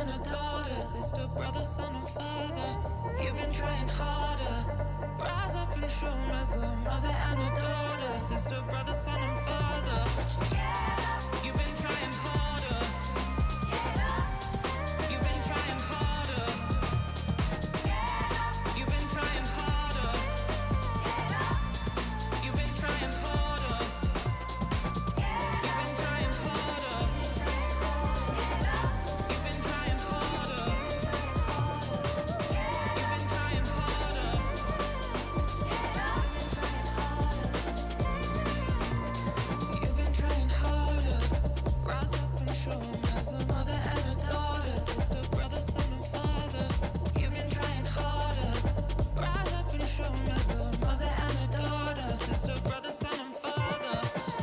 and a daughter, sister, brother, son, and father. You've been trying harder. Rise up and show 'em as a mother and a daughter, sister, brother, son, and father. You've been trying harder. You've been trying harder. You've been trying harder. You've been trying harder. You've been trying harder. You've been trying harder. You've been trying harder. You've been trying harder. Rise up and show 'em as a mother and a daughter, sister, brother, son, and father. You've been trying harder. Rise up and show 'em as a mother and a daughter, sister, brother, son, and father.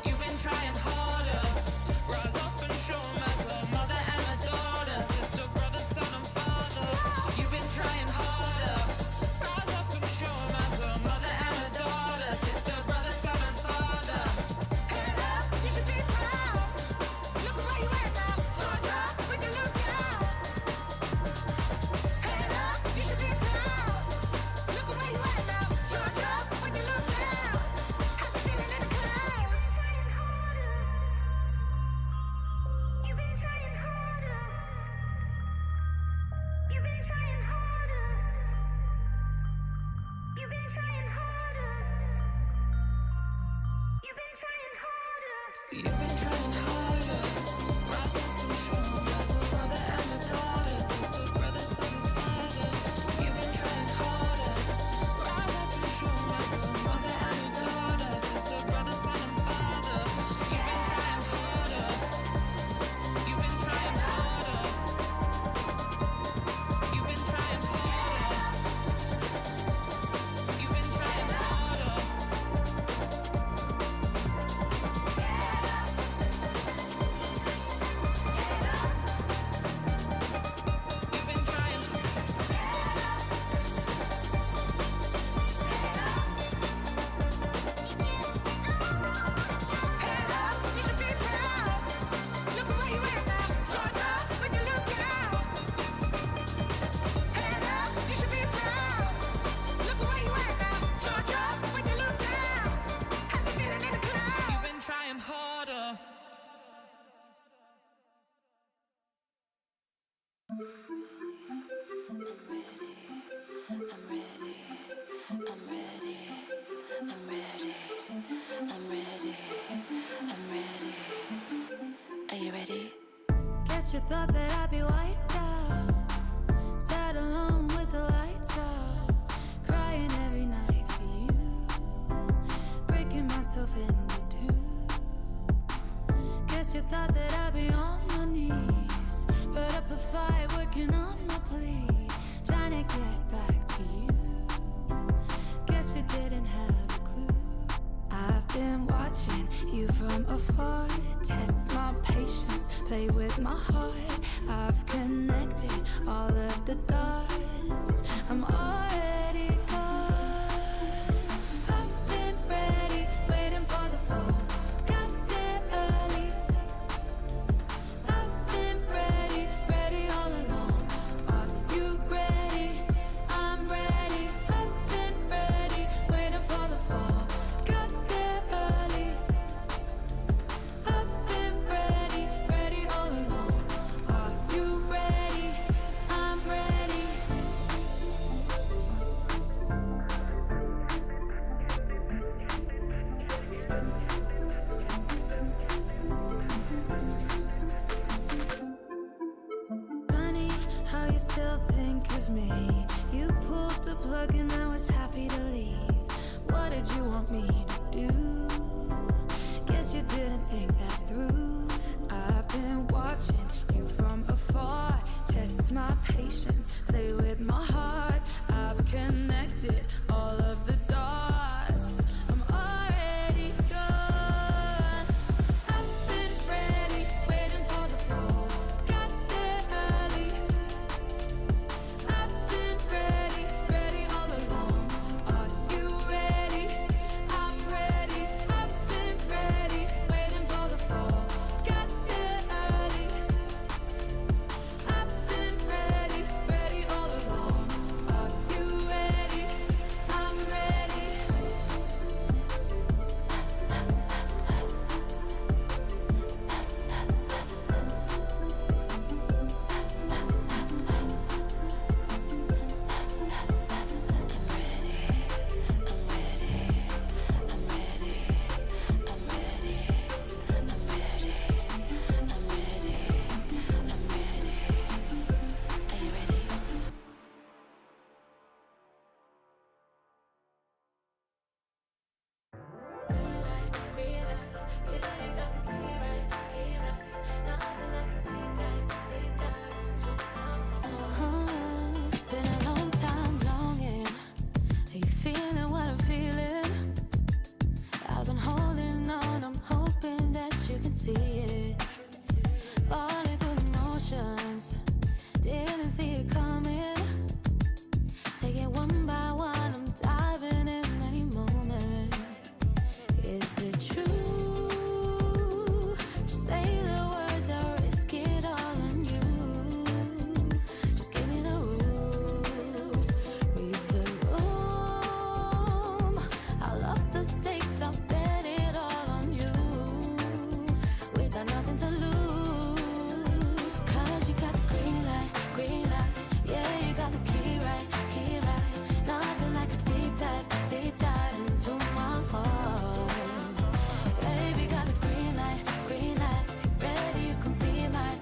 You've been trying harder. Rise up and show 'em as a mother and a daughter, sister, brother, son, and father. You've been trying harder. Rise up and show 'em as a mother and a daughter, sister, brother, son, and father. Head up, you should be proud. Look at where you at now, Georgia, we can look down. Head up, you should be proud. Look at where you at now, Georgia, we can look down. How's it feeling in the clouds? You've been trying harder. You've been trying harder. You've been trying harder. You've been trying harder. You've been trying harder. Rise up and show 'em as a brother and a daughter, sister, brother, son, and father. You've been trying harder. Rise up and show 'em as a mother and a daughter, sister, brother, son, and father. You've been trying harder. You've been trying harder. You've been trying harder. You've been trying harder. You've been trying. Head up, you should be proud. Look at where you at now, Georgia, when you look down. Head up, you should be proud. Look at where you at now, Georgia, when you look down. How's it feeling in the clouds? You've been trying harder. Are you ready? Guess you thought that I'd be wiped out. Sat alone with the lights out. Crying every night for you. Breaking myself into two. Guess you thought that I'd be on my knees. Put up a fight, working on my plea. Trying to get back to you. Guess you didn't have a clue. I've been watching you from afar. Test my patience, play with my heart. I've connected all of the dots. I'm already gone. I've been ready, waiting for the fall. Got there early. I've been ready, ready all along. Are you ready? I'm ready. I've been ready, waiting for the fall. Got there early. I've been ready, ready all along. Are you ready? I'm ready. Funny how you still think of me. You pulled the plug and I was happy to leave. What did you want me to do? Guess you didn't think that through. I've been watching you from afar. Test my patience, play with my heart. I've connected all of the dots. I'm already gone. I've been ready, waiting for the fall. Got there early. I've been ready, ready all along. Are you ready? I'm ready. I've been ready, waiting for the fall. Got there early. I've been can see it coming. Take it one by one, I'm diving in any moment. Is it true? Just say the words, I'll risk it all on you. Just give me the rules, read the room. I'll up the stakes, I'll bet it all on you. We got nothing to lose, 'cause you got the green light, yeah, you got the key right. Nothing like a deep dive into my heart. Baby, got the green light. If you're ready, you can be mine.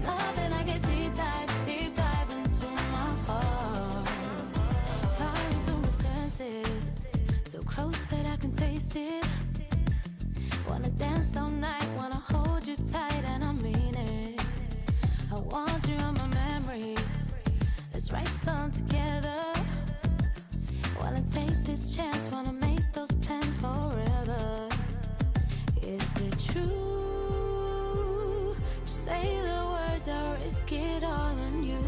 Nothing like a deep dive into my heart. Firing through my senses, so close that I can taste it. Wanna dance all night, wanna hold you tight, and I mean it. I want you in my memories. Let's write some together. Wanna take this chance, wanna make those plans forever. Is it true? Just say the words, I'll risk it all on you.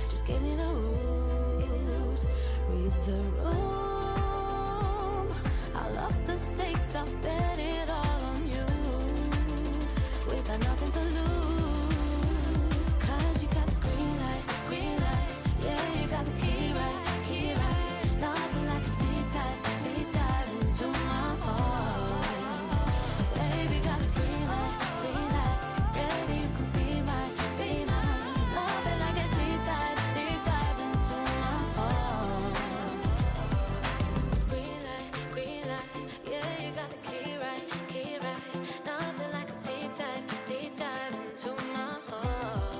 Just give me the rules, read the room. I'll up the stakes, I'll bet it all on you. We got nothing to lose, 'cause you got the green light, yeah, you got the key right. Nothing like a deep dive into my heart. Baby, got the green light. If you're ready, you can be mine. Nothing like a deep dive into my heart. Green light, yeah, you got the key right. Nothing like a deep dive into my heart.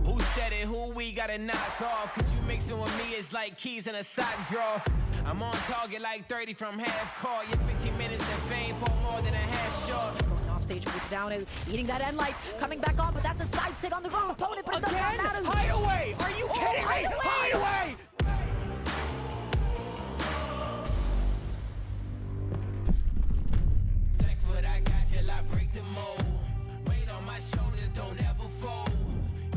Who said it? Who we gotta knock off? Cause you mixing with me is like keys in a sock drawer. I'm on target like 30 from half court. You're 15 minutes of fame for more than a half short. Going off stage with down, eating that end life, coming back on, but that's a side sig on the wrong opponent, but it does not matter. Hideaway! Are you kidding me? Hideaway! Flex what I got till I break the mold. Weight on my shoulders, don't ever fold.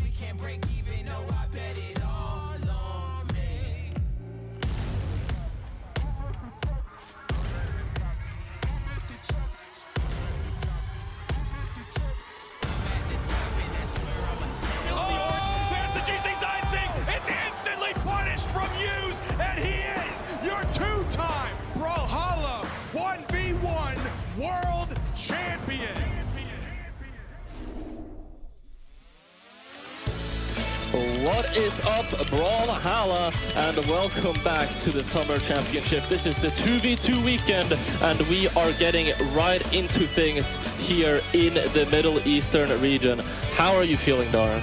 We can't break even, no, I bet it all on me. I'm at the top and that's where I'ma stay. There's the GC side sig. It's instantly punished from Hughes, and he is your two-time Brawlhalla 1v1 world champion. What is up, Brawlhalla, and welcome back to the Summer Championship. This is the 2v2 weekend, and we are getting right into things here in the Middle Eastern region. How are you feeling, Dara?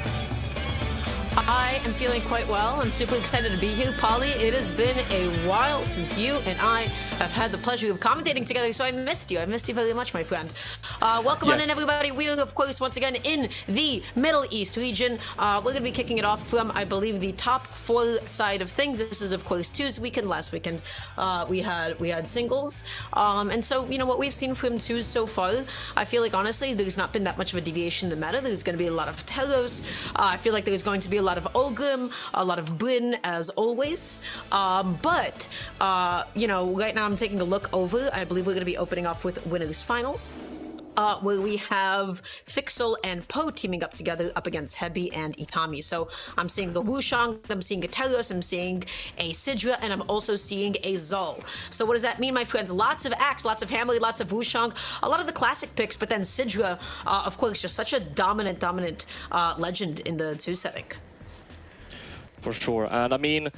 I am feeling quite well. I'm super excited to be here. Polly, it has been a while since you and I have had the pleasure of commentating together, so I missed you. I missed you very much, my friend. Welcome on in, everybody. We are, of course, once again in the Middle East region. We're going to be kicking it off from, I believe, the top 4 side of things. This is, of course, Two's weekend. Last weekend, we had singles. And so, you know, what we've seen from Two's so far, I feel like, honestly, there's not been that much of a deviation in the meta. There's going to be a lot of Telos. I feel like there's going to be a lot of Ogrim, a lot of Bryn, as always. But you know, right now I'm taking a look over. I believe we're going to be opening off with Winners Finals, where we have Fixel and Poe teaming up together up against Hebi and Itami. So I'm seeing a Wushang, I'm seeing a Telos, I'm seeing a Sidra, and I'm also seeing a Zol. So what does that mean, my friends? Lots of Axe, lots of Hamlet, lots of Wushang, a lot of the classic picks, but then Sidra, of course, just such a dominant legend in the 2 setting. For sure. And I mean,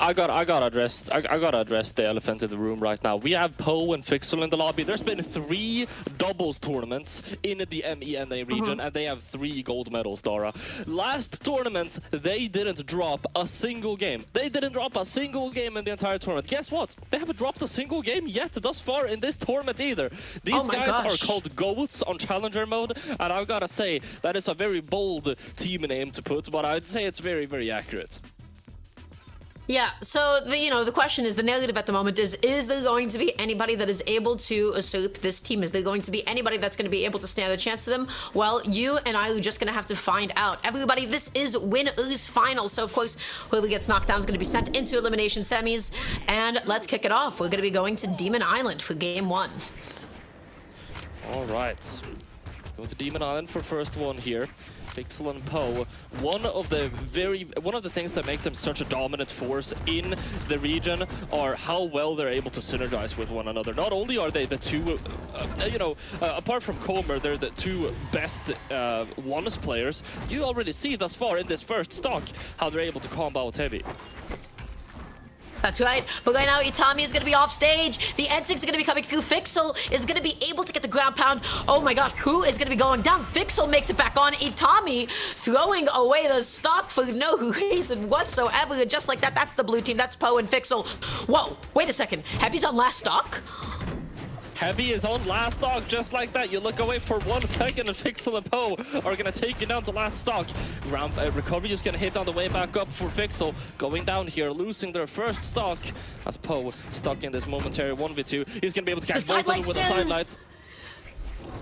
I gotta address the elephant in the room right now. We have Poe and Fixel in the lobby. There's been 3 doubles tournaments in the MENA region, and they have 3 gold medals, Dara. Last tournament, they didn't drop a single game. They didn't drop a single game in the entire tournament. Guess what? They haven't dropped a single game yet thus far in this tournament either. These guys are called GOATs on Challenger mode, and I've gotta say, that is a very bold team name to put, but I'd say it's very, very accurate. Yeah, so the question is, the narrative at the moment is there going to be anybody that is able to usurp this team? Is there going to be anybody that's going to be able to stand a chance to them? Well, you and I are just going to have to find out. Everybody, this is winners final. So of course, whoever gets knocked down is going to be sent into elimination semis. And let's kick it off. We're going to be going to Demon Island for game 1. All right, going to Demon Island for first one here. Fixel and Poe, one of the things that make them such a dominant force in the region are how well they're able to synergize with one another. Not only are they the two, apart from Comer, they're the 2 best ones players. You already see thus far in this first stock how they're able to combo out heavy. That's right, but right now Itami is going to be off stage. The N6 is going to be coming through. Fixel is going to be able to get the ground pound. Oh my gosh, who is going to be going down? Fixel makes it back on. Itami throwing away the stock for no reason whatsoever. Just like that, that's the blue team. That's Poe and Fixel. Whoa, wait a second. Heavy's on last stock? Heavy is on last stock, just like that. You look away for 1 second, and Fixel and Poe are going to take you down to last stock. Ground recovery is going to hit on the way back up for Fixel. Going down here, losing their first stock. As Poe stuck in this momentary 1v2. He's going to be able to catch both of them with the sidelights.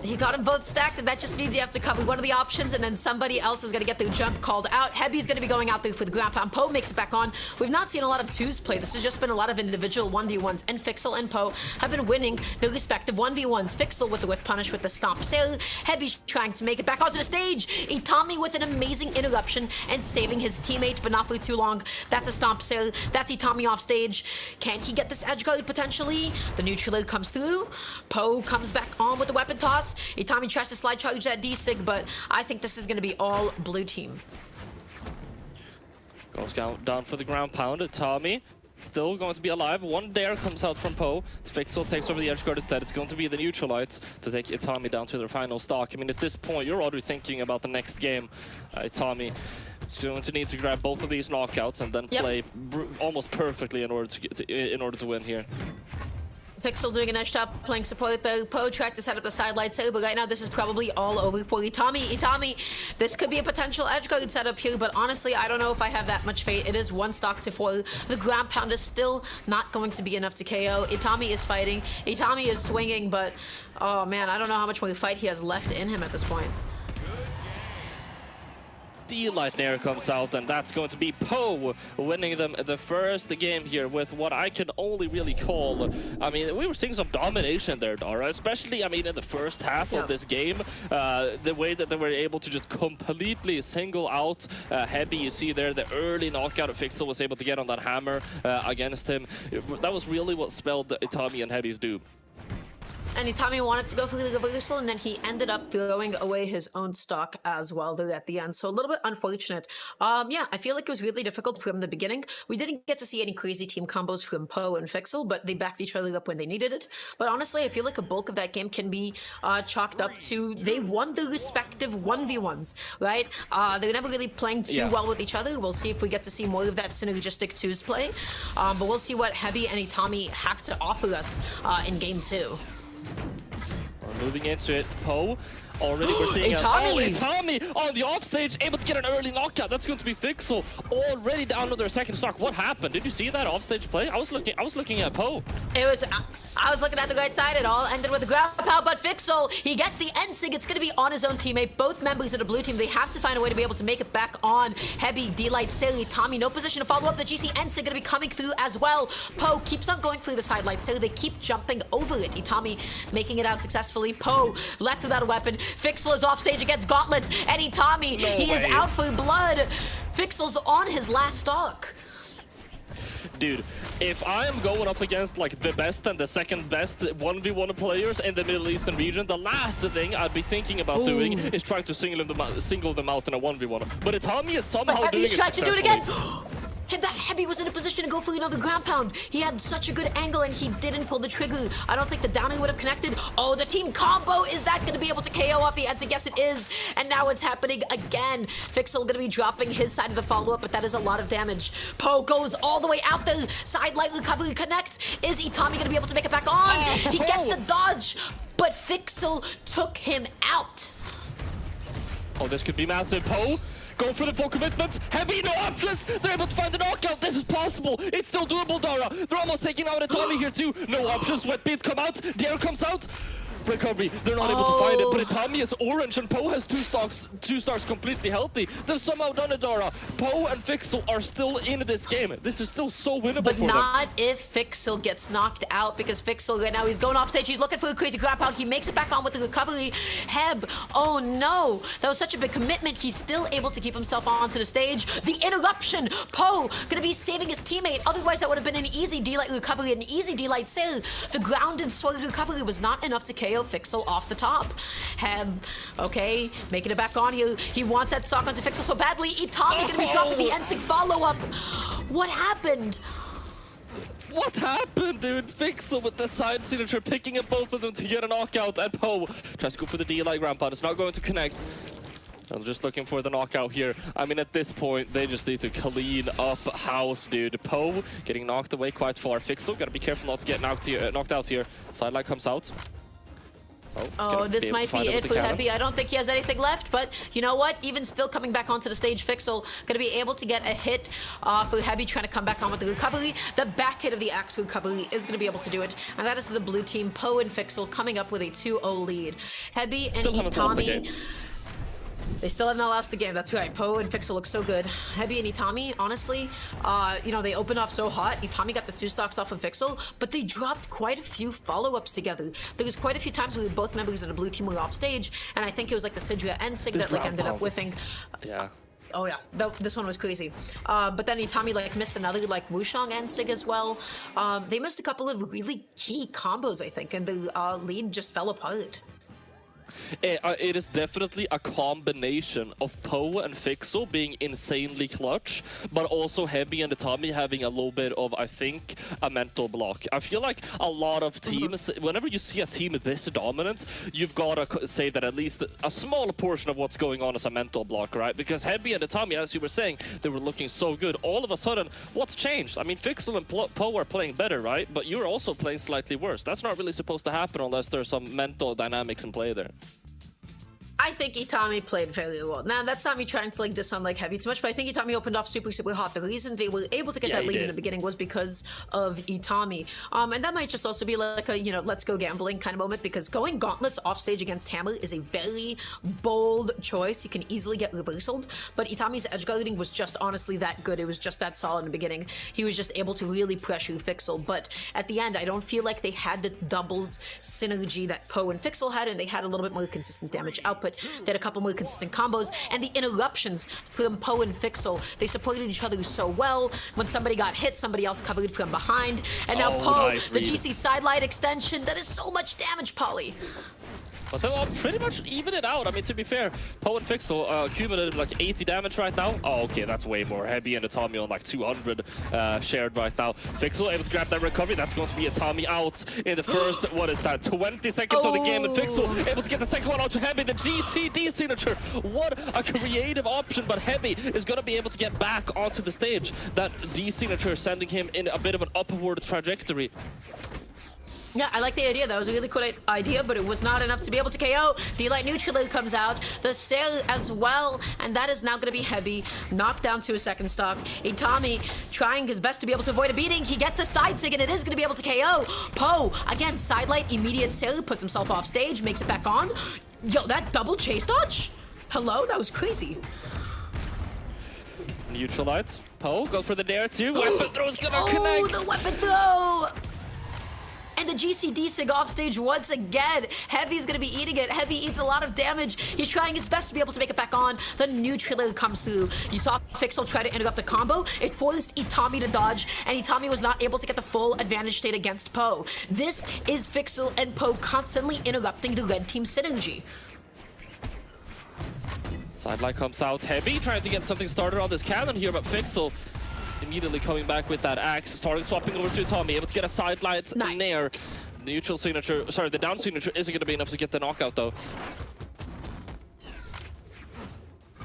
He got them both stacked, and that just means you have to cover one of the options, and then somebody else is going to get their jump called out. Heavy's going to be going out there for the ground pound. Poe makes it back on. We've not seen a lot of 2s play. This has just been a lot of individual 1v1s, and Fixel and Poe have been winning their respective 1v1s. Fixel with the whiff punish with the stomp sail. Heavy's trying to make it back onto the stage. Itami with an amazing interruption and saving his teammate, but not for too long. That's a stomp sail. That's Itami off stage. Can he get this edge guard potentially? The neutral comes through. Poe comes back on with the weapon toss. Itami tries to slide charge that D-Sig, but I think this is going to be all blue team. Goes down for the ground pound. Itami still going to be alive. 1 dare comes out from Poe. Fixel takes over the edge guard instead. It's going to be the neutralites to take Itami down to their final stock. I mean, at this point, you're already thinking about the next game. Itami is going to need to grab both of these knockouts and then play almost perfectly in order to win here. Pixel doing an edge top, playing support though. Poe tried to set up the sidelight save, but right now this is probably all over for Itami. Itami, this could be a potential edge guard setup here, but honestly, I don't know if I have that much faith. It is 1 stock to 4. The ground pound is still not going to be enough to KO. Itami is fighting. Itami is swinging, but oh man, I don't know how much more fight he has left in him at this point. D-Light Nair comes out, and that's going to be Poe winning them the first game here with what I can only really call, I mean, we were seeing some domination there, Dara, especially, I mean, in the first half of this game. The way that they were able to just completely single out Heavy, you see there, the early knockout of Fixel was able to get on that hammer against him. That was really what spelled Itami and Heavy's doom. And Itami wanted to go for the reversal, and then he ended up throwing away his own stock as well there at the end. So a little bit unfortunate. Yeah, I feel like it was really difficult from the beginning. We didn't get to see any crazy team combos from Poe and Fixel, but they backed each other up when they needed it. But honestly, I feel like a bulk of that game can be chalked up to they won their respective 1v1s, right? They're never really playing too well with each other. We'll see if we get to see more of that synergistic 2s play. But we'll see what Heavy and Itami have to offer us in game 2. We're moving into it. Poe, already we're seeing Itami on the offstage, able to get an early knockout. That's going to be Fixel, already down to their second stock. What happened? Did you see that offstage play? I was looking at Poe. I was looking at the right side. It all ended with the ground pound, but Fixel, he gets the N-Sig. It's going to be on his own teammate. Both members of the blue team, they have to find a way to be able to make it back on Heavy, D-Light, Sire. Tommy, no position to follow up. The GC N-Sig going to be coming through as well. Poe keeps on going through the sidelight, so they keep jumping over it. Itami making it out successfully. Poe left without a weapon. Fixel is off stage against Gauntlets, and Itami, he is out for blood. Fixel's on his last stock. Dude, if I am going up against like the best and the second best 1v1 players in the Middle Eastern region, the last thing I'd be thinking about doing is trying to single them out in a 1v1. But Itami is somehow doing it successfully. To do it again. And that Heavy was in a position to go for another ground pound. He had such a good angle and he didn't pull the trigger. I don't think the downing would have connected. Oh, the team combo. Is that going to be able to KO off the Edzig? Yes, it is. And now it's happening again. Fixel going to be dropping his side of the follow-up, but that is a lot of damage. Poe goes all the way out there. Side light recovery connects. Is Itami going to be able to make it back on? He gets the dodge, but Fixel took him out. Oh, this could be massive. Poe, go for the full commitment. Heavy, no options. They're able to find the knockout. This is possible. It's still doable, Dara. They're almost taking out Itami here too. No options. Wet beats come out. Dare comes out. Recovery. They're not able to find it, but Itami is orange and Poe has two stars completely healthy. They've somehow done it, Dara. Poe and Fixel are still in this game. This is still so winnable but for them. But not if Fixel gets knocked out, because Fixel right now, he's going off stage. He's looking for a crazy grab pound. He makes it back on with the recovery. Heb, oh no. That was such a big commitment. He's still able to keep himself onto the stage. The interruption. Poe gonna be saving his teammate. Otherwise, that would have been an easy D-Light recovery, an easy D-Light sale. The grounded sword recovery was not enough to KO Fixel off the top. Heb, okay, making it back on here. He wants that stock onto Fixel so badly. Itami gonna be dropping the Edzig follow-up. What happened? What happened, dude? Fixel with the side signature, picking up both of them to get a knockout, and Poe tries to go for the D-Light ramp out. It's not going to connect. I'm just looking for the knockout here. I mean, at this point, they just need to clean up house, dude. Poe getting knocked away quite far. Fixel, gotta be careful not to get knocked out here. Sidelight comes out. Oh, this might be it for Heavy. I don't think he has anything left, but you know what? Even still coming back onto the stage, Fixel gonna be able to get a hit for Heavy trying to come back on with the recovery. The back hit of the axe recovery is gonna be able to do it, and that is the blue team, Poe and Fixel coming up with a 2-0 lead. Heavy and Itami. They still have not lost the game. That's right. Poe and Fixel look so good. Heavy and Itami, honestly, you know, they opened off so hot. Itami got the 2 stocks off of Fixel, but they dropped quite a few follow-ups together. There was quite a few times where both members of the blue team were off stage, and I think it was like the Sidra and Sig that like ended up whiffing. Yeah. Oh yeah, this one was crazy. But then Itami like missed another like Wushang and Sig as well. They missed a couple of really key combos, I think, and the lead just fell apart. It is definitely a combination of Poe and Fixel being insanely clutch, but also Heavy and Itami having a little bit of, I think, a mental block. I feel like a lot of teams, whenever you see a team this dominant, you've got to say that at least a small portion of what's going on is a mental block, right? Because Heavy and Itami, as you were saying, they were looking so good. All of a sudden, what's changed? I mean, Fixel and Poe are playing better, right? But you're also playing slightly worse. That's not really supposed to happen unless there's some mental dynamics in play there. I think Itami played very well. Now, that's not me trying to like diss on like Heavy too much, but I think Itami opened off super, super hot. The reason they were able to get that lead in the beginning was because of Itami. And that might just also be like a, you know, let's go gambling kind of moment, because going gauntlets off stage against Hammer is a very bold choice. You can easily get reversaled, but Itami's edge guarding was just honestly that good. It was just that solid in the beginning. He was just able to really pressure Fixel, but at the end, I don't feel like they had the doubles synergy that Poe and Fixel had, and they had a little bit more consistent damage output. They had a couple more consistent combos, and the interruptions from Poe and Fixel, they supported each other so well. When somebody got hit, somebody else covered from behind. And now Poe, the GC sidelight extension, that is so much damage, Polly. But they'll pretty much even it out. I mean, to be fair, Poe and Fixel accumulated like 80 damage right now. Oh, okay, that's way more. Heavy and Itami on like 200 shared right now. Fixel able to grab that recovery. That's going to be Itami out in the first, what is that, 20 seconds of the game. And Fixel able to get the second one out to Heavy. The GCD signature. What a creative option, but Heavy is going to be able to get back onto the stage. That D signature sending him in a bit of an upward trajectory. Yeah, I like the idea. That was a really cool idea, but it was not enough to be able to KO. D-Light Neutraler comes out, the Sire as well, and that is now going to be Heavy, knocked down to a second stock. Itami trying his best to be able to avoid a beating. He gets the side sig, and it is going to be able to KO. Poe, again, sidelight, immediate Sire, puts himself off stage, makes it back on. Yo, that double chase dodge? Hello? That was crazy. Neutralite. Poe goes for the dare too. Weapon throw's going to connect. Oh, the weapon throw! And the GCD sig off stage once again. Heavy's gonna be eating it. Heavy eats a lot of damage. He's trying his best to be able to make it back on. The neutraler comes through. You saw Fixel try to interrupt the combo. It forced Itami to dodge, and Itami was not able to get the full advantage state against Poe. This is Fixel and Poe constantly interrupting the red team synergy. Sidelight comes out. Heavy trying to get something started on this cannon here, but Fixel immediately coming back with that axe, starting swapping over to Tommy, able to get a sidelight near. Neutral signature, sorry, the down signature isn't going to be enough to get the knockout though.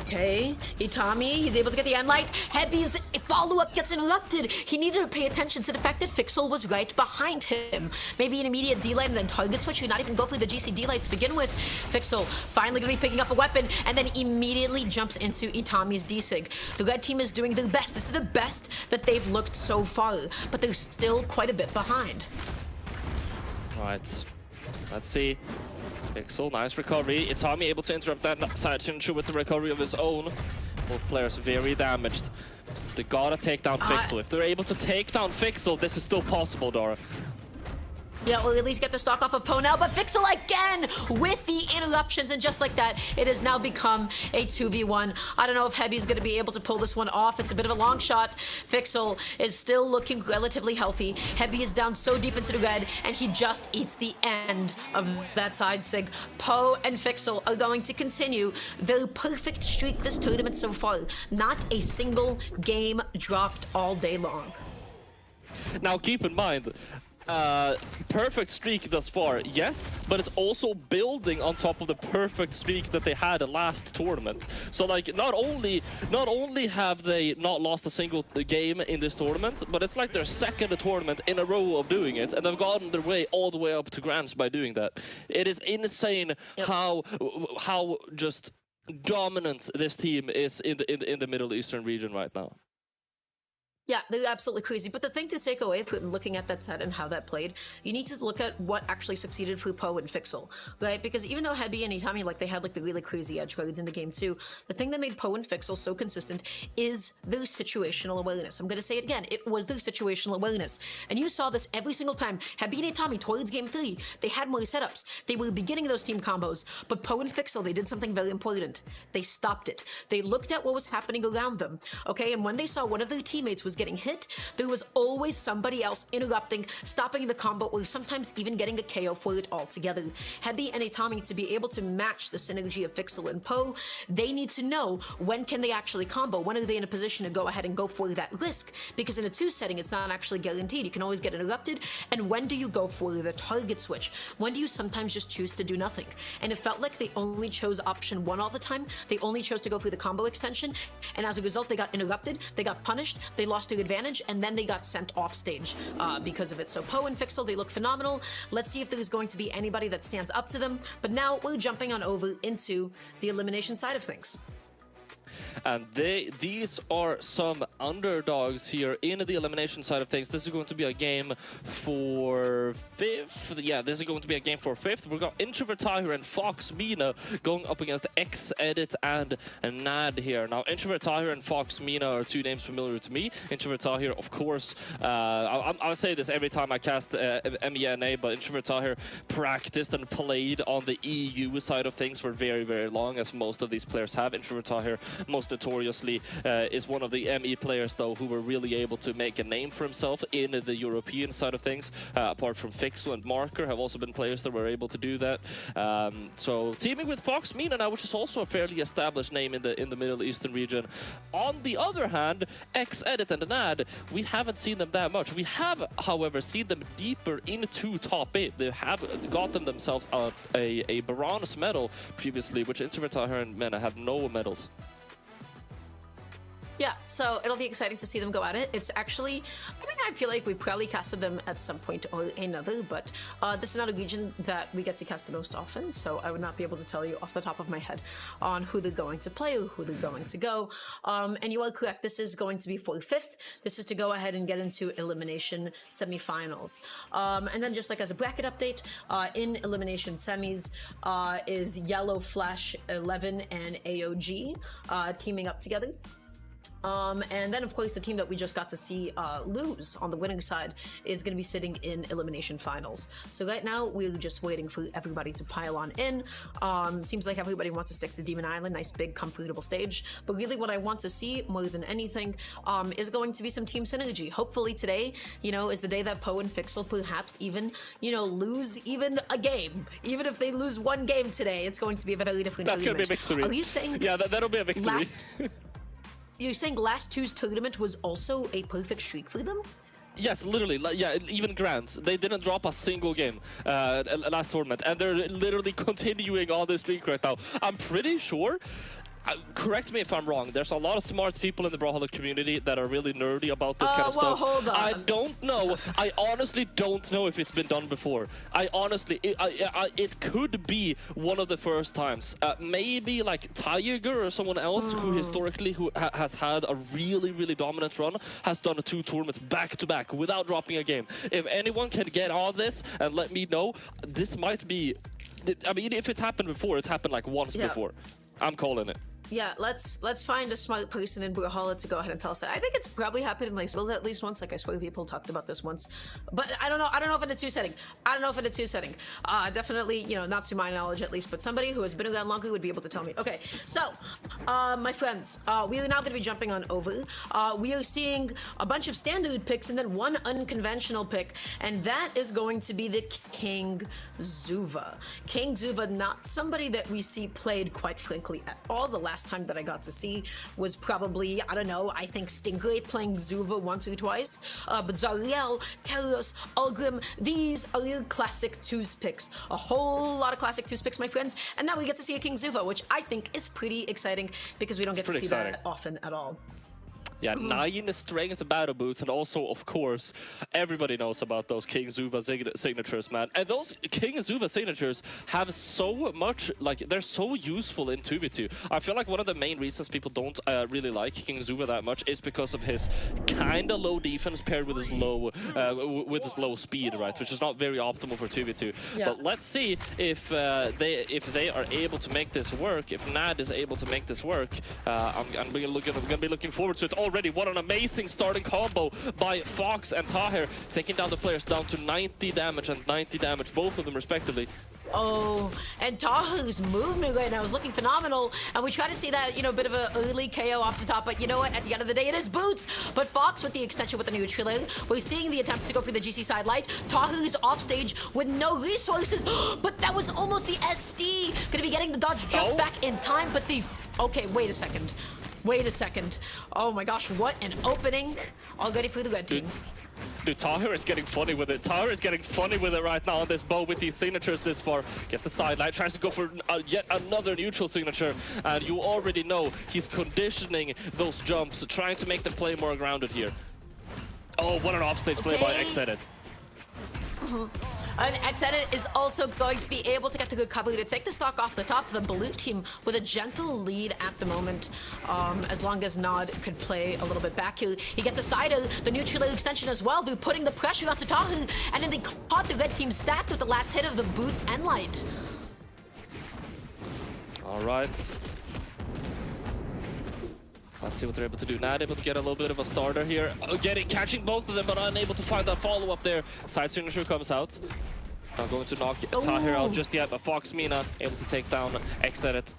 Okay, Itami, he's able to get the end light. Heavy's follow-up gets interrupted. He needed to pay attention to the fact that Fixel was right behind him. Maybe an immediate D-light and then target switch. He not even go through the GC D-light to begin with. Fixel finally gonna be picking up a weapon and then immediately jumps into Itami's D-Sig. The red team is doing their best. This is the best that they've looked so far, but they're still quite a bit behind. Right, let's see. Pixel, nice recovery. Itami able to interrupt that side signature with the recovery of his own. Both players very damaged. They gotta take down Fixel. If they're able to take down Fixel, this is still possible, Dara. Yeah, we'll at least get the stock off of Poe now, but Fixel again with the interruptions, and just like that, it has now become a 2v1. I don't know if Heavy's gonna be able to pull this one off. It's a bit of a long shot. Fixel is still looking relatively healthy. Heavy is down so deep into the red, and he just eats the end of that side sig. Poe and Fixel are going to continue their perfect streak this tournament so far. Not a single game dropped all day long. Now keep in mind, perfect streak thus far, yes, but it's also building on top of the perfect streak that they had last tournament. So like, not only have they not lost a single game in this tournament, but it's like their second tournament in a row of doing it, and they've gotten their way all the way up to Grands by doing that. It is insane how just dominant this team is in the Middle Eastern region right now. Yeah, they're absolutely crazy. But the thing to take away from looking at that set and how that played, you need to look at what actually succeeded for Poe and Fixel, right? Because even though Heavy and Itami, like, they had like the really crazy edge cards in the game too, the thing that made Poe and Fixel so consistent is their situational awareness. I'm gonna say it again, it was their situational awareness. And you saw this every single time. Heavy and Itami, towards game 3, they had more setups. They were beginning those team combos, but Poe and Fixel, they did something very important. They stopped it. They looked at what was happening around them, okay? And when they saw one of their teammates was getting hit, there was always somebody else interrupting, stopping the combo, or sometimes even getting a KO for it altogether. Heavy and Itami, to be able to match the synergy of Fixel and Poe, they need to know when can they actually combo, when are they in a position to go ahead and go for that risk, because in a 2 setting it's not actually guaranteed. You can always get interrupted, and when do you go for the target switch? When do you sometimes just choose to do nothing? And it felt like they only chose option 1 all the time. They only chose to go for the combo extension, and as a result they got interrupted, they got punished, they lost their advantage, and then they got sent off stage because of it. So Poe and Fixel, they look phenomenal. Let's see if there is going to be anybody that stands up to them. But now we're jumping on over into the elimination side of things. And these are some underdogs here in the elimination side of things. This is going to be a game for 5th. Yeah, this is going to be a game for 5th. We've got Introvert Tahir and Fox Mina going up against X Edit and Nad here. Now, Introvert Tahir and Fox Mina are 2 names familiar to me. Introvert Tahir, of course, I'll say this every time I cast MENA, but Introvert Tahir practiced and played on the EU side of things for very, very long, as most of these players have. Introvert Tahir, most notoriously, is one of the ME players, though, who were really able to make a name for himself in the European side of things. Apart from Fixel and Marker, have also been players that were able to do that. So teaming with Fox Mina now, which is also a fairly established name in the Middle Eastern region. On the other hand, X Edit and Nad, we haven't seen them that much. We have, however, seen them deeper into top 8. They have gotten themselves a bronze medal previously, which Introvert Tahir and Mena have no medals. Yeah, so it'll be exciting to see them go at it. It's actually, I feel like we probably casted them at some point or another, but this is not a region that we get to cast the most often, so I would not be able to tell you off the top of my head on who they're going to play or who they're going to go. And you are correct, this is going to be for 5th. This is to go ahead and get into elimination semifinals. And then just like as a bracket update, in elimination semis is Yellow Flash 11 and AOG teaming up together. And then, of course, the team that we just got to see lose on the winning side is going to be sitting in elimination finals. So right now, we're just waiting for everybody to pile on in. Seems like everybody wants to stick to Demon Island, nice, big, comfortable stage. But really what I want to see more than anything is going to be some team synergy. Hopefully today, you know, is the day that Poe and Fixel perhaps even, you know, lose even a game. Even if they lose 1 game today, it's going to be a very different That's tournament. That's going to be a victory. Are you saying... Yeah, that'll be a victory. you're saying last two's tournament was also a perfect streak for them? Yes, literally. Yeah, even Grants. They didn't drop a single game last tournament, and they're literally continuing on this streak right now. I'm pretty sure. Correct me if I'm wrong. There's a lot of smart people in the Brawlhalla community that are really nerdy about this kind of well, stuff. hold on. I don't know. I honestly don't know if it's been done before. I honestly, it could be one of the first times. Maybe like Tiger or someone else who historically has had a really dominant run has done 2 tournaments back to back without dropping a game. If anyone can get on this and let me know, this might be. I mean, if it's happened before, it's happened like once before. I'm calling it. Yeah, let's find a smart person in Brawlhalla to go ahead and tell us that. I think it's probably happened in like Skills at least once. Like I swear people talked about this once, but I don't know if in a 2 setting. Definitely, you know, not to my knowledge at least, but somebody who has been around longer would be able to tell me. Okay, so my friends, we are now going to be jumping on over. We are seeing a bunch of standard picks and then one unconventional pick, and that is going to be the King Zuva. King Zuva, not somebody that we see played quite frankly at all. The last time that I got to see was probably, I don't know, I think Stingray playing Zuva once or twice. But Zariel, Telos, Ulgrim, these are your classic 2s picks. A whole lot of classic 2s picks, my friends. And now we get to see a King Zuva, which I think is pretty exciting because we don't get to see that often at all. Yeah, 9 strength battle boots, and also, of course, everybody knows about those King Zuva signatures, man. And those King Zuva signatures have so much, like, they're so useful in 2v2. I feel like one of the main reasons people don't really like King Zuva that much is because of his kinda low defense paired with his low speed, right? Which is not very optimal for 2v2. Yeah. But let's see if they are able to make this work. If Nad is able to make this work, I'm gonna be looking forward to it. Already, what an amazing starting combo by Fox and Tahir, taking down the players down to 90 damage and 90 damage, both of them respectively. Oh, and Tahir's movement right now is looking phenomenal, and we try to see that, you know, bit of an early KO off the top, but you know what, at the end of the day, it is boots. But Fox with the extension with the neutral, we're seeing the attempt to go for the GC side light. Tahir's off stage with no resources, but that was almost the SD. Gonna be getting the dodge just back in time, but the, okay, wait a second. Oh my gosh, what an opening already for the red team. Dude, Tahir is getting funny with it. Tahir is getting funny with it right now on this bow with these signatures this far. Gets the sidelight, tries to go for yet another neutral signature. And you already know he's conditioning those jumps, trying to make them play more grounded here. Oh, what an offstage play by X-Edit. And X-Edit is also going to be able to get the good cover to take the stock off the top of the blue team with a gentle lead at the moment, as long as Nod could play a little bit back here. He gets a Sire, the neutral extension as well. They're putting the pressure onto Tahu, and then they caught the red team stacked with the last hit of the boots and light. All right. Let's see what they're able to do. Not able to get a little bit of a starter here. Catching both of them, but unable to find that follow-up there. Side signature comes out. Not going to knock Tahir out just yet, but Fox Mina able to take down X-Edit.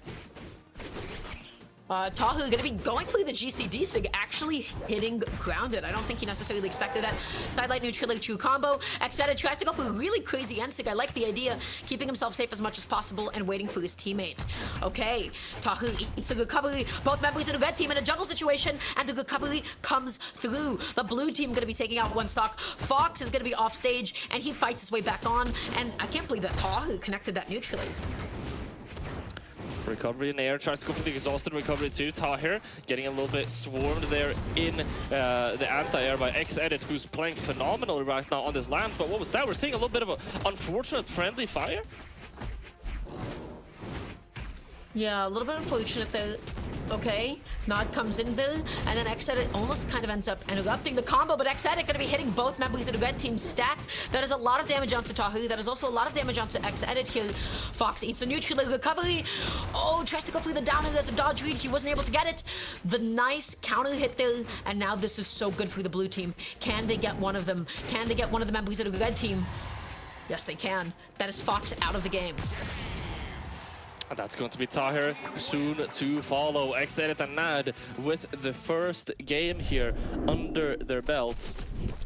Tahu gonna be going for the GCD sig, actually hitting grounded. I don't think he necessarily expected that. Sidelight neutral true combo. X-Edit tries to go for a really crazy end sig. I like the idea, keeping himself safe as much as possible and waiting for his teammate. Okay, Tahu eats the recovery. Both members of the red team in a jungle situation, and the recovery comes through. The blue team gonna be taking out one stock. Fox is gonna be off stage, and he fights his way back on. And I can't believe that Tahu connected that neutrally. Recovery in the air, tries to go for the exhausted recovery too. Tahir getting a little bit swarmed there in the anti-air by X-Edit, who's playing phenomenally right now on this land. But what was that? We're seeing a little bit of an unfortunate friendly fire. Yeah, a little bit unfortunate there. Okay, Nod comes in there, and then X-Edit almost kind of ends up interrupting the combo, but X-Edit going to be hitting both members of the red team stacked. That is a lot of damage onto Tahu. That is also a lot of damage onto X-Edit here. Fox eats the neutral recovery. Oh, tries to go for the downer as a dodge read. He wasn't able to get it. The nice counter hit there, and now this is so good for the blue team. Can they get one of them? Can they get one of the members of the red team? Yes, they can. That is Fox out of the game. And that's going to be Tahir soon to follow. Exedit and Nad with the first game here under their belt.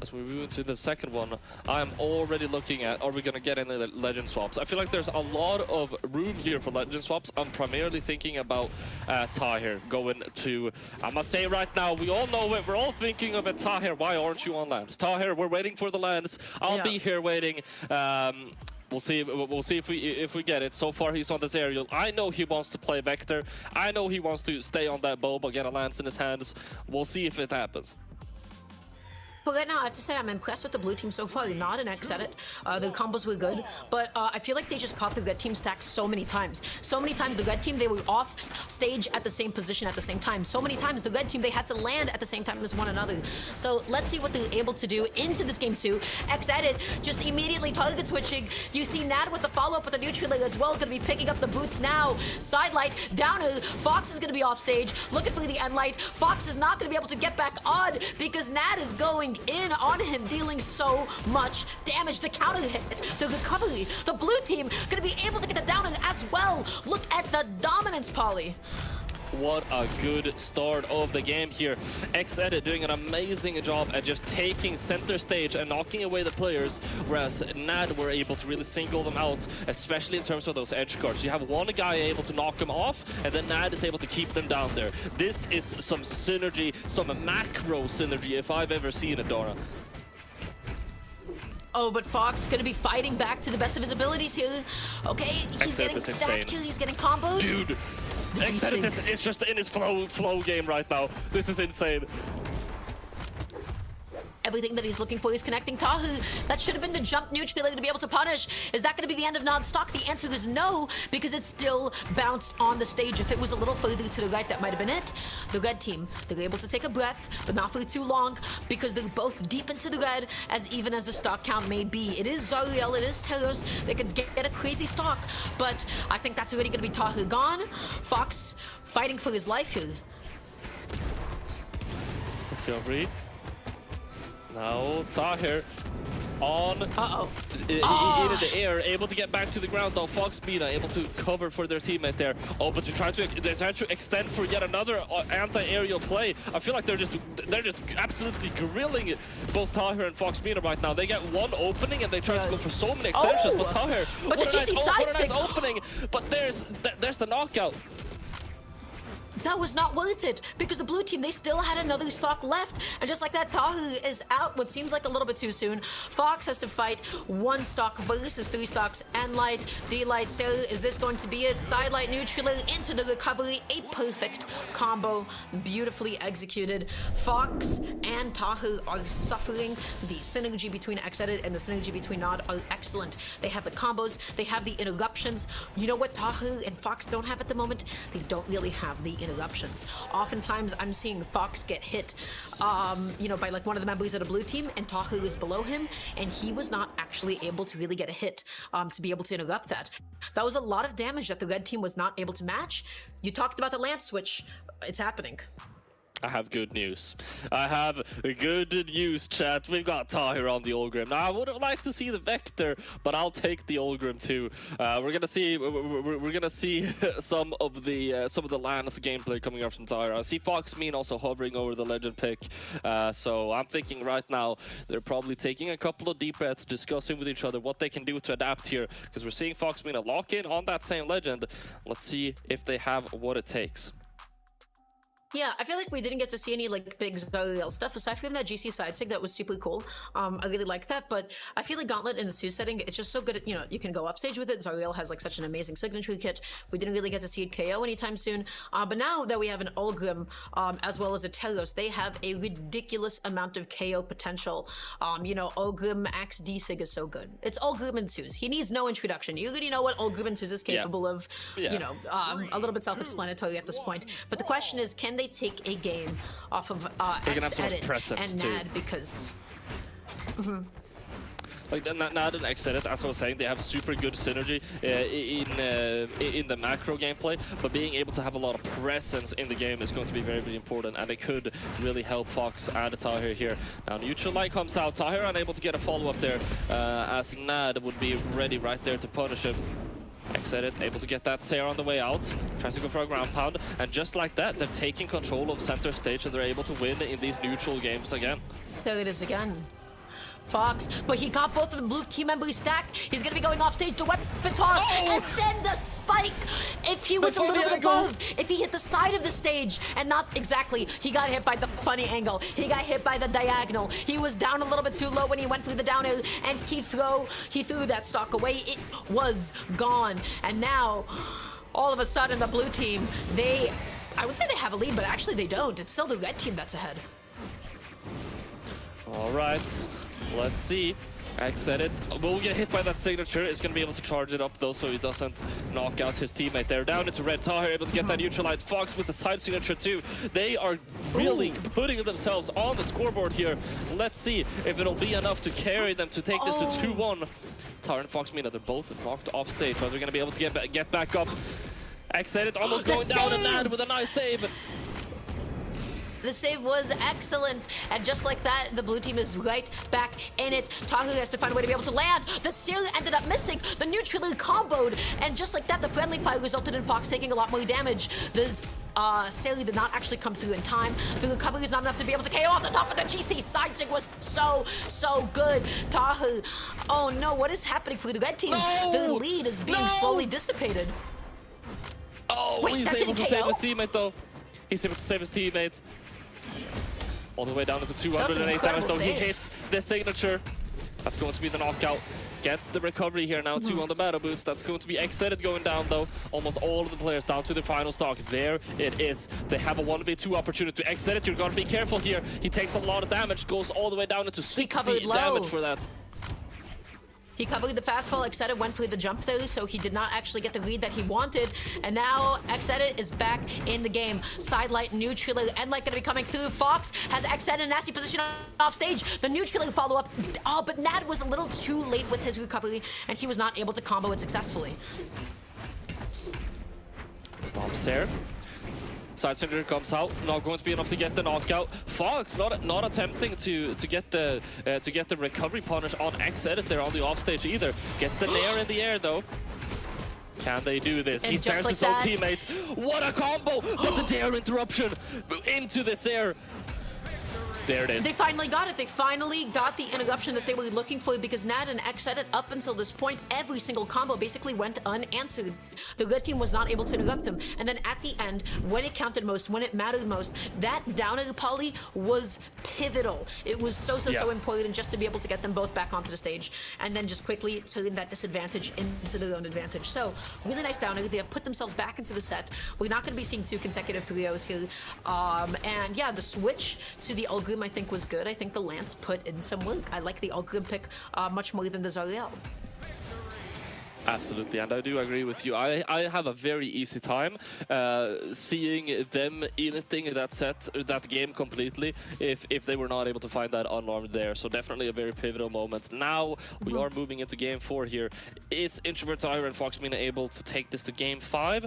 As we move into the second one, I'm already looking at, are we going to get any legend swaps? I feel like there's a lot of room here for legend swaps. I'm primarily thinking about Tahir going to, I must say right now, we all know it. We're all thinking of it. Tahir, why aren't you on lands? Tahir, we're waiting for the lands. I'll be here waiting. We'll see. We'll see if we get it. So far, he's on this aerial. I know he wants to play Vector. I know he wants to stay on that bow, but get a lance in his hands. We'll see if it happens. But right now, I have to say I'm impressed with the blue team so far. Not an X edit. The combos were good, but I feel like they just caught the red team stack so many times. So many times the red team, they were off stage at the same position at the same time. So many times the red team, they had to land at the same time as one another. So let's see what they're able to do into this game too. X edit just immediately target switching. You see Nad with the follow-up with the neutral layer as well, gonna be picking up the boots now. Sidelight, downer, Fox is gonna be off stage, looking for the end light. Fox is not gonna be able to get back on because Nad is going in on him, dealing so much damage. The counter hit, the recovery, the blue team gonna be able to get the downer as well. Look at the dominance, Polly. What a good start of the game here. Exedit doing an amazing job at just taking center stage and knocking away the players, whereas Nad were able to really single them out, especially in terms of those edge guards. You have one guy able to knock them off, and then Nad is able to keep them down there. This is some synergy, some macro synergy, if I've ever seen it, Dora. Oh, but Fox gonna be fighting back to the best of his abilities here. Okay, he's getting stacked here, he's getting comboed. Dude, Exedit is just in his flow game right now. This is insane. Everything that he's looking for is connecting Tahu. That should have been the jump neutral to be able to punish. Is that going to be the end of non-stock? The answer is no, because it still bounced on the stage. If it was a little further to the right, that might have been it. The red team, they're able to take a breath, but not for too long, because they're both deep into the red, as even as the stock count may be. It is Zariel, it is Teros. They could get a crazy stock, but I think that's already going to be Tahu gone. Fox fighting for his life here. Recovery. Now Tahir on in the air, able to get back to the ground though. Fox Mina able to cover for their teammate there. Oh, but they're trying to extend for yet another anti-aerial play. I feel like they're just absolutely grilling both Tahir and Fox Mina right now. They get one opening and they try to go for so many extensions, but Tahir, but what a nice opening, but there's the knockout. That was not worth it, because the blue team, they still had another stock left. And just like that, Tahu is out, what seems like a little bit too soon. Fox has to fight one stock versus three stocks. N-Light, D-Light, so is this going to be it? Sidelight, neutral into the recovery. A perfect combo, beautifully executed. Fox and Tahu are suffering. The synergy between Exedit and the synergy between Nod are excellent. They have the combos, they have the interruptions. You know what Tahu and Fox don't have at the moment? They don't really have the interruptions. Oftentimes I'm seeing Fox get hit you know, by like one of the members of the blue team, and Tahu is below him, and he was not actually able to really get a hit to be able to interrupt that. That was a lot of damage that the red team was not able to match. You talked about the lance switch. It's happening. I have good news. I have good news, chat. We've got Tahir on the Olgrim. Now, I would have liked to see the Vector, but I'll take the Olgrim too. We're gonna see. We're gonna see some of the Lance gameplay coming up from Tahir. I see Fox Mean also hovering over the legend pick. So I'm thinking right now they're probably taking a couple of deep breaths, discussing with each other what they can do to adapt here, because we're seeing Fox Mean lock in on that same legend. Let's see if they have what it takes. Yeah, I feel like we didn't get to see any like big Zariel stuff aside from that GC side sig that was super cool. I really like that, but I feel like Gauntlet in the 2 setting, it's just so good at, you know, you can go off stage with it. Zariel has like such an amazing signature kit. We didn't really get to see it KO anytime soon. But now that we have an Olgrim as well as a Teros, they have a ridiculous amount of KO potential. You know, Olgrim Axe D sig is so good. It's Olgrim and 2s. He needs no introduction. You already know what Olgrim and 2s is capable of. You know, a little bit self-explanatory at this point. But the question is, can they take a game off of Exedit and Nad, because like Nad and Exedit, as I was saying, they have super good synergy in the macro gameplay, but being able to have a lot of presence in the game is going to be very, very important, and it could really help Fox and Tahir here. Now neutral light comes out, Tahir unable to get a follow-up there, as Nad would be ready right there to punish him. Exit able to get that Sire on the way out. Tries to go for a ground pound. And just like that, they're taking control of center stage and they're able to win in these neutral games again. There it is again. Fox, but he got both of the blue team members stacked. He's gonna be going off stage, the weapon toss, and then the spike. If he was a little bit above, if he hit the side of the stage, and not exactly, he got hit by the funny angle. He got hit by the diagonal. He was down a little bit too low when he went through the down air, and he threw that stock away. It was gone. And now, all of a sudden, the blue team, I would say they have a lead, but actually they don't. It's still the red team that's ahead. All right, let's see. Exit will get hit by that signature. Is going to be able to charge it up though, so he doesn't knock out his teammate there. Down into red. Tahir able to get that neutralized. Fox with the side signature too. They are really putting themselves on the scoreboard here. Let's see if it'll be enough to carry them to take this to 2-1. Tahir and Fox, they're both knocked off stage, but they're going to be able to get back up. Exit almost going down, and Nad with a nice save. The save was excellent, and just like that, the blue team is right back in it. Tahu has to find a way to be able to land. The Sire ended up missing. The neutrally comboed, and just like that, the friendly fire resulted in Fox taking a lot more damage. This Sire did not actually come through in time. The recovery is not enough to be able to KO off the top of the GC. Side sig was so good. Tahu, oh no, what is happening for the red team? No! The lead is being slowly dissipated. Oh, wait, he's that able didn't to save KO? his teammate though. He's able to save his teammate. All the way down into 208 damage though. He hits the signature. That's going to be the knockout. Gets the recovery here now, 2 on the battle boots. That's going to be exited going down though. Almost all of the players down to the final stock. There it is. They have a 1v2 opportunity to exit it. You're going to be careful here. He takes a lot of damage, goes all the way down into 60 damage for that. He covered the fast fall. Exedit went for the jump though, so he did not actually get the lead that he wanted. And now Exedit is back in the game. Sidelight, neutral, and like gonna be coming through. Fox has Exedit in a nasty position off stage. The neutral follow up. Oh, but Nad was a little too late with his recovery, and he was not able to combo it successfully. Stops there. Side signature comes out, not going to be enough to get the knockout. Fox not attempting to get the recovery punish on Exedit there on the offstage either. Gets the nair in the air though. Can they do this? And he just stares like his own that. teammates. What a combo! But the dare interruption into this air. There it is. They finally got it. They finally got the interruption that they were looking for, because Nad and Exedit, up until this point, every single combo basically went unanswered. The red team was not able to interrupt them. And then at the end, when it counted most, when it mattered most, that down air poly was pivotal. It was so important just to be able to get them both back onto the stage, and then just quickly turn that disadvantage into their own advantage. So, really nice down air. They have put themselves back into the set. We're not going to be seeing 2 consecutive 3-0s here. And yeah, the switch to the Ulgrim I think was good. I think the Lance put in some work. I like the Ulgrim pick much more than the Zariel. Absolutely, and I do agree with you. I have a very easy time seeing them inting that game completely if they were not able to find that unarmed there. So definitely a very pivotal moment. Now we are moving into game 4 here. Is Introvert Sire and Foxmina able to take this to game 5?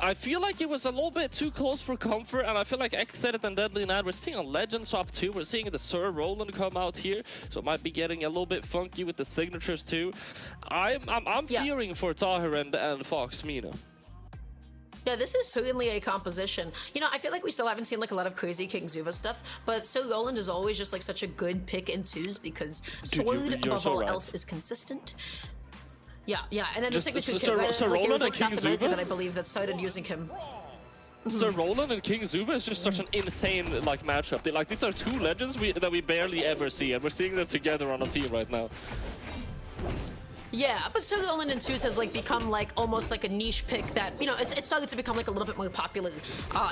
I feel like it was a little bit too close for comfort, and I feel like Exedit and Deadly Nad, we're seeing a Legend swap too. We're seeing the Sir Roland come out here, so it might be getting a little bit funky with the signatures too. I'm fearing for Tahir and Foxmina. Yeah, this is certainly a composition. You know, I feel like we still haven't seen like a lot of crazy King Zuva stuff, but Sir Roland is always just like such a good pick in 2s because Sword above all else is consistent. Yeah, and then Just the signature Sir kid, right? Like, it was like King South America Zuva? that I believe that started using him. Sir Roland and King Zuva is just such an insane like matchup. These are 2 legends that we barely ever see, and we're seeing them together on a team right now. Yeah, but Sir Roland in 2s has like become like almost like a niche pick that, you know, it's started to become like a little bit more popular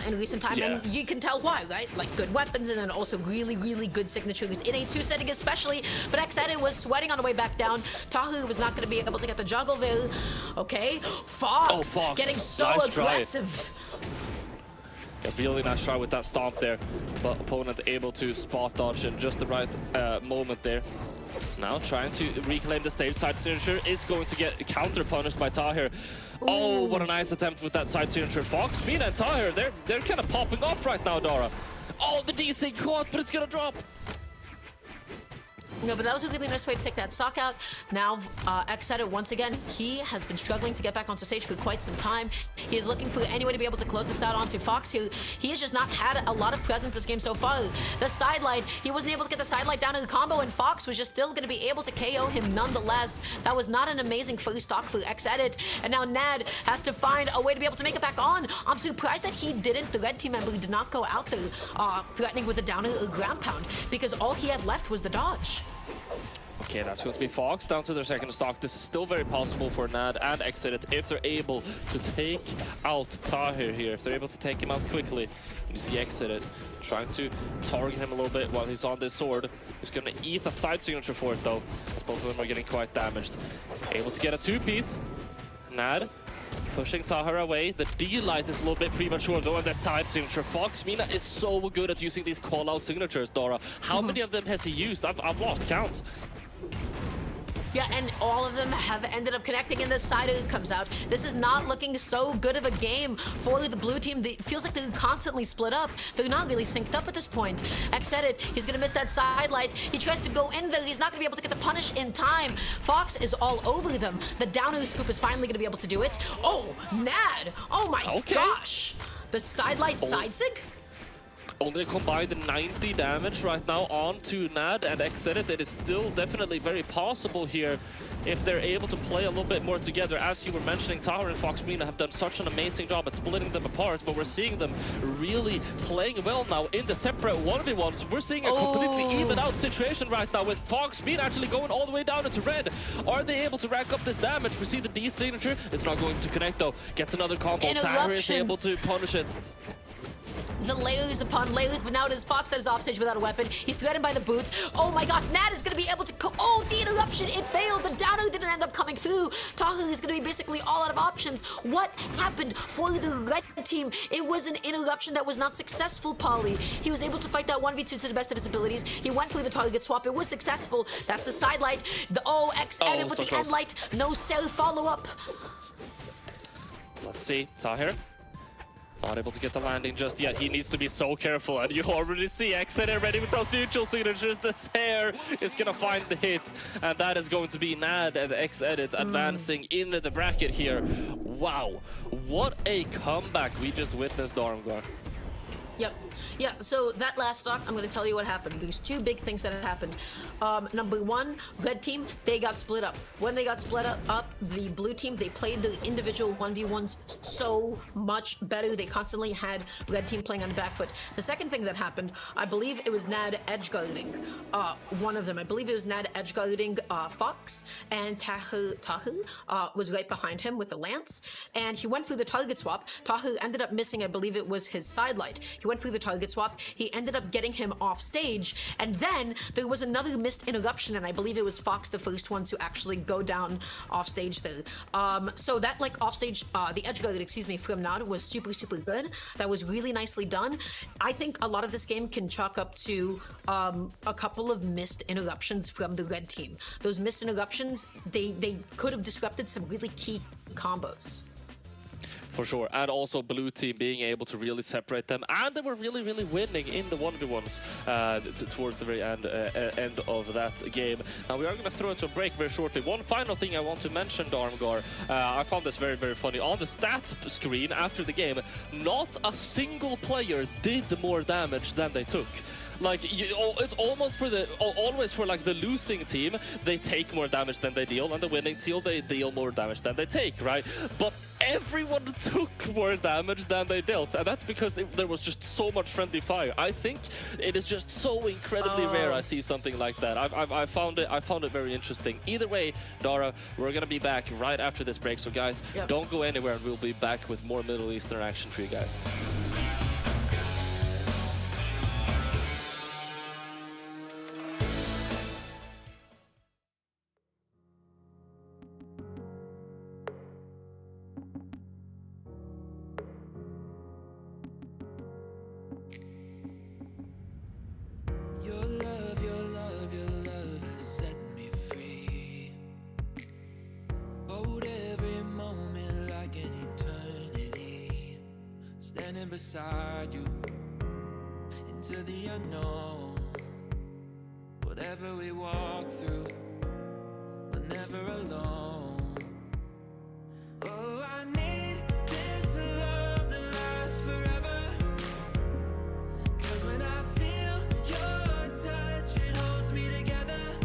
in recent time, and you can tell why, right? Like good weapons and then also really good signatures in a 2 setting especially. But Exedit was sweating on the way back down. Tahu was not going to be able to get the juggle there. Okay, Fox getting so nice aggressive. Yeah, really nice try with that stomp there, but opponent able to spot dodge in just the right moment there. Now trying to reclaim the stage. Side signature is going to get counter punished by Tahir. Oh, what a nice attempt with that side signature. Foxmina and Tahir, they're kind of popping off right now, Dara. Oh, the DC caught, but it's gonna drop. No, but that was a really nice way to take that stock out. Now, X at it once again. He has been struggling to get back onto stage for quite some time. He is looking for any way to be able to close this out onto Fox, who he has just not had a lot of presence this game so far. The sidelight, he wasn't able to get the sidelight down to the combo, and Fox was just still going to be able to KO him nonetheless. That was not an amazing first stock for X Edit, and now Nad has to find a way to be able to make it back on. I'm surprised that he didn't. The red team, I believe, did not go out there threatening with a downer or ground pound, because all he had left was the dodge. Okay, that's going to be Fox down to their second stock. This is still very possible for Nad and Exit if they're able to take out Tahir here, if they're able to take him out quickly. You see Exit trying to target him a little bit while he's on this sword. He's going to eat a side signature for it though, as both of them are getting quite damaged. Able to get a two-piece. Nad pushing Tahir away. The D-light is a little bit premature though, and the side signature. Fox Mina is so good at using these call-out signatures, Dora. How many of them has he used? I've lost count. Yeah, and all of them have ended up connecting, and the Sire comes out. This is not looking so good of a game for the blue team. It feels like they're constantly split up. They're not really synced up at this point. X said it. He's going to miss that side light. He tries to go in there. He's not going to be able to get the punish in time. Fox is all over them. The downer scoop is finally going to be able to do it. Oh, Nad. Oh, my gosh. The side light side sig? Only a combined 90 damage right now onto Nad and Exit. It is still definitely very possible here if they're able to play a little bit more together. As you were mentioning, Tahir and Fox Mina have done such an amazing job at splitting them apart, but we're seeing them really playing well now in the separate 1v1s. We're seeing a completely even out situation right now with Fox Mina actually going all the way down into red. Are they able to rack up this damage? We see the D signature. It's not going to connect though. Gets another combo. Tahir is able to punish it. The layers upon layers, but now it is Fox that is offstage without a weapon. He's threatened by the boots. Oh my gosh, Nad is going to be able to... Oh, the interruption, it failed. The downer didn't end up coming through. Tahir is going to be basically all out of options. What happened for the red team? It was an interruption that was not successful, Polly. He was able to fight that 1v2 to the best of his abilities. He went for the target swap. It was successful. That's the side light. The X edit with the end light. No cell follow-up. Let's see, Tahir. Not able to get the landing just yet. He needs to be so careful, and you already see Exit ready with those neutral signatures. The Sire is gonna find the hit, and that is going to be Nad and X-Edit advancing into the bracket here. Wow, what a comeback we just witnessed, Darmgar. Yep. Yeah, so that last stock, I'm going to tell you what happened. There's two big things that had happened. Number one, red team, they got split up. When they got split up, the blue team, they played the individual 1v1s so much better. They constantly had red team playing on the back foot. The second thing that happened, I believe it was Nad edge guarding. One of them, I believe it was Nad edge guarding Fox, and Tahir was right behind him with the lance, and he went through the target swap. Tahir ended up missing, I believe it was his side light. He went through the target swap. He ended up getting him off stage, and then there was another missed interruption, and I believe it was Fox the first one to actually go down off stage there. So that like off stage, the edge guard, excuse me, from Nad was super good. That was really nicely done. I think a lot of this game can chalk up to a couple of missed interruptions from the red team. Those missed interruptions, they could have disrupted some really key combos. For sure, and also blue team being able to really separate them, and they were really winning in the 1v1s towards the very end of that game. Now we are going to throw it to a break very shortly. One final thing I want to mention, Darmgar, I found this very funny. On the stat screen after the game, not a single player did more damage than they took. Like, it's almost for always for like the losing team, they take more damage than they deal, and the winning team, they deal more damage than they take, right? But everyone took more damage than they dealt, and that's because there was just so much friendly fire. I think it is just so incredibly rare I see something like that. I found it very interesting. Either way, Dara, we're gonna be back right after this break, so guys, don't go anywhere, and we'll be back with more Middle Eastern action for you guys. Your love has set me free. Hold every moment like an eternity. Standing beside you into the unknown. Whatever we walk through, we're never alone. Oh, I need this love that lasts forever. 'Cause when I feel your touch, it holds me together.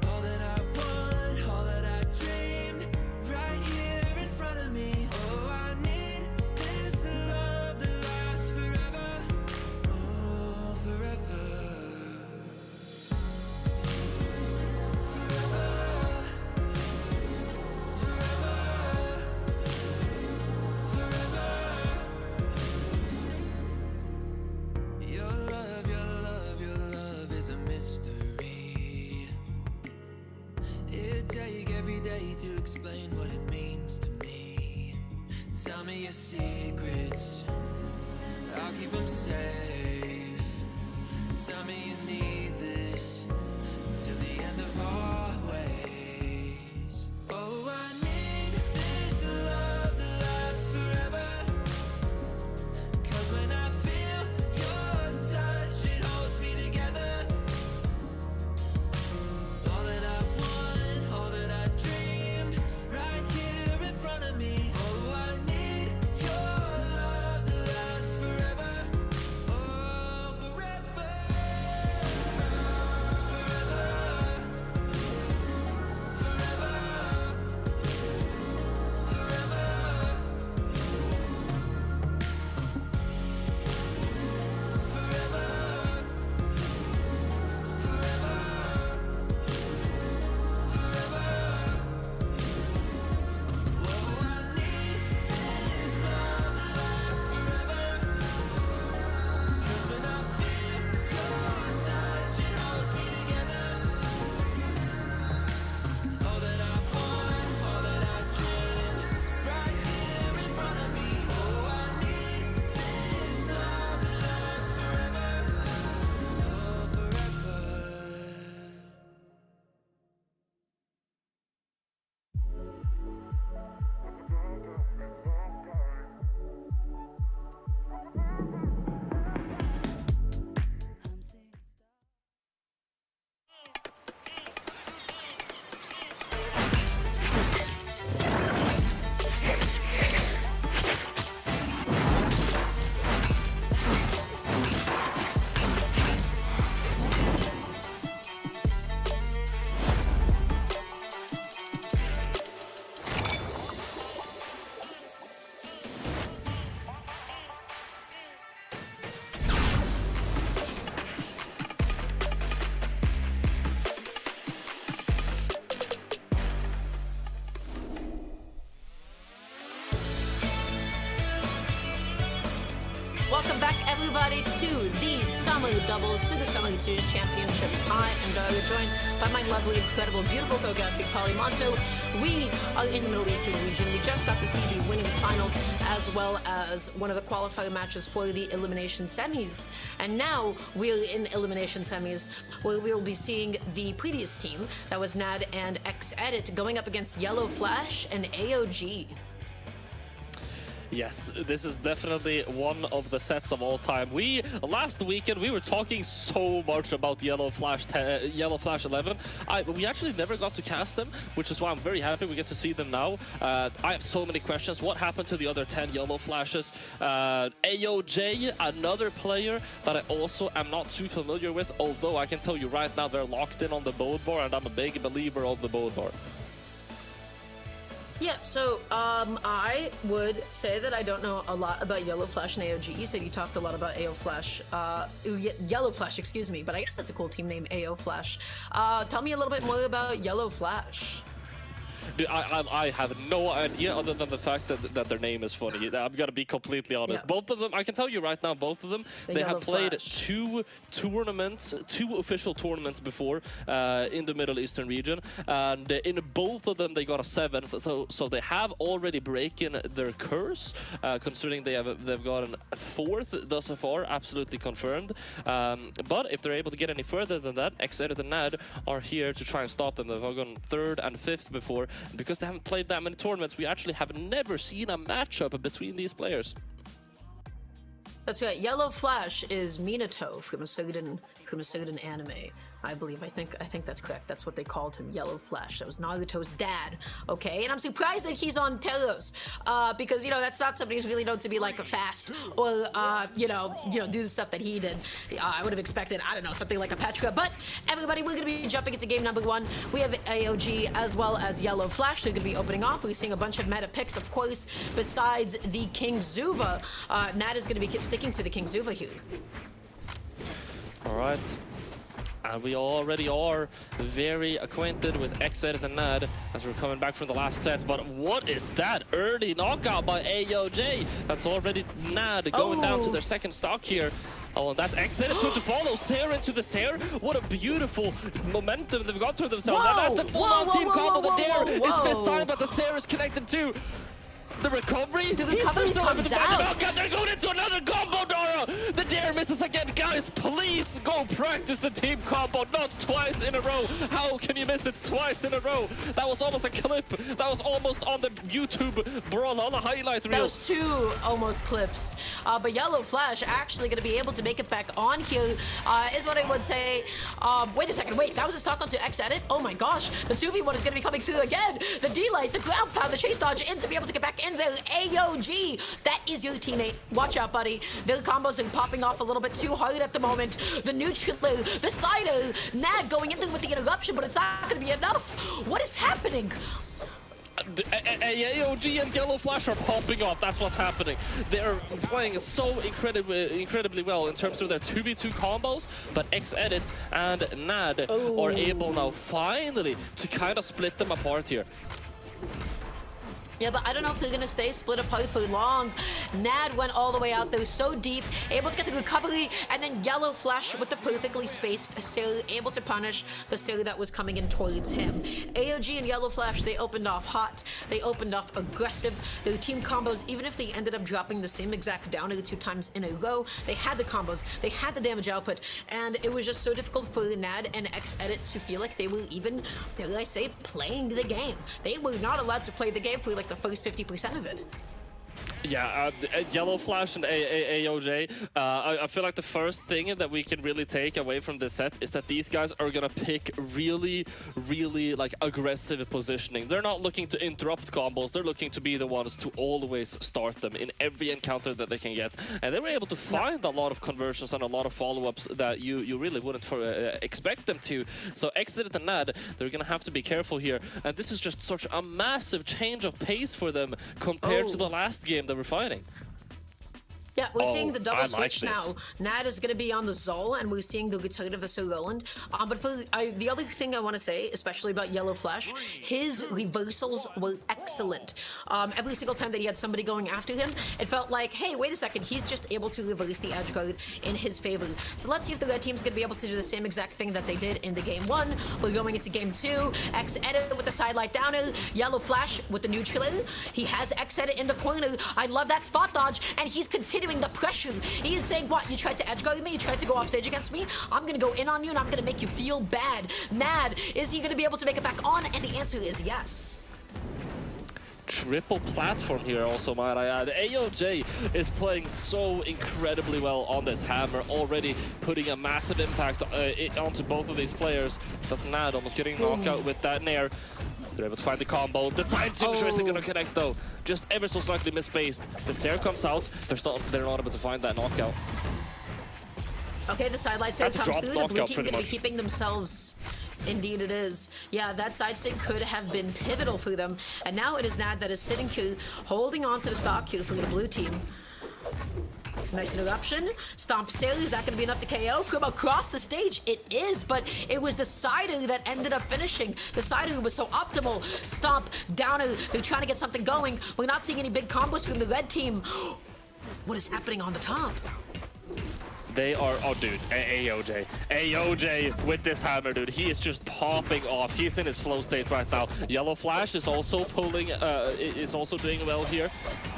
All that I want, all that I dreamed, right here in front of me. Oh, I need this love that lasts forever. Oh, forever. Your love, your love, your love is a mystery. It take every day to explain what it means to me. Tell me your secrets, I'll keep them safe. Tell me you need this till the end of our ways. Oh, I need this love that lasts forever. 'Cause when I feel your touch, it holds me together. All that I want, all that I dreamed, right here in front of me. Oh, I need your love that lasts forever. Oh, forever. Welcome back, everybody, to the Summer Doubles, to the Summer Series Championships. I am Dario, joined by my lovely, incredible, beautiful co-casting Polly Monto. We are in the Middle Eastern region. We just got to see the winnings finals, as well as one of the qualifier matches for the elimination semis. And now we're in elimination semis, where we'll be seeing the previous team, that was NAD and X-Edit, going up against Yellow Flash and AOG. Yes, this is definitely one of the sets of all time. Last weekend we were talking so much about Yellow Flash 11. We actually never got to cast them, which is why I'm very happy we get to see them now. I have so many questions. What happened to the other 10 Yellow Flashes? AOJ, another player that I also am not too familiar with, although I can tell you right now they're locked in on the board bar, and I'm a big believer of the board bar. Yeah, so I would say that I don't know a lot about Yellow Flash and AOG. You said you talked a lot about AO Flash, Yellow Flash, excuse me, but I guess that's a cool team name, AO Flash. Tell me a little bit more about Yellow Flash. Dude, I have no idea other than the fact that their name is funny. I'm gonna be completely honest. Yeah. Both of them, I can tell you right now, both of them, they have played two official tournaments before in the Middle Eastern region, and in both of them they got a 7th. So they have already broken their curse, considering they've gotten a 4th thus far, absolutely confirmed. But if they're able to get any further than that, X-Edit and NAD are here to try and stop them. They've gone 3rd and 5th before. Because they haven't played that many tournaments, we actually have never seen a matchup between these players. That's right. Yellow Flash is Minato from Sweden, from a certain anime. I believe. I think that's correct. That's what they called him, Yellow Flash. That was Naruto's dad. Okay, and I'm surprised that he's on Telos, because that's not somebody who's really known to be like a fast or do the stuff that he did. I would have expected, I don't know, something like a Petra. But everybody, we're gonna be jumping into game number 1. We have AOG as well as Yellow Flash. They're gonna be opening off. We're seeing a bunch of meta picks, of course, besides the King Zuva. Nat is gonna be sticking to the King Zuva here. All right. And we already are very acquainted with Exedit and Nad as we're coming back from the last set. But what is that early knockout by AOJ? That's already Nad going down to their second stock here. Oh, and that's Exedit soon to follow. Sire into the Sire. What a beautiful momentum they've got through themselves. Whoa! And that's the full-on team combo. The Dare is whoa. missed time, but the Sire is connected too. The recovery? The recovery comes out. They're going into another combo, Dora! The Dare misses again. Guys, please go practice the team combo, not twice in a row. How can you miss it twice in a row? That was almost a clip. That was almost on the YouTube Brawlhalla highlight reel. That was 2 almost clips. But Yellow Flash actually going to be able to make it back on here, is what I would say. Wait a second. Wait, that was a stock onto X-Edit? Oh my gosh. The 2v1 is going to be coming through again. The D-Light, the ground pound, the chase dodge in to be able to get back in there. AOG, that is your teammate. Watch out, buddy. Their combos are popping off a little bit too hard at the moment. The neutral, the Sire, Nad going in there with the interruption, but it's not going to be enough. What is happening? AOG and Yellow Flash are popping off. That's what's happening. They're playing so incredibly well in terms of their 2v2 combos, but X-Edit and Nad are able now finally to kind of split them apart here. Yeah, but I don't know if they're going to stay split apart for long. Nad went all the way out there so deep, able to get the recovery, and then Yellow Flash with the perfectly spaced Sire, able to punish the Sire that was coming in towards him. AOG and Yellow Flash, they opened off hot. They opened off aggressive. Their team combos, even if they ended up dropping the same exact downer 2 times in a row, they had the combos, they had the damage output, and it was just so difficult for Nad and X-Edit to feel like they were even, dare I say, playing the game. They were not allowed to play the game for like the first 50% of it. Yeah, Yellow Flash and AOJ, I feel like the first thing that we can really take away from this set is that these guys are gonna pick really like aggressive positioning. They're not looking to interrupt combos, they're looking to be the ones to always start them in every encounter that they can get. And they were able to find a lot of conversions and a lot of follow-ups that you really wouldn't expect them to. So Exedit and Nad, they're gonna have to be careful here. And this is just such a massive change of pace for them compared to the last game that we're fighting. Yeah, we're seeing the double I switch like now. Nad is going to be on the Zol, and we're seeing the return of the Sir Roland. But for the other thing I want to say, especially about Yellow Flash, his reversals were excellent. Every single time that he had somebody going after him, it felt like, hey, wait a second, he's just able to reverse the edge guard in his favor. So let's see if the red team's going to be able to do the same exact thing that they did in the game 1. We're going into game 2. X-Edit with the sidelight downer. Yellow Flash with the neutral. He has X-Edit in the corner. I love that spot dodge, and he's continuing the pressure. He is saying, what, you tried to edge guard me? You tried to go off stage against me? I'm gonna go in on you and I'm gonna make you feel bad. Nad, is he gonna be able to make it back on? And the answer is yes. Triple platform here also, might I add. AOJ is playing so incredibly well on this hammer, already putting a massive impact onto both of these players. That's Nad almost getting knocked out with that nair. They're able to find the combo. The side signature isn't going to connect though. Just ever so slightly misspaced. The Sire comes out. They're not able to find that knockout. Okay, the sidelight save comes through. The blue team going to be much. keeping themselves. Indeed it is. Yeah, that side sig could have been pivotal for them. And now it is Nad that is sitting queue, holding on to the stock queue for the blue team. Nice interruption. Stomp Sire, is that going to be enough to KO? From across the stage, it is, but it was the Sire that ended up finishing. The Sire was so optimal. Stomp, downer, they're trying to get something going. We're not seeing any big combos from the red team. What is happening on the top? They are, oh dude, AOJ with this hammer, dude. He is just popping off. He's in his flow state right now. Yellow Flash is also pulling, is also doing well here.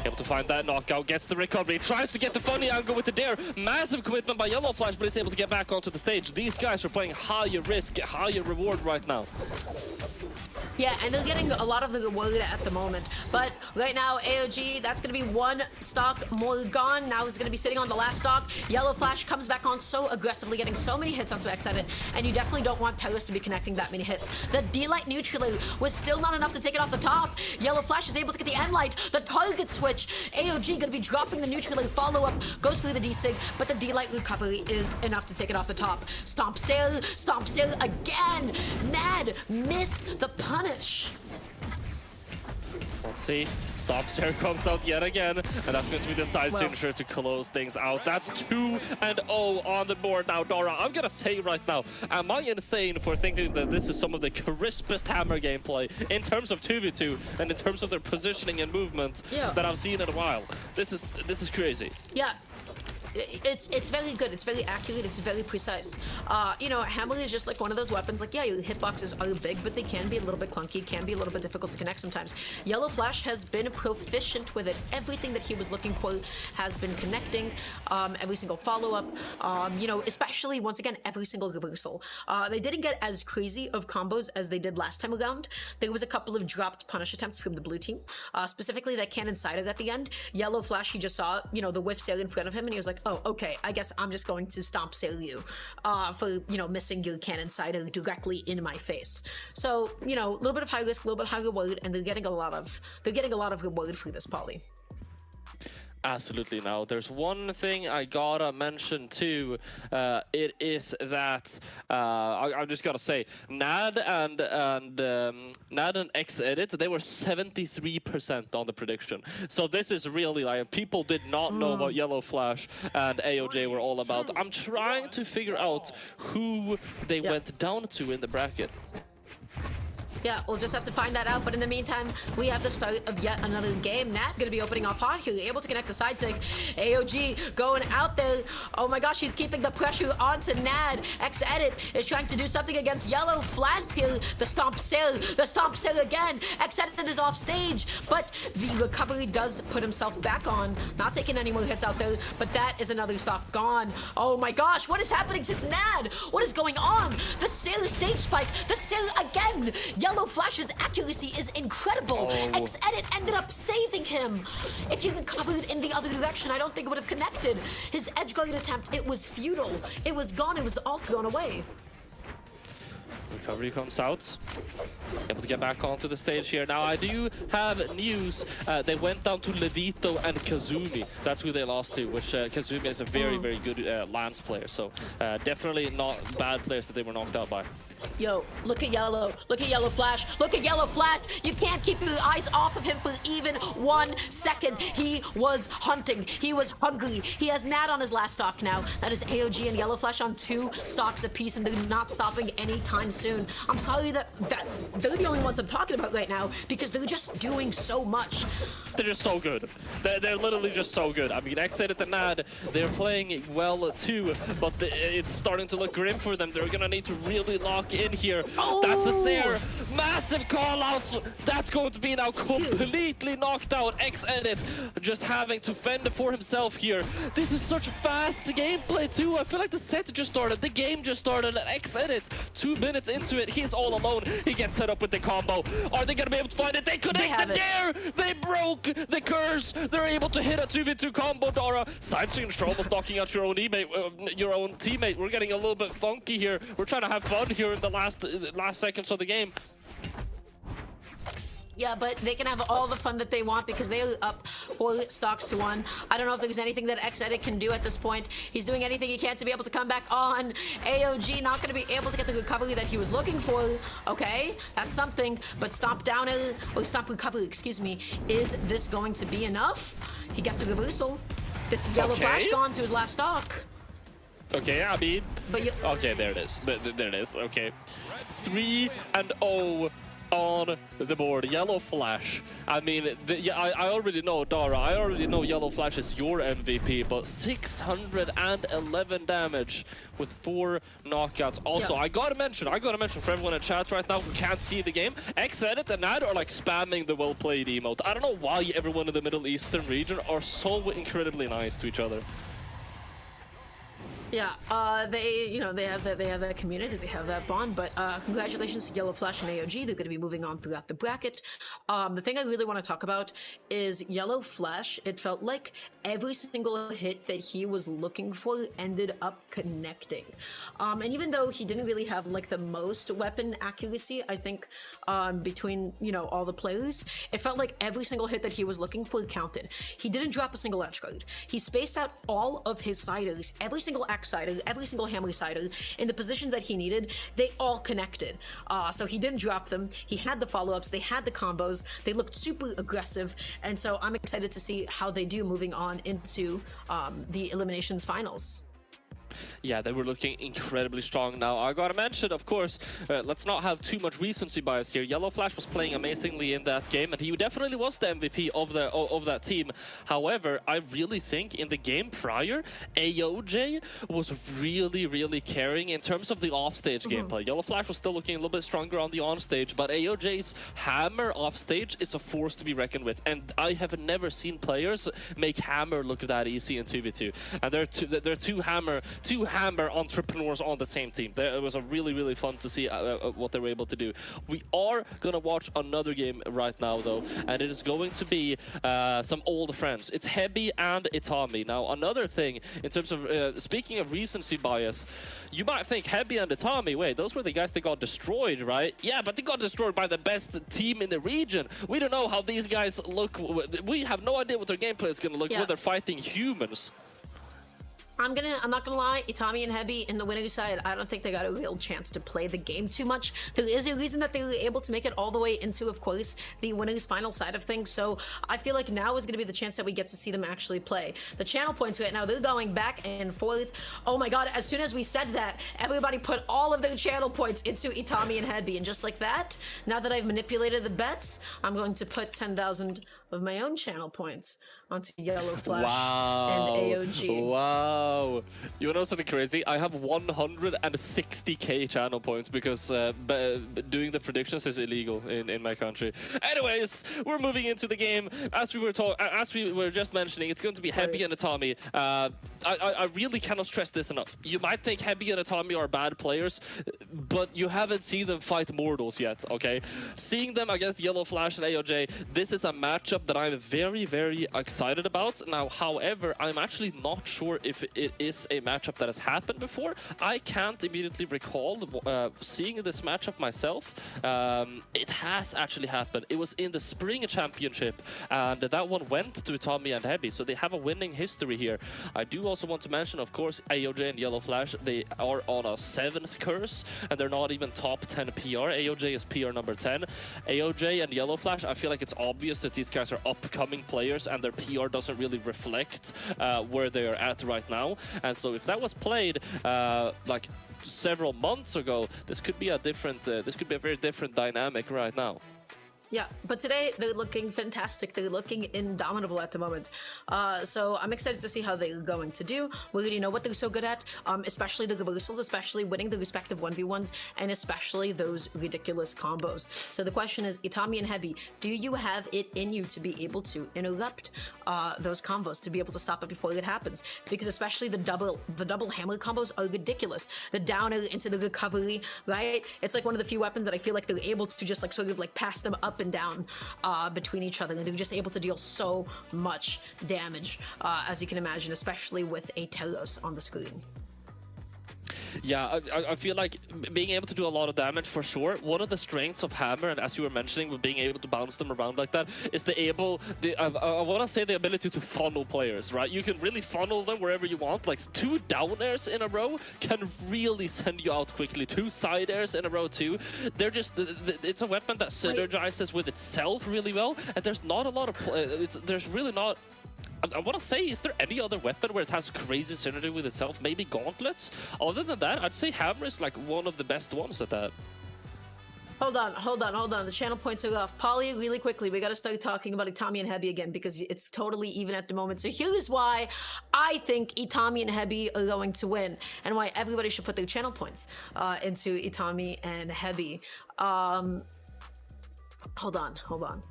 Able to find that knockout, gets the recovery, tries to get the funny angle with the dare. Massive commitment by Yellow Flash, but he's able to get back onto the stage. These guys are playing higher risk, higher reward right now. Yeah, and they're getting a lot of the reward at the moment. But right now, AOG, that's going to be one stock more gone. Now he's going to be sitting on the last stock. Yellow Flash comes back on so aggressively, getting so many hits onto Exedit, and you definitely don't want Tyrus to be connecting that many hits. The D-Light neutral was still not enough to take it off the top. Yellow Flash is able to get the N-Light, the target switch. AOG going to be dropping the neutral follow-up, goes for the D-Sig, but the D-Light recovery is enough to take it off the top. Stomp Sail again. Nad missed the punish. Let's see. Stomp Sire comes out yet again, and that's going to be the side signature to close things out. That's 2-0 on the board now, Dora. I'm going to say right now, am I insane for thinking that this is some of the crispest Hammer gameplay in terms of 2v2 and in terms of their positioning and movement that I've seen in a while? This is crazy. Yeah. It's very good. It's very accurate. It's very precise. You know, Hammer is just like one of those weapons. Like, yeah, your hitboxes are big, but they can be a little bit clunky, can be a little bit difficult to connect sometimes. Yellow Flash has been proficient with it. Everything that he was looking for has been connecting. Every single follow-up. You know, especially once again, every single reversal. They didn't get as crazy of combos as they did last time around. There was a couple of dropped punish attempts from the blue team. Specifically, that cannon sighted at the end. Yellow Flash, he just saw, you know, the whiff sail in front of him, and he was like, oh, okay, I guess I'm just going to stomp sail you for, you know, missing your cannon sighter directly in my face. So, you know, a little bit of high risk, a little bit of high reward, and they're getting a lot of reward for this poly. Absolutely. Now, there's one thing I gotta mention too. It is that I just gotta say, Nad and Exedit, they were 73% on the prediction. So this is really like people did not know what Yellow Flash and AOJ were all about. I'm trying to figure out who they went down to in the bracket. Yeah, we'll just have to find that out. But in the meantime, we have the start of yet another game. Nat going to be opening off hot here, able to connect the side stick. AOG going out there. Oh my gosh, he's keeping the pressure onto Nad. Exedit is trying to do something against Yellow Flash here. The stomp sail again. Exedit is off stage, but the recovery does put himself back on. Not taking any more hits out there, but that is another stock gone. Oh my gosh, what is happening to Nad? What is going on? The sail stage spike, the sail again. Yellow Flash's accuracy is incredible. Exedit ended up saving him. If he recovered in the other direction, I don't think it would have connected. His edge guard attempt, it was futile. It was gone. It was all thrown away. Recovery comes out. Able to get back onto the stage here. Now, I do have news. They went down to Levito and Kazumi. That's who they lost to, which Kazumi is a very, very good Lance player. So definitely not bad players that they were knocked out by. Yo, look at Yellow. Look at Yellow Flash. Look at Yellow Flash. You can't keep your eyes off of him for even 1 second. He was hunting. He was hungry. He has Nat on his last stock now. That is AOG and Yellow Flash on 2 stocks apiece, and they're not stopping anytime soon. I'm sorry that they're the only ones I'm talking about right now because they're just doing so much. They're just so good. They're literally just so good. I mean, Exedit and Nad, they're playing well too, but it's starting to look grim for them. They're gonna need to really lock in here. That's a Sire. Massive call out. That's going to be now completely knocked out. Exedit just having to fend for himself here. This is such fast gameplay too. I feel like the set just started. The game just started. And Exedit, 2 minutes into it, he's all alone. He gets set up with the combo. Are they gonna be able to find it? They connect the dare. They broke the curse. They're able to hit a 2v2 combo. Dara, side signature almost knocking out your own teammate. We're getting a little bit funky here. We're trying to have fun here in the last seconds of the game. Yeah, but they can have all the fun that they want because they are up 4 stocks to 1. I don't know if there's anything that Exedit can do at this point. He's doing anything he can to be able to come back on. AOG not going to be able to get the recovery that he was looking for. Okay, that's something. But stomp recovery, excuse me. Is this going to be enough? He gets a reversal. This is Yellow Flash gone to his last stock. Okay, I mean, okay, there it is. There it is. Okay, 3-0 on the board. Yellow Flash. I mean, I already know, Dara, I already know Yellow Flash is your MVP, but 611 damage with 4 knockouts. Also, I gotta mention for everyone in chat right now who can't see the game, Exedit and Nad are like spamming the well-played emote. I don't know why everyone in the Middle Eastern region are so incredibly nice to each other. Yeah, they have that community, they have that bond. But congratulations to Yellow Flash and AOG. They're going to be moving on throughout the bracket. The thing I really want to talk about is Yellow Flash. It felt like every single hit that he was looking for ended up connecting. And even though he didn't really have like the most weapon accuracy, I think between all the players, it felt like every single hit that he was looking for counted. He didn't drop a single edge guard. He spaced out all of his siders, every single axe sider, every single hammer sider in the positions that he needed. They all connected. So he didn't drop them. He had the follow-ups. They had the combos. They looked super aggressive. And so I'm excited to see how they do moving on into the Eliminations finals. Yeah, they were looking incredibly strong. Now, I gotta mention, of course, let's not have too much recency bias here. Yellow Flash was playing amazingly in that game, and he definitely was the MVP of that team. However, I really think in the game prior, AOJ was really, really carrying in terms of the offstage gameplay. Yellow Flash was still looking a little bit stronger on the onstage, but AOJ's hammer offstage is a force to be reckoned with, and I have never seen players make hammer look that easy in 2v2. And there are two hammer entrepreneurs on the same team. It was a really, really fun to see what they were able to do. We are gonna watch another game right now though, and it is going to be some old friends. It's Hebi and Itami. Now, another thing in terms of speaking of recency bias, you might think Hebi and Itami, wait, those were the guys that got destroyed, right? Yeah, but they got destroyed by the best team in the region. We don't know how these guys look. We have no idea what their gameplay is gonna look when they're fighting humans. I'm not gonna lie, Itami and Hebi in the winner's side, I don't think they got a real chance to play the game too much. There is a reason that they were able to make it all the way into, of course, the winner's final side of things. So I feel like now is gonna be the chance that we get to see them actually play. The channel points right now, they're going back and forth. Oh my god, as soon as we said that, everybody put all of their channel points into Itami and Hebi. And just like that, now that I've manipulated the bets, I'm going to put 10,000 of my own channel points onto Yellow Flash and AOG. Wow. You wanna know something crazy? I have 160k channel points because doing the predictions is illegal in my country. Anyways, we're moving into the game. As we were just mentioning, it's going to be Hebi and Itami. I really cannot stress this enough. You might think Hebi and Itami are bad players, but you haven't seen them fight mortals yet, okay? Seeing them against Yellow Flash and AOJ, this is a matchup that I'm very, very excited about. Now, however, I'm actually not sure if it is a matchup that has happened before. I can't immediately recall seeing this matchup myself. It has actually happened. It was in the Spring Championship, and that one went to Itami and Hebi, so they have a winning history here. I do also want to mention, of course, AOJ and Yellow Flash, they are on a 7th curse, and they're not even top 10 PR. AOJ is PR number 10. AOJ and Yellow Flash, I feel like it's obvious that these guys are upcoming players, and their PR doesn't really reflect where they are at right now. And so if that was played like several months ago, this could be a very different dynamic right now. Yeah, but today they're looking fantastic. They're looking indomitable at the moment. So I'm excited to see how they're going to do. We already know what they're so good at, especially the reversals, especially winning the respective 1v1s, and especially those ridiculous combos. So the question is, Itami and Hebi, do you have it in you to be able to interrupt those combos, to be able to stop it before it happens? Because especially the double hammer combos are ridiculous. The downer into the recovery, right? It's like one of the few weapons that I feel like they're able to just like sort of like pass them up and down between each other, and they're just able to deal so much damage, as you can imagine, especially with a Telos on the screen. Yeah, I feel like being able to do a lot of damage for sure. One of the strengths of Hammer, and as you were mentioning, with being able to bounce them around like that, is I want to say the ability to funnel players, right? You can really funnel them wherever you want. Like 2 down airs in a row can really send you out quickly. 2 side airs in a row too. They're just, it's a weapon that synergizes with itself really well, and there's not a lot of, there's really not. I want to say, is there any other weapon where it has crazy synergy with itself? Maybe Gauntlets? Other than that, I'd say Hammer is like one of the best ones at that. Hold on. The channel points are off. Polly, really quickly, we got to start talking about Itami and Hebi again because it's totally even at the moment. So here's why I think Itami and Hebi are going to win and why everybody should put their channel points into Itami and Hebi. Hold on.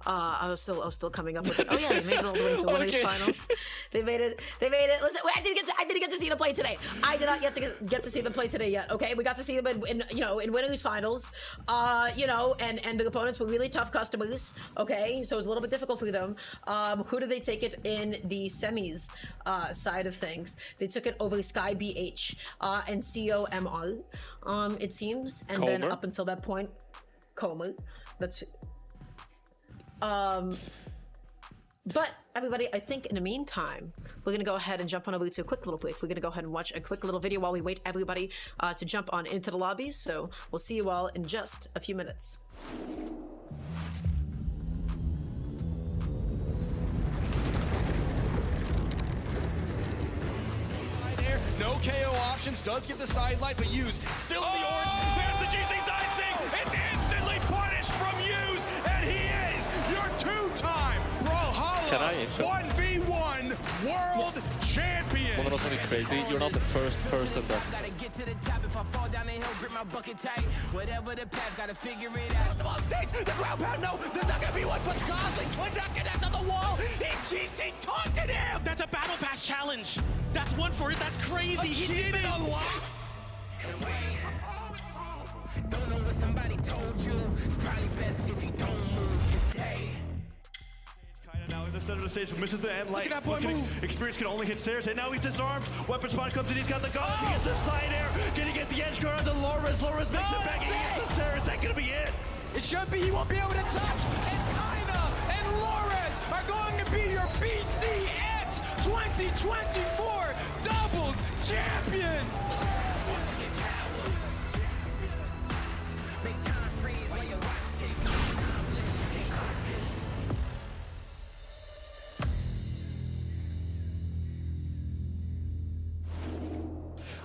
I was still coming up with it. Oh yeah, they made it all the way to winners finals. They made it. Listen, I didn't get to see them play today. I did not get to see them play today yet. Okay, we got to see them in winners finals. And the opponents were really tough customers. Okay, so it was a little bit difficult for them. Who did they take it in the semis side of things? They took it over Sky BH and COMR. It seems, and then up until that point, Comer. That's. But everybody, I think in the meantime, we're gonna go ahead and jump on over to a quick little break. We're gonna go ahead and watch a quick little video while we wait everybody to jump on into the lobbies. So we'll see you all in just a few minutes. No KO options, does get the sidelight, but Hughes still in the orange. There's the GC side sync. It's instantly punished from Hughes, and he is your two-time Brawlhalla 1v1 world champion. Wanna know something crazy? You're not the first person that's... Gotta get to the top. If I fall down the hill, grip my bucket tight. Whatever the path, gotta figure it out. The ball stage, the ground pound, no, there's not gonna be one, but Gosling could not connect to the wall. And GC taunted him. That's a battle pass challenge. That's one for it. That's crazy. He did it. Unlocked. Don't know what somebody told you. It's probably best if you don't move. Just stay. Now in the center of the stage, misses the end light. Look at that boy move. Experience can only hit Sire, and now he's disarmed. Weapon spawn comes in, he's got the gun. He gets the side air. Can he get the edge guard onto Loris? Loris makes it back. He gets the Sire. Is that gonna be it? It should be. He won't be able to touch. And Kaina and Loris are going to be your BCX 2024 doubles champions.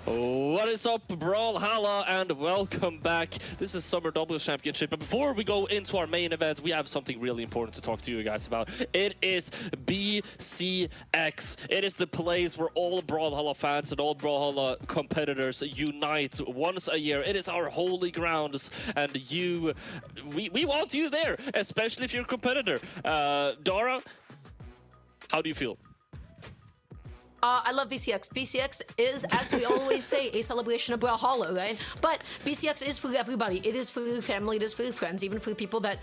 What is up, Brawlhalla, and welcome back. This is Summer Doubles Championship. But before we go into our main event, we have something really important to talk to you guys about. It is BCX. It is the place where all Brawlhalla fans and all Brawlhalla competitors unite once a year. It is our holy grounds, and we want you there, especially if you're a competitor. Dara, how do you feel? I love BCX. BCX is, as we always say, a celebration of Brawlhalla, right? But BCX is for everybody. It is for your family. It is for your friends, even for people that,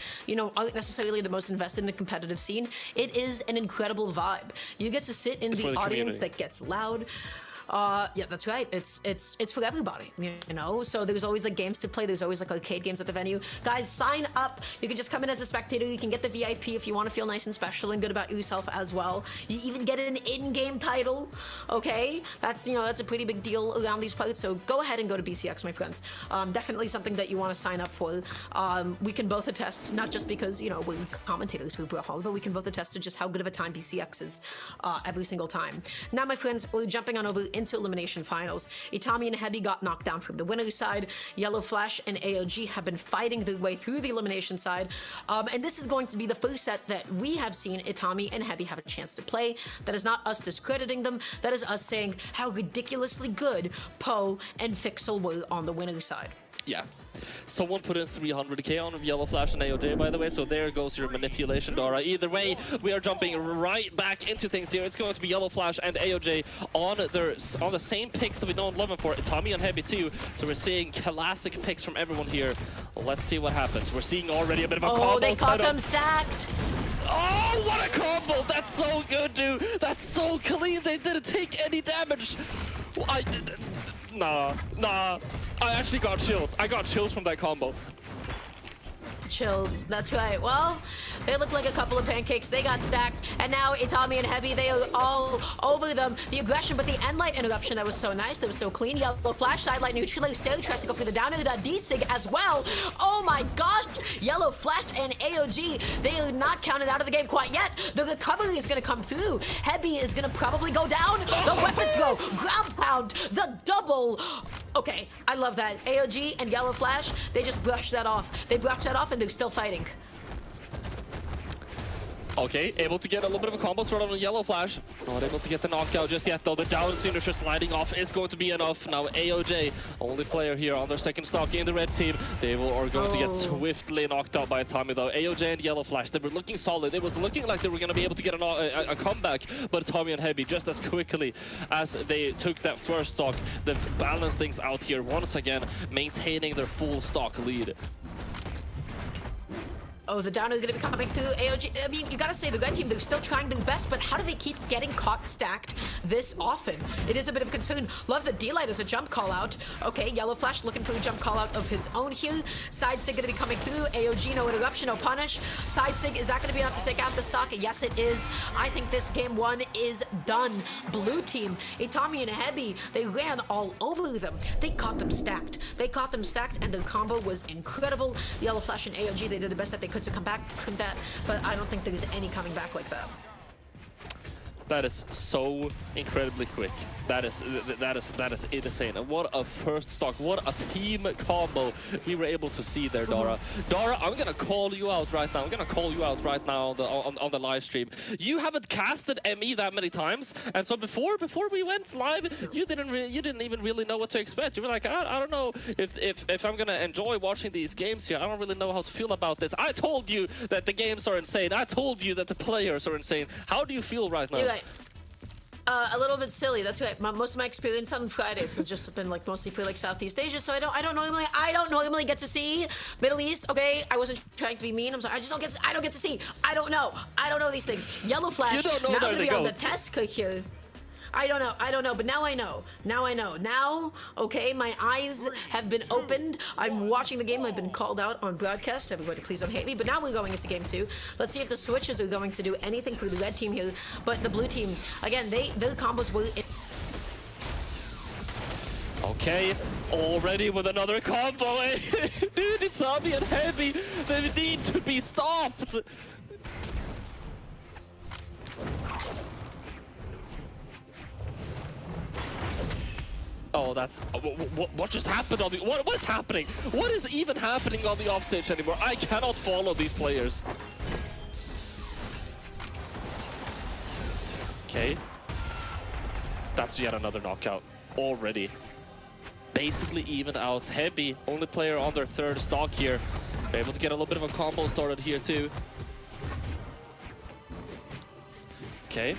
aren't necessarily the most invested in the competitive scene. It is an incredible vibe. You get to sit in the audience that gets loud. Yeah, that's right. It's for everybody, So there's always like games to play. There's always like arcade games at the venue. Guys, sign up. You can just come in as a spectator. You can get the VIP if you want to feel nice and special and good about yourself as well. You even get an in-game title. Okay, that's that's a pretty big deal around these parts. So go ahead and go to BCX, my friends. Definitely something that you want to sign up for. We can both attest, not just because we're commentators for Brawlhalla, but we can both attest to just how good of a time BCX is every single time. Now, my friends, we're jumping on over into Elimination Finals. Itami and Heavy got knocked down from the winner's side. Yellow Flash and AOG have been fighting their way through the elimination side. And this is going to be the first set that we have seen Itami and Heavy have a chance to play. That is not us discrediting them. That is us saying how ridiculously good Poe and Fixel were on the winner's side. Yeah. Someone put in 300k on Yellow Flash and AOJ, by the way, so there goes your manipulation, Dara. Either way, we are jumping right back into things here. It's going to be Yellow Flash and AOJ on the same picks that we know and love them for. Itami and Heavy too, so we're seeing classic picks from everyone here. Let's see what happens. We're seeing already a bit of a combo. Oh, they caught them stacked. Oh, what a combo! That's so good, dude. That's so clean. They didn't take any damage. Nah. I actually got chills. I got chills from that combo. Chills, that's right. Well, they look like a couple of pancakes. They got stacked, and now Itami and Heavy, they are all over them. The aggression, but the end light interruption, that was so nice. That was so clean. Yellow Flash, sidelight neutralized. Sire tries to go for the down air, D-Sig as well. Oh my gosh! Yellow Flash and AOG, they are not counted out of the game quite yet. The recovery is gonna come through. Heavy is gonna probably go down. The weapon throw, ground pound, the double. Okay, I love that. AOG and Yellow Flash, they just brushed that off. They brushed that off and they're still fighting. Okay, able to get a little bit of a combo start on a yellow flash. Not able to get the knockout just yet though. The down signature sliding off is going to be enough. Now AOJ, only player here on their second stock in the red team. They are going to get swiftly knocked out by Tommy though. AOJ and yellow flash, they were looking solid. It was looking like they were going to be able to get a comeback, but Tommy and Heavy just as quickly as they took that first stock, they balanced things out here once again, maintaining their full stock lead. Oh, the down is going to be coming through AOG. I mean, you got to say, the red team, they're still trying their best, but how do they keep getting caught stacked this often? It is a bit of a concern. Love that D-Light as a jump call out. Okay, Yellow Flash looking for a jump call out of his own here. Side Sig going to be coming through. AOG, no interruption, no punish. Side Sig, is that going to be enough to take out the stock? Yes, it is. I think this game one is done. Blue team, Itami and Hebi, they ran all over them. They caught them stacked. They caught them stacked, and their combo was incredible. Yellow Flash and AOG, they did the best that they could to come back from that, but I don't think there's any coming back like that. That is so incredibly quick. That is insane. And what a first stock, what a team combo we were able to see there, Dara. Dara, I'm gonna call you out right now. I'm gonna call you out right now on the live stream. You haven't casted ME that many times, and so before we went live, you didn't even really know what to expect. You were like, I don't know if I'm gonna enjoy watching these games here. I don't really know how to feel about this. I told you that the games are insane. I told you that the players are insane. How do you feel right now? You're right. A little bit silly. That's right. Most of my experience on Fridays has just been like mostly for like Southeast Asia, so I don't normally get to see Middle East. Okay, I wasn't trying to be mean. I'm sorry. I don't get to see. I don't know these things. Yellow Flash. You don't know now they're gonna be the on the goats. test cook here. I don't know, but now I know. Now, okay, my eyes have been opened. I'm watching the game. I've been called out on broadcast. Everybody, please don't hate me. But now we're going into game 2. Let's see if the switches are going to do anything for the red team here. But the blue team, again, their combos were... Okay, already with another combo. Dude, it's Tommy and Heavy. They need to be stopped. Oh, that's what just happened on the what's happening? What is even happening on the offstage anymore? I cannot follow these players. Okay, that's yet another knockout already. Basically even out. Heavy, only player on their third stock here. They're able to get a little bit of a combo started here too. Okay.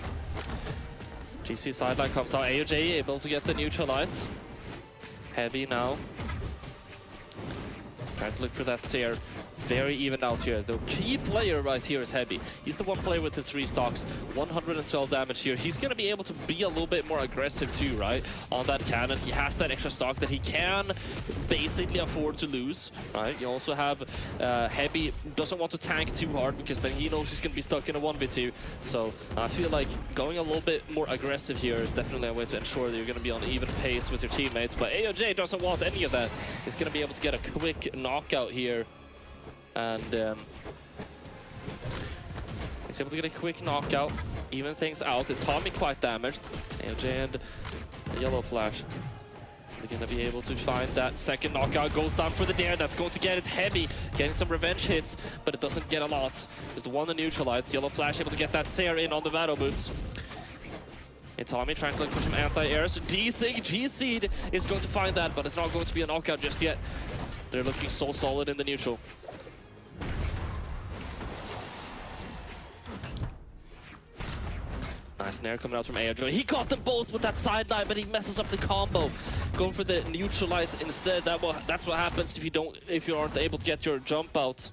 GC sideline comes out. AOJ able to get the neutral light. Heavy now. Trying to look for that Sire. Very even out here. The key player right here is Heavy. He's the one player with the 3 stocks. 112 damage here. He's going to be able to be a little bit more aggressive too, right? On that cannon. He has that extra stock that he can basically afford to lose, right? You also have Heavy doesn't want to tank too hard because then he knows he's going to be stuck in a 1v2. So I feel like going a little bit more aggressive here is definitely a way to ensure that you're going to be on even pace with your teammates. But AOJ doesn't want any of that. He's going to be able to get a quick knockout here. And he's able to get a quick knockout, even things out. It's Tommy quite damaged. AOJ and the Yellow Flash. They're going to be able to find that second knockout. Goes down for the dare. That's going to get it. Heavy, getting some revenge hits, but it doesn't get a lot. There's the one to neutralize. Yellow Flash able to get that Sire in on the battle boots. And Tommy trying to look for some anti-airs. D-Sig, G-Seed is going to find that, but it's not going to be a knockout just yet. They're looking so solid in the neutral. Nice nair coming out from AOJ. He got them both with that sideline, but he messes up the combo. Going for the neutral light instead. That's what happens if you aren't able to get your jump out.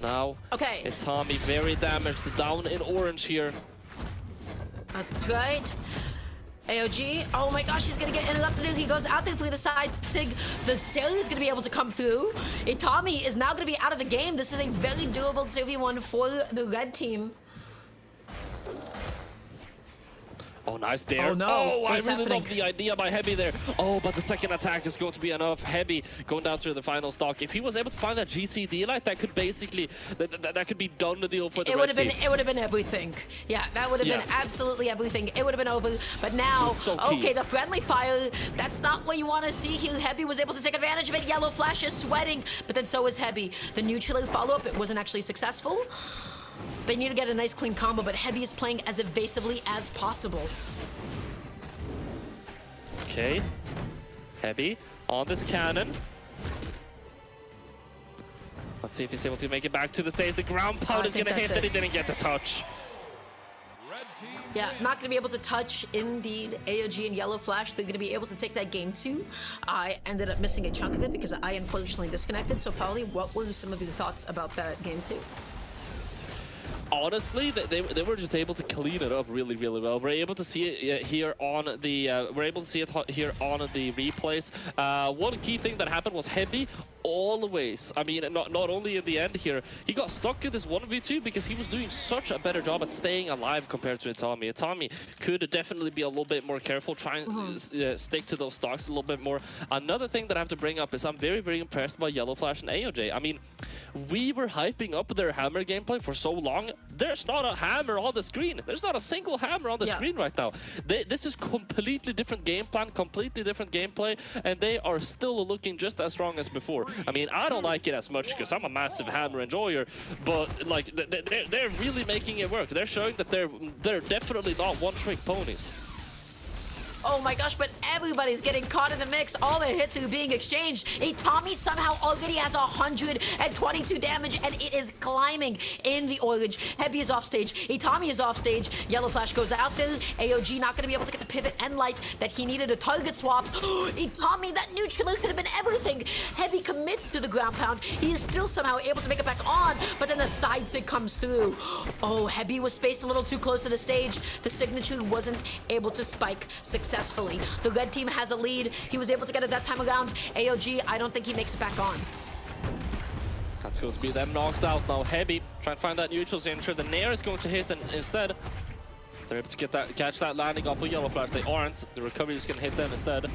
Now, Okay. it's Tommy, very damaged, down in orange here. That's right. AOG, oh my gosh, he's gonna get interrupted. He goes out there for the side Sig. The Sire is gonna be able to come through. Itami is now gonna be out of the game. This is a very doable 2v1 for the red team. Oh, nice there. Oh, no. Oh, I What's really happening? love the idea by Heavy there. Oh, but the second attack is going to be enough. Heavy going down to the final stock. If he was able to find that GCD light, that could basically, that could be done the deal for the red team. It would have been everything. Yeah, that would have been absolutely everything. It would have been over. But now, So key. okay, the friendly fire, that's not what you want to see here. Heavy was able to take advantage of it. Yellow Flash is sweating, but then so is Heavy. The neutral follow-up, it wasn't actually successful. They need to get a nice clean combo, but Heavy is playing as evasively as possible. Okay. Heavy on this cannon. Let's see if he's able to make it back to the stage. The ground pound is going to hit, and he didn't get the touch. Yeah, not going to be able to touch, indeed. AOG and Yellow Flash, they're going to be able to take that game 2. I ended up missing a chunk of it because I unfortunately disconnected. So, Polly, what were some of your thoughts about that game 2? Honestly, they were just able to clean it up really, really well. We're able to see it here on the here on the replays. One key thing that happened was Heavy always. I mean, not only in the end here, he got stuck in this 1v2 because he was doing such a better job at staying alive compared to Itami. Itami could definitely be a little bit more careful, try and stick to those stocks a little bit more. Another thing that I have to bring up is I'm very, very impressed by Yellow Flash and AOJ. I mean, we were hyping up their hammer gameplay for so long. There's not a hammer on the screen. There's not a single hammer on the screen right now. This is completely different game plan, completely different gameplay, and they are still looking just as strong as before. I mean, I don't like it as much because I'm a massive hammer enjoyer, but like they're really making it work. They're showing that they're definitely not one-trick ponies. Oh my gosh, but everybody's getting caught in the mix. All the hits are being exchanged. Itami somehow already has 122 damage, and it is climbing in the orange. Heavy is off stage. Itami is off stage. Yellow Flash goes out there. AOG not going to be able to get the pivot and light that he needed a target swap. Itami, that neutral could have been everything. Heavy commits to the ground pound. He is still somehow able to make it back on, but then the side sig comes through. Oh, Heavy was spaced a little too close to the stage. The signature wasn't able to spike successfully. The red team has a lead. He was able to get it that time around. AOG, I don't think he makes it back on. That's going to be them knocked out now. Heavy trying to find that neutral signature. The Nair is going to hit, and instead they're able to catch that landing off of Yellow Flash. They aren't. The recovery is going to hit them instead.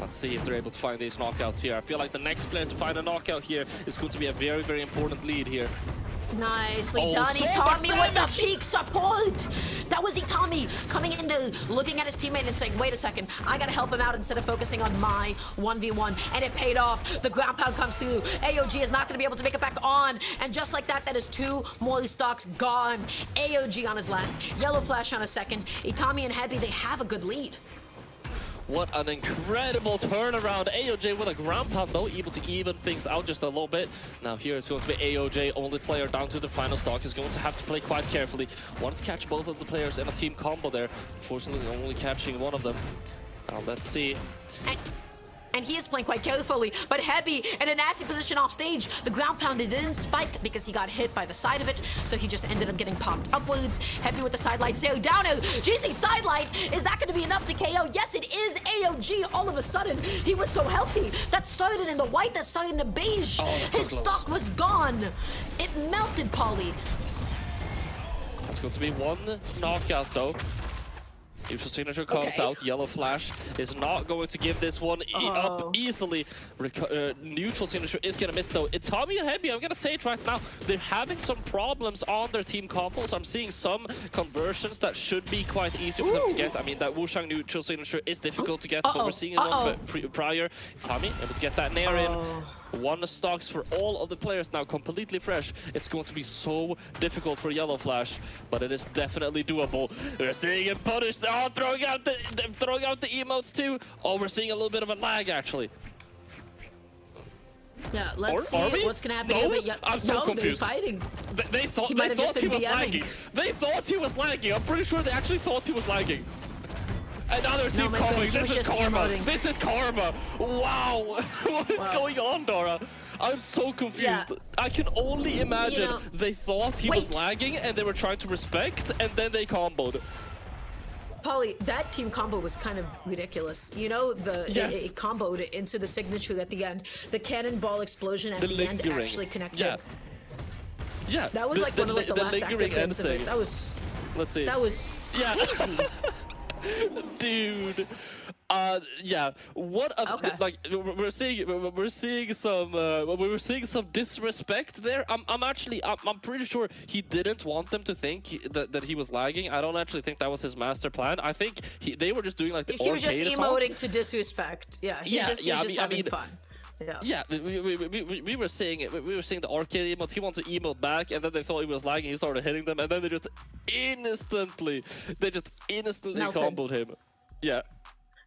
Let's see if they're able to find these knockouts here. I feel like the next player to find a knockout here is going to be a very, very important lead here. Nicely done, so Itami with the peak support. That was Itami coming in there, looking at his teammate and saying, wait a second, I gotta help him out instead of focusing on my 1v1. And it paid off. The ground pound comes through. AOG is not gonna be able to make it back on. And just like that, that is 2 more stocks gone. AOG on his last, Yellow Flash on his second. Itami and Heavy, they have a good lead. What an incredible turnaround. AOJ with a ground pound though, able to even things out just a little bit. Now here it's going to be AOJ, only player down to the final stock, is going to have to play quite carefully. Wanted to catch both of the players in a team combo there. Unfortunately, only catching one of them. Now let's see. And he is playing quite carefully, but Heavy in a nasty position off stage. The ground pound didn't spike because he got hit by the side of it, so he just ended up getting popped upwards. Heavy with the sidelight, Sire down. GC sidelight, is that going to be enough to KO? Yes, it is. AOG, all of a sudden, he was so healthy. That started in the white, that started in the beige. His stock was gone. It melted, Polly. That's going to be one knockout though. Neutral signature comes out. Yellow Flash is not going to give this one up easily. Neutral signature is going to miss though. Itami and Heavy, I'm going to say it right now, they're having some problems on their team combos. I'm seeing some conversions that should be quite easy for them to get. I mean, that Wushang neutral signature is difficult to get, but we're seeing it one prior. Itami able to get that Nair in. 1 stocks for all of the players now, completely fresh. It's going to be so difficult for Yellow Flash, but it is definitely doable. We're seeing him punished. Oh, throwing out the emotes too. Oh, we're seeing a little bit of a lag actually. Yeah, let's see what's gonna happen here. But I'm so confused. They're fighting. They thought he was lagging. They thought he was lagging. I'm pretty sure they actually thought he was lagging. Another team coming. This is karma. This is karma. Wow. What is going on, Dora? I'm so confused. I can only imagine they thought he was lagging and they were trying to respect, and then they comboed. Polly, that team combo was kind of ridiculous. You know, it comboed into the signature at the end. The cannonball explosion at the end actually connected. Yeah. That was like one of the last active frames of it. That was... Let's see. That was Yeah. crazy. Dude. Yeah. What like we're seeing some disrespect there. I'm pretty sure he didn't want them to think that he was lagging. I don't actually think that was his master plan. I think they were just doing like the He was just arcade emoting talks. to disrespect. Yeah, he was just having fun. Yeah, we were seeing it. We were seeing the arcade emote. He wanted to emote back, and then they thought he was lagging. He started hitting them, and then they just instantly Melted. comboed him. Yeah.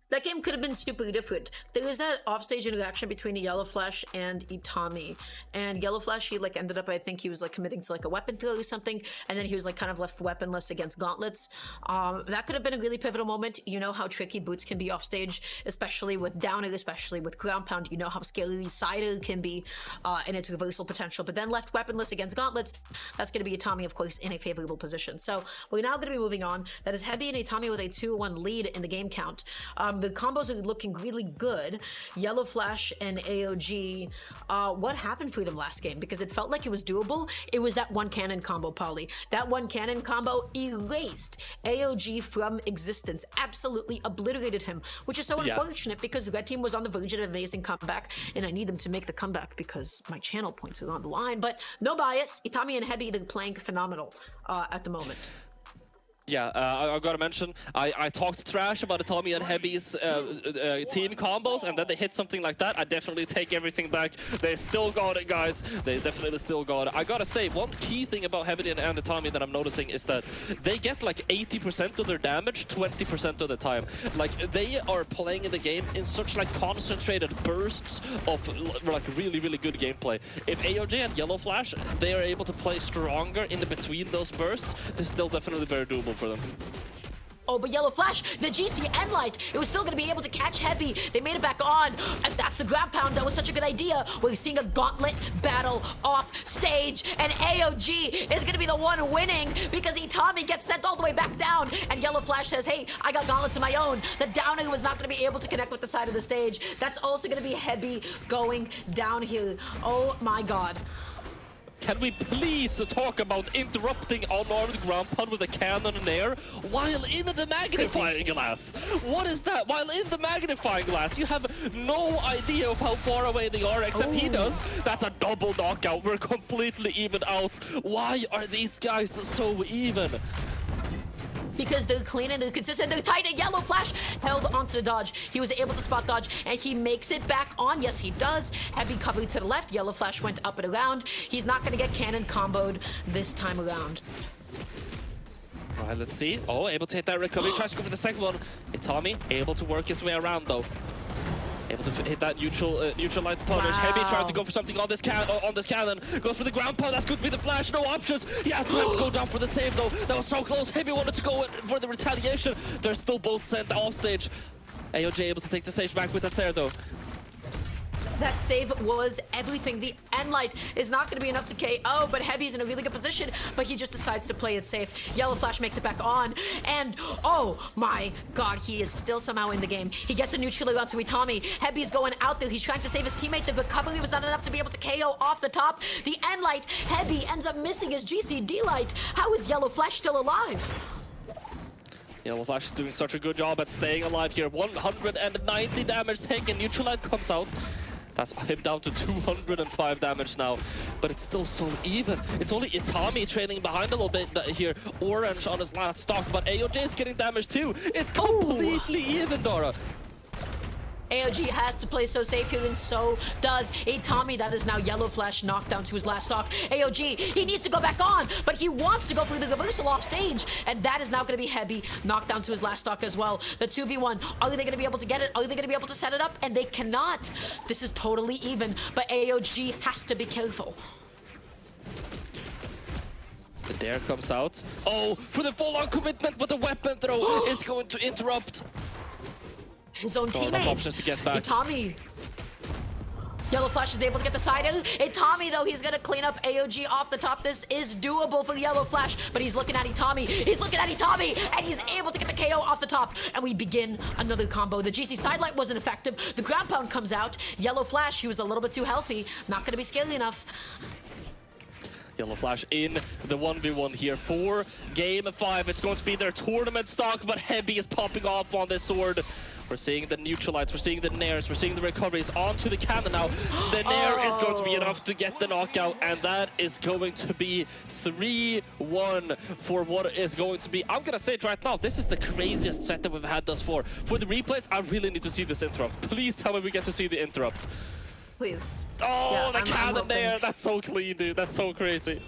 That game could have been super different. There was that offstage interaction between Yellow Flash and Itami. And Yellow Flash, he like ended up, I think he was like committing to like a weapon throw or something. And then he was like kind of left weaponless against gauntlets. That could have been a really pivotal moment. You know how tricky boots can be offstage, especially with down air, especially with ground pound. You know how scary Sire can be in its reversal potential. But then left weaponless against gauntlets, that's going to be Itami, of course, in a favorable position. So we're now going to be moving on. That is Heavy and Itami with a 2-1 lead in the game count. The combos are looking really good. Yellow Flash and AOG, what happened for them last game? Because it felt like it was doable. It was that one cannon combo, Polly. That one cannon combo erased AOG from existence, absolutely obliterated him, which is so unfortunate because Red Team was on the verge of an amazing comeback, and I need them to make the comeback because my channel points are on the line. But no bias, Itami and Heavy, they're playing phenomenal at the moment. Yeah, I gotta mention, I talked trash about Itami and Heavy's team combos, and then they hit something like that. I definitely take everything back. They still got it, guys. They definitely still got it. I gotta say, one key thing about Heavy and Itami that I'm noticing is that they get like 80% of their damage 20% of the time. Like, they are playing the game in such like concentrated bursts of like really, really good gameplay. If AOJ and Yellow Flash, they are able to play stronger in the between those bursts, they're still definitely very doable for them. Oh, but Yellow Flash, the GCN light, it was still going to be able to catch Heavy. They made it back on, and that's the ground pound. That was such a good idea. We're seeing a gauntlet battle off stage, and AOG is going to be the one winning because Itami gets sent all the way back down, and Yellow Flash says, hey, I got gauntlets of my own. The downer was not going to be able to connect with the side of the stage. That's also going to be Heavy going down here. Oh my god. Can we please talk about interrupting unarmed ground pound with a cannon in air while in the magnifying glass? What is that? While in the magnifying glass, you have no idea of how far away they are, except he does. That's a double knockout. We're completely even out. Why are these guys so even? Because they're clean and they're consistent, they're tight, and Yellow Flash held onto the dodge. He was able to spot dodge, and he makes it back on. Yes, he does. Heavy covered to the left. Yellow Flash went up and around. He's not going to get cannon comboed this time around. All right, let's see. Oh, able to hit that recovery. Tries to go for the second one. Itami able to work his way around, though. Able to hit that neutral light punish. Wow. Heavy trying to go for something on this cannon. Goes for the ground pound. That's good to be the flash. No options. He has time to go down for the save though. That was so close. Heavy wanted to go for the retaliation. They're still both sent off stage. AOJ able to take the stage back with that Sire though. That save was everything. The end light is not going to be enough to KO, but Heavy's in a really good position, but he just decides to play it safe. Yellow Flash makes it back on, and oh my god, he is still somehow in the game. He gets a neutral onto Itami. Heavy's going out there. He's trying to save his teammate. The recovery was not enough to be able to KO off the top. The end light, Heavy ends up missing his GCD light. How is Yellow Flash still alive? Yellow Flash is doing such a good job at staying alive here. 190 damage taken. Neutral light comes out. That's him down to 205 damage now, but it's still so even. It's only Itami trailing behind a little bit here. Orange on his last stock, but AOJ is getting damage too. It's completely even, Dora. AOG has to play so safe here, and so does Itami. That is now Yellow Flash knocked down to his last stock. AOG, he needs to go back on, but he wants to go for the reversal off stage, and that is now going to be Heavy, knocked down to his last stock as well. The 2v1, are they going to be able to get it? Are they going to be able to set it up? And they cannot. This is totally even, but AOG has to be careful. The dare comes out. Oh, for the full-on commitment, but the weapon throw is going to interrupt. His own teammate, options to get back. Itami. Yellow Flash is able to get the side out. Itami, though, he's going to clean up AOG off the top. This is doable for Yellow Flash, but he's looking at Itami. He's looking at Itami, and he's able to get the KO off the top. And we begin another combo. The GC sidelight wasn't effective. The ground pound comes out. Yellow Flash, he was a little bit too healthy. Not going to be scary enough. Yellow Flash in the 1v1 here for Game 5. It's going to be their tournament stock, but Heavy is popping off on this sword. We're seeing the neutralites, we're seeing the nairs, we're seeing the recoveries onto the cannon now. The nair is going to be enough to get the knockout, and that is going to be 3-1 for what is going to be, I'm gonna say it right now, this is the craziest set that we've had thus far. For the replays, I really need to see this interrupt. Please tell me we get to see the interrupt. Please. Oh, Yeah, the cannon nair, that's so clean, dude, that's so crazy.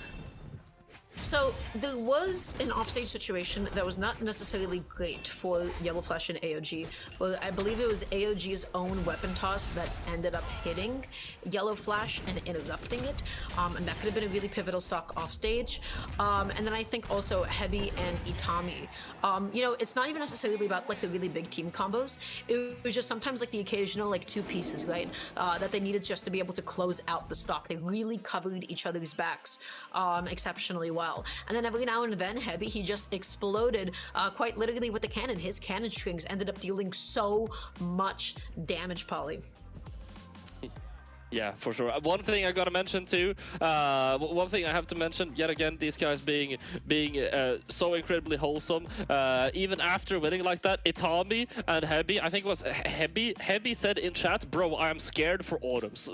So there was an offstage situation that was not necessarily great for Yellow Flash and AOG. Well, I believe it was AOG's own weapon toss that ended up hitting Yellow Flash and interrupting it, and that could have been a really pivotal stock offstage. And then I think also Heavy and Itami. You know, it's not even necessarily about like the really big team combos. It was just sometimes like the occasional like two pieces, right? That they needed just to be able to close out the stock. They really covered each other's backs exceptionally well. And then every now and then, Heavy, he just exploded quite literally with the cannon. His cannon strings ended up dealing so much damage, Polly. Yeah, for sure. One thing I gotta mention too, one thing I have to mention, yet again, these guys being so incredibly wholesome. Even after winning like that, Itami and Heavy, I think it was Heavy said in chat, bro, I'm scared for autumns.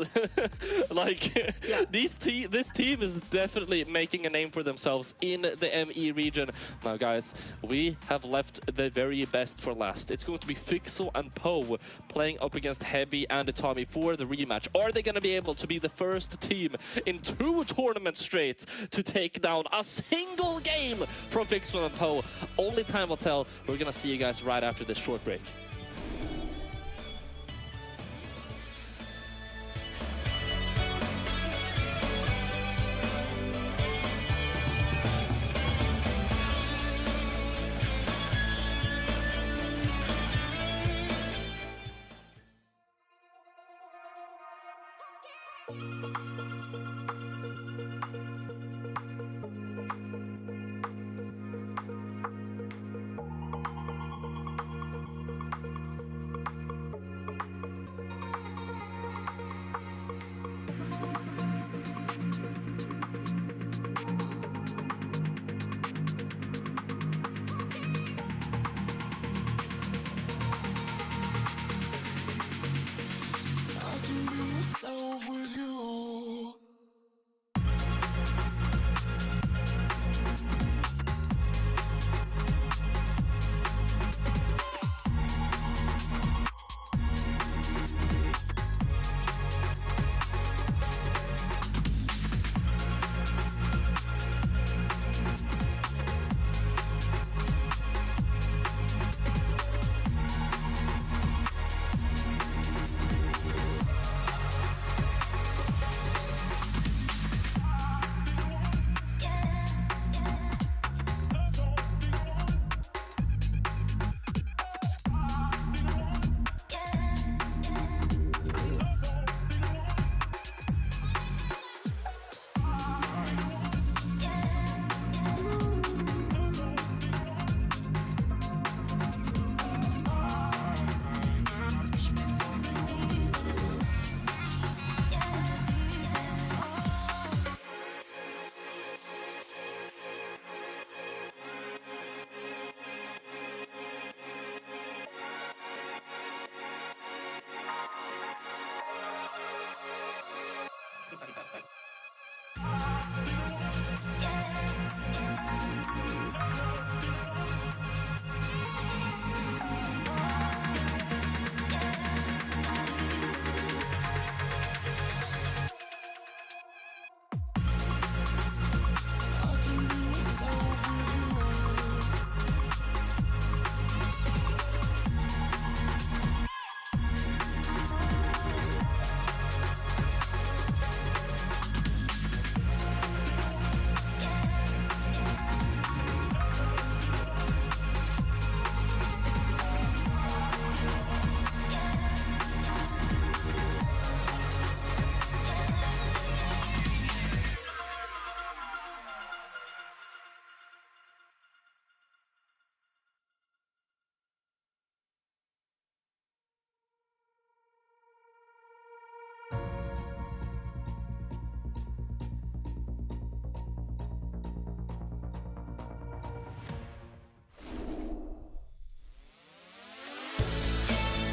Like, yeah. This team is definitely making a name for themselves in the ME region. Now guys, we have left the very best for last. It's going to be Fixo and Poe playing up against Heavy and Itami for the rematch. Are they going to be able to be the first team in 2 tournaments straight to take down a single game from Fixo and Poe? Only time will tell. We're going to see you guys right after this short break.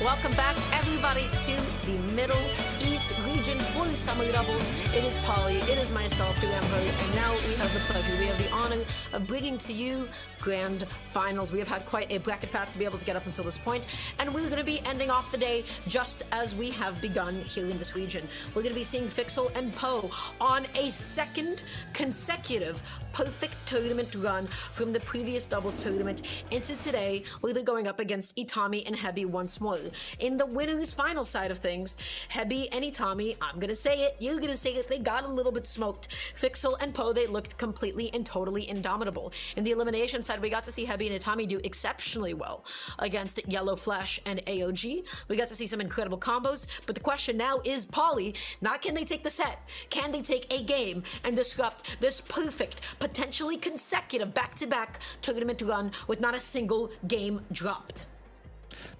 Welcome back, everybody, to the Middle East region for the Summer Doubles. It is Polly, it is myself, the Emperor, and now we have the pleasure, we have the honor of bringing to you Grand Finals. We have had quite a bracket path to be able to get up until this point, and we're going to be ending off the day just as we have begun here in this region. We're going to be seeing Fixel and Poe on a second consecutive perfect tournament run from the previous doubles tournament into today, where they're going up against Itami and Hebi once more. In the winners final side of things, Hebi and Itami, I'm gonna say it, you're gonna say it, they got a little bit smoked. Fixel and Poe, they looked completely and totally indomitable. In the elimination side, we got to see Hebi and Itami do exceptionally well against Yellow Flash and AOG. We got to see some incredible combos, but the question now is, Polly, not can they take the set, can they take a game and disrupt this perfect, potentially consecutive back-to-back tournament run with not a single game dropped?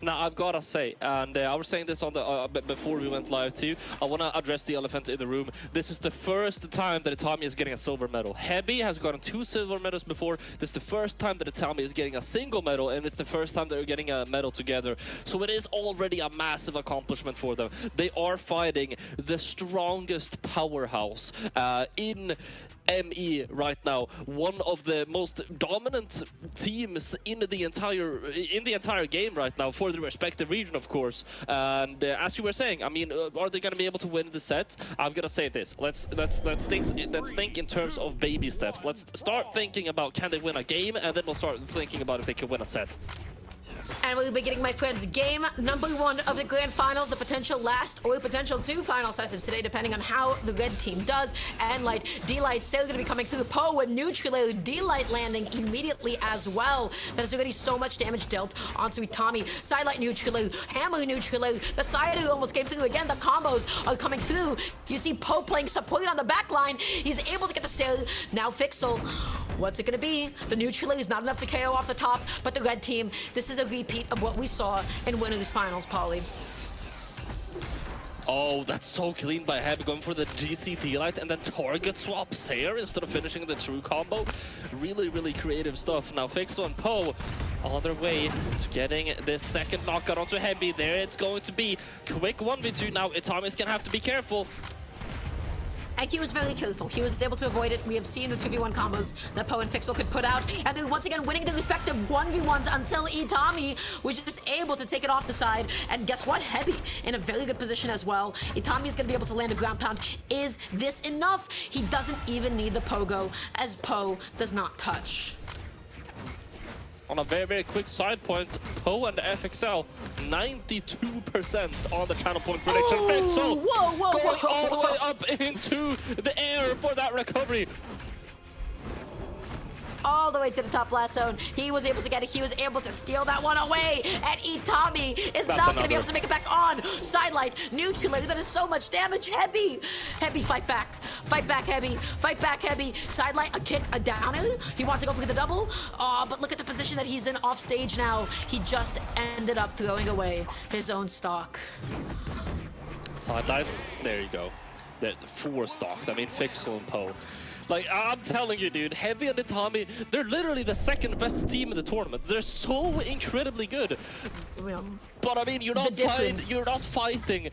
Now, I've got to say, and I was saying this on the before we went live too, I want to address the elephant in the room. This is the first time that Itami is getting a silver medal. Hebi has gotten 2 silver medals before. This is the first time that Itami is getting a single medal, and it's the first time they're getting a medal together. So it is already a massive accomplishment for them. They are fighting the strongest powerhouse in ME right now, one of the most dominant teams in the entire game right now for the respective region, of course. And as you were saying, I mean, are they going to be able to win the set? I'm going to say this. Let's think in terms of baby steps. Let's start thinking about, can they win a game, and then we'll start thinking about if they can win a set. And we'll be getting, my friends, game number 1 of the Grand Finals, the potential last or potential 2 final sets of today, depending on how the red team does. And Light, D-Light, Sire going to be coming through. Poe with neutral air, D-Light landing immediately as well. There's already so much damage dealt onto Itami. Sidelight neutral air, Hammer neutral air. The Sire almost came through again. The combos are coming through. You see Poe playing support on the back line. He's able to get the Sire. Now Fixel. What's it going to be? The neutral air is not enough to KO off the top, but the red team, this is a repeat of what we saw in winners finals, Polly. Oh, that's so clean by Hebi, going for the GCT light and then target swap Sire instead of finishing the true combo. Really, really creative stuff. Now Fixel and Poe on their way to getting this second knockout onto Hebi. There it's going to be. Quick 1v2 now. Itami's gonna have to be careful. And he was very careful. He was able to avoid it. We have seen the 2v1 combos that Poe and Fixel could put out. And they're once again winning the respective 1v1s until Itami was just able to take it off the side. And guess what? Hebi in a very good position as well. Itami is going to be able to land a ground pound. Is this enough? He doesn't even need the pogo, as Poe does not touch. On a very, very quick side point, Poe and FXL, 92% on the channel point prediction. Fixel going all the way up into the air for that recovery. All the way to the top last zone. He was able to get it. He was able to steal that one away. And Itami is not going to be able to make it back on. Sidelight, nuclear, that is so much damage. Hebi, fight back. Fight back, Hebi. Fight back, Hebi. Sidelight, a kick, a downer. He wants to go for the double. Oh, but look at the position that he's in off stage now. He just ended up throwing away his own stock. Sidelight, there you go. They're 4 stocked. I mean, Fixel and Poe. Like, I'm telling you, dude, Hebi and Itami, they're literally the second best team in the tournament. They're so incredibly good. But I mean, you're not fighting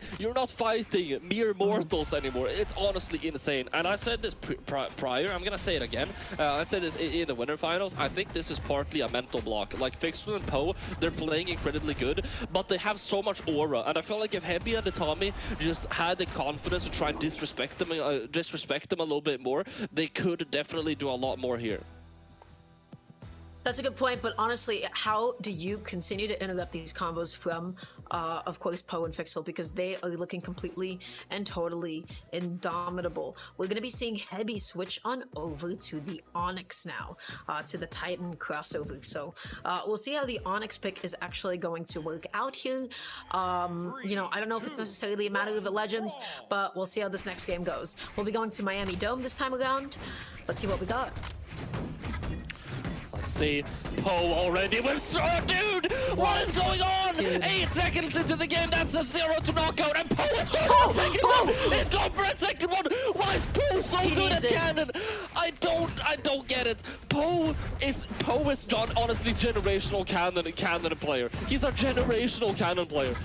mere mortals anymore. It's honestly insane. And I said this prior, I'm gonna say it again. I said this in the winter finals. I think this is partly a mental block. Like Fixel and Poe, they're playing incredibly good, but they have so much aura. And I feel like if Hebi and Itami just had the confidence to try and disrespect them a little bit more, they could definitely do a lot more here. That's a good point, but honestly, how do you continue to interrupt these combos from, of course, Poe and Fixel, because they are looking completely and totally indomitable. We're going to be seeing Hebi switch on over to the Onyx now, to the Titan crossover. So we'll see how the Onyx pick is actually going to work out here. You know, I don't know if it's necessarily a matter of the legends, but we'll see how this next game goes. We'll be going to Miami Dome this time around. Let's see what we got. Let's see. Poe already with... Oh, dude! What is going on? Dude. 8 seconds into the game, that's a 0 to knockout, and Poe is going for a second one! He's going for a second one! Why is Poe so He good at needs it. cannon? I don't get it. Poe is not honestly generational cannon player. He's a generational cannon player.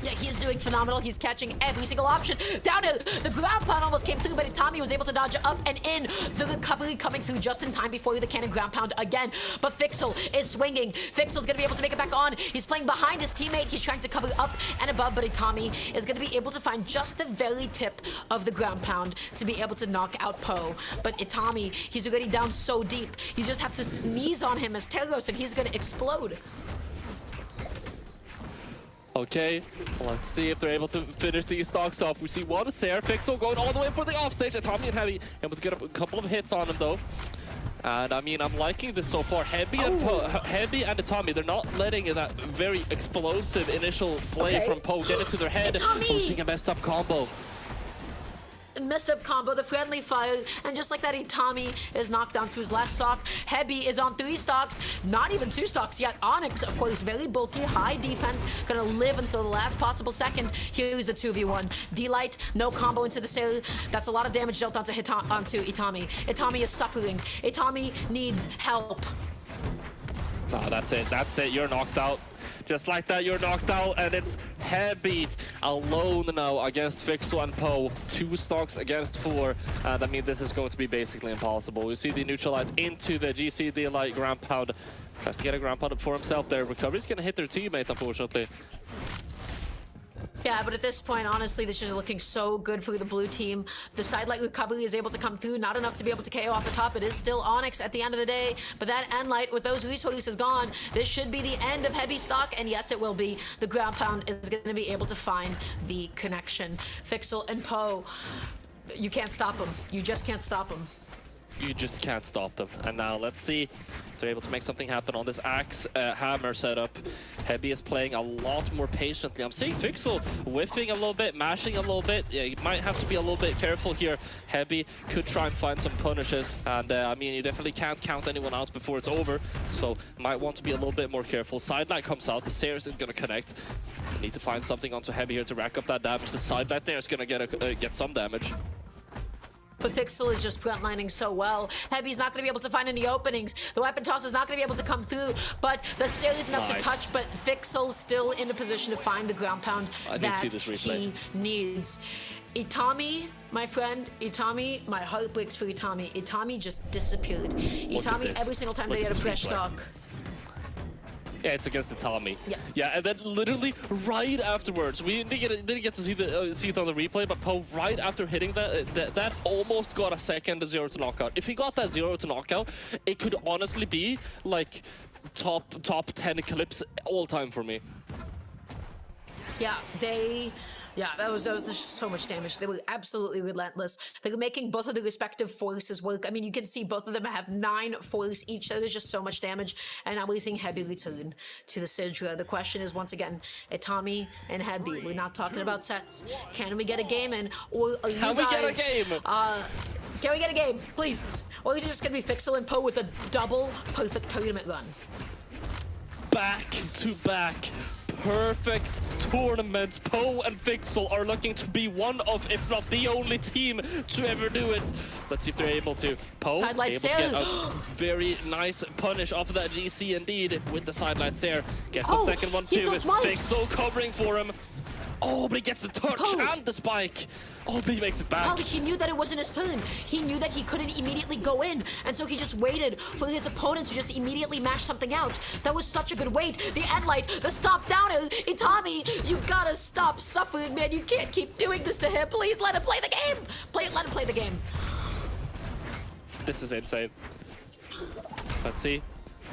Yeah, he's doing phenomenal. He's catching every single option. Down hill, the ground pound almost came through, but Itami was able to dodge up and in. The recovery coming through just in time before the cannon ground pound again. But Fixel is swinging. Fixel's gonna be able to make it back on. He's playing behind his teammate. He's trying to cover up and above, but Itami is gonna be able to find just the very tip of the ground pound to be able to knock out Poe. But Itami, he's already down so deep. You just have to sneeze on him as Telos, and he's gonna explode. Okay, let's see if they're able to finish these stocks off. We see one Sire Pixel going all the way for the offstage. Tommy and Heavy able to get a couple of hits on him though. And I mean, I'm liking this so far. Heavy and Tommy, they're not letting that very explosive initial play from Poe get into their head. We're seeing a messed up combo. Messed up combo, the friendly fire, and just like that, Itami is knocked down to his last stock. Hebi is on 3 stocks, not even 2 stocks yet. Onyx, of course, very bulky, high defense, gonna live until the last possible second. Here's the 2v1. D-Light, no combo into the Sire. That's a lot of damage dealt onto Itami. Itami is suffering. Itami needs help. No, that's it, you're knocked out. Just like that, you're knocked out, and it's Heavy alone now against Fixel and Poe. 2 stocks against 4, and I mean, this is going to be basically impossible. We see the neutralize into the GC D-Light ground pound. Tries to get a ground pound for himself there. Recovery's gonna hit their teammate, unfortunately. Yeah, but at this point, honestly, this is looking so good for the blue team. The side light recovery is able to come through, not enough to be able to KO off the top. It is still Onyx at the end of the day, but that end light with those resources gone, this should be the end of Heavy stock, and yes, it will be. The ground pound is going to be able to find the connection. Fixel and Poe, you can't stop them. You just can't stop them. You just can't stop them. And now let's see if they're able to make something happen on this axe hammer setup. Heavy is playing a lot more patiently. I'm seeing Fixel whiffing a little bit, mashing a little bit. Yeah, you might have to be a little bit careful here. Heavy could try and find some punishes. And I mean, you definitely can't count anyone out before it's over. So might want to be a little bit more careful. Sidelight comes out. The Sire isn't going to connect. Need to find something onto Heavy here to rack up that damage. The sidelight there is going to get some damage. But Fixel is just frontlining so well. Heavy's not going to be able to find any openings. The weapon toss is not going to be able to come through, but the Sire is enough to touch, but Fixel's still in a position to find the ground pound that he needs. Itami, my friend, Itami, my heart breaks for Itami. Itami just disappeared. Itami, every single time they get a fresh stock. Yeah, it's against the Tommy. Yeah, and then literally right afterwards, we didn't get to see it on the replay, but Poe right after hitting that almost got a second 0 to knockout. If he got that 0 to knockout, it could honestly be like top 10 clips all time for me. Yeah, that was just so much damage. They were absolutely relentless. They were making both of the respective forces work. I mean, you can see both of them have 9 force each, so there's just so much damage. And now we're seeing Heavy return to the Sidra. The question is, once again, Itami and Heavy. We're not talking about sets. Can we get a game in? Or are you Can we get a game? Can we get a game, please? Or is it just going to be Fixel and Poe with a double perfect tournament run? Back to back. Perfect tournament. Poe and Fixel are looking to be one of, if not the only team to ever do it. Let's see if they're able to. Poe able to get a very nice punish off of that GC indeed with the sidelight Sire. Gets a second one too with Fixel covering for him. Oh, but he gets the touch and the spike. Oh, but he makes it back. He knew that it wasn't his turn. He knew that he couldn't immediately go in, and so he just waited for his opponent to just immediately mash something out. That was such a good wait. The end light, the stop downer. Itami, you gotta stop suffering, man. You can't keep doing this to him. Please let him play the game. Let him play the game. This is insane. Let's see.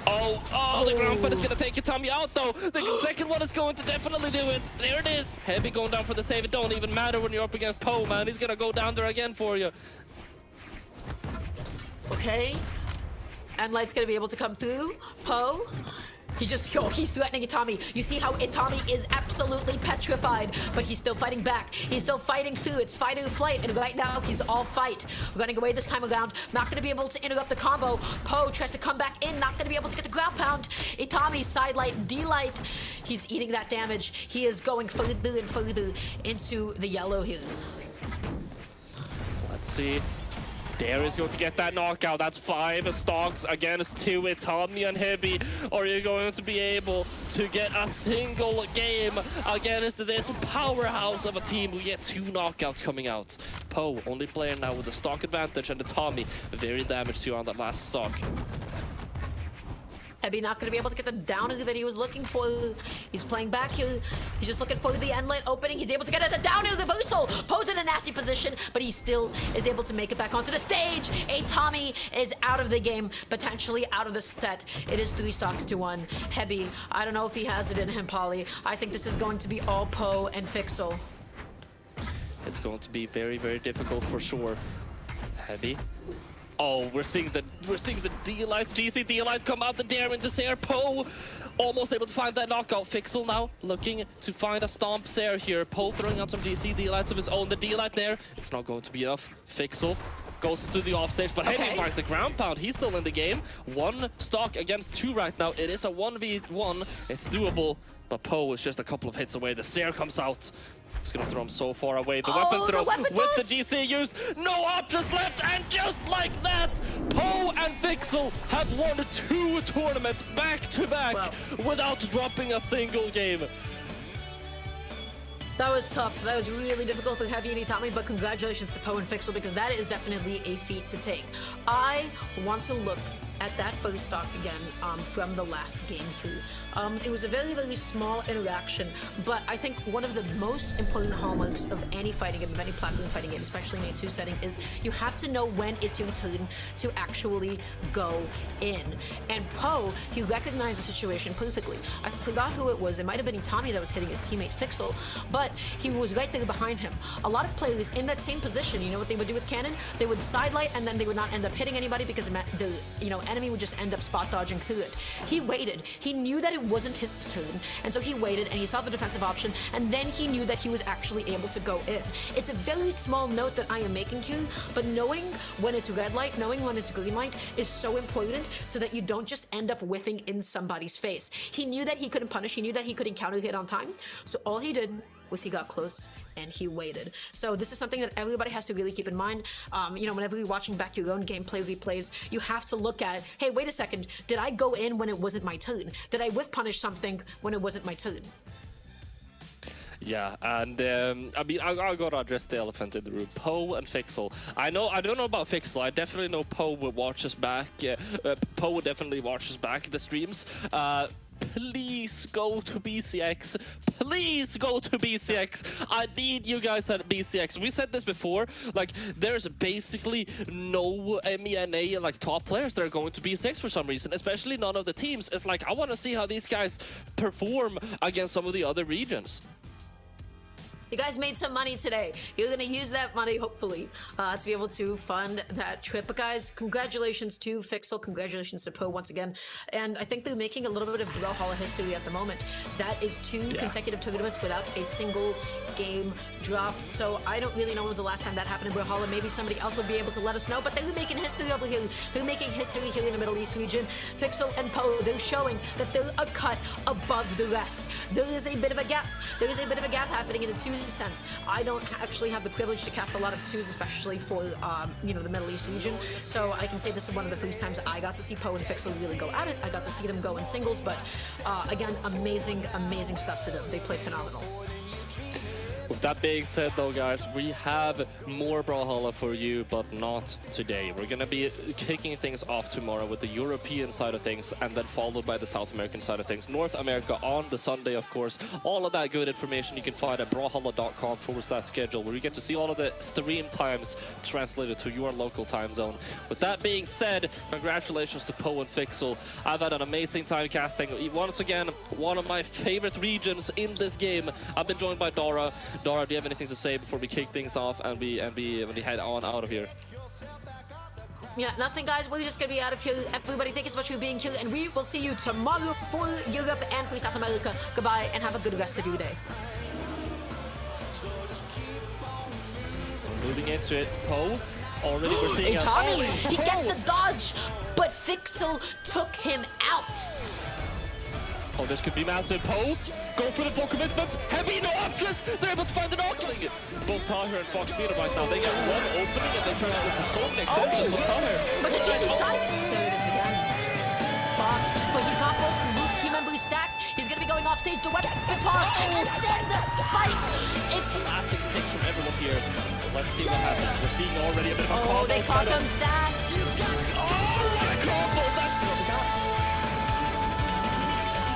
Oh, the ground pound is going to take Itami out, though. The second one is going to definitely do it. There it is. Heavy going down for the save. It don't even matter when you're up against Poe, man. He's going to go down there again for you. Okay. And Light's going to be able to come through. Poe. He's threatening Itami. You see how Itami is absolutely petrified, but he's still fighting back. He's still fighting through. It's fight or flight, and right now he's all fight. Running away this time around, not gonna be able to interrupt the combo. Poe tries to come back in, not gonna be able to get the ground pound. Itami side light, D light. He's eating that damage. He is going further and further into the yellow here. Let's see. Dare is going to get that knockout. That's 5 stocks against 2. Itami and Heavy. Are you going to be able to get a single game against this powerhouse of a team? We get 2 knockouts coming out. Poe, only player now with the stock advantage, and Itami very damaged to on that last stock. Heavy not gonna be able to get the downer that he was looking for. He's playing back here. He's just looking for the endlet opening. He's able to get at the downer reversal. Poe's in a nasty position, but he still is able to make it back onto the stage. Itami is out of the game, potentially out of the set. It is 3 stocks to 1. Heavy, I don't know if he has it in him, Polly. I think this is going to be all Poe and Fixel. It's going to be very, very difficult for sure. Heavy. Oh, we're seeing the D-Lights, GC D-Light come out the dare into Sire. Poe almost able to find that knockout. Fixel now looking to find a stomp Sire here. Poe throwing out some GC D-Lights of his own. The D-Light there, it's not going to be enough. Fixel goes to the offstage, but Heavy finds the ground pound. He's still in the game. 1 stock against 2 right now. It is a 1v1. It's doable, but Poe is just a couple of hits away. The Sire comes out. It's gonna throw him so far away. The weapon throw with the DC used. No options left, and just like that, Poe and Fixel have won 2 tournaments back to back without dropping a single game. That was tough. That was really difficult for Heavy and Itami, but congratulations to Poe and Fixel, because that is definitely a feat to take. I want to look at that first stock again from the last game here. It was a very small interaction, but I think one of the most important hallmarks of any fighting game, of any platform fighting game, especially in a 2 setting, is you have to know when it's your turn to actually go in. And Poe, he recognized the situation perfectly. I forgot who it was. It might have been Itami that was hitting his teammate Fixel, but he was right there behind him. A lot of players in that same position, you know what they would do with Cannon? They would sidelight, and then they would not end up hitting anybody because the enemy would just end up spot dodging through it. He waited. He knew that it wasn't his turn, and so he waited, and he saw the defensive option, and then he knew that he was actually able to go in. It's a very small note that I am making here, but knowing when it's red light, knowing when it's green light is so important, so that you don't just end up whiffing in somebody's face. He knew that he couldn't punish. He knew that he couldn't counter hit on time, so all he did was he got close and he waited. So this is something that everybody has to really keep in mind. Whenever you're watching back your own gameplay replays, you have to look at, hey, wait a second, did I go in when it wasn't my turn? Did I whiff punish something when it wasn't my turn? Yeah, and I gotta address the elephant in the room. Poe and Fixel. I don't know about Fixel. I definitely know Poe will watch us back. Poe will definitely watch us back the streams. Please go to BCX. Please go to BCX. I need you guys at BCX. We said this before. Like, there's basically no MENA like top players that are going to BCX for some reason, especially none of the teams. It's like, I want to see how these guys perform against some of the other regions. You guys made some money today. You're gonna use that money, hopefully, to be able to fund that trip. But guys, congratulations to Fixel, congratulations to Poe once again. And I think they're making a little bit of Brawlhalla history at the moment. That is 2 consecutive tournaments without a single game dropped. So I don't really know when was the last time that happened in Brawlhalla. Maybe somebody else would be able to let us know, but they're making history over here. They're making history here in the Middle East region. Fixel and Poe, they're showing that they're a cut above the rest. There is a bit of a gap. There is a bit of a gap happening in the 2 sense. I don't actually have the privilege to cast a lot of 2s, especially for the Middle East region. So I can say this is one of the first times I got to see Poe and Fixel really go at it. I got to see them go in singles, but again, amazing stuff to them. They play phenomenal. With that being said, though, guys, we have more Brawlhalla for you, but not today. We're going to be kicking things off tomorrow with the European side of things, and then followed by the South American side of things. North America on the Sunday, of course. All of that good information you can find at brawlhalla.com/schedule, where you get to see all of the stream times translated to your local time zone. With that being said, congratulations to Poe and Fixel. I've had an amazing time casting. Once again, one of my favorite regions in this game. I've been joined by Dara. Dara, do you have anything to say before we kick things off and we head on out of here? Yeah, nothing, guys. We're just gonna be out of here. Everybody, thank you so much for being here, and we will see you tomorrow for Europe and for South America. Goodbye, and have a good rest of your day. Moving into it, Poe. Already we're seeing Hey, Tommy, he gets the dodge, but Fixel took him out. Oh, this could be massive. Poe, go for the full commitment. Heavy, no options. They're able to find an opening. Both Tahir and Fox Peter right now. They get one opening and they turn out with a sword extension for Tahir. But the GC side, there it is again. Fox, but he got both team members stacked. He's gonna be going off stage to weapon toss, and then the spike. Classic picks from everyone here. Let's see what happens. We're seeing already a bit of a combo. Oh, they caught them stacked. Oh, what a combo! That's what we got.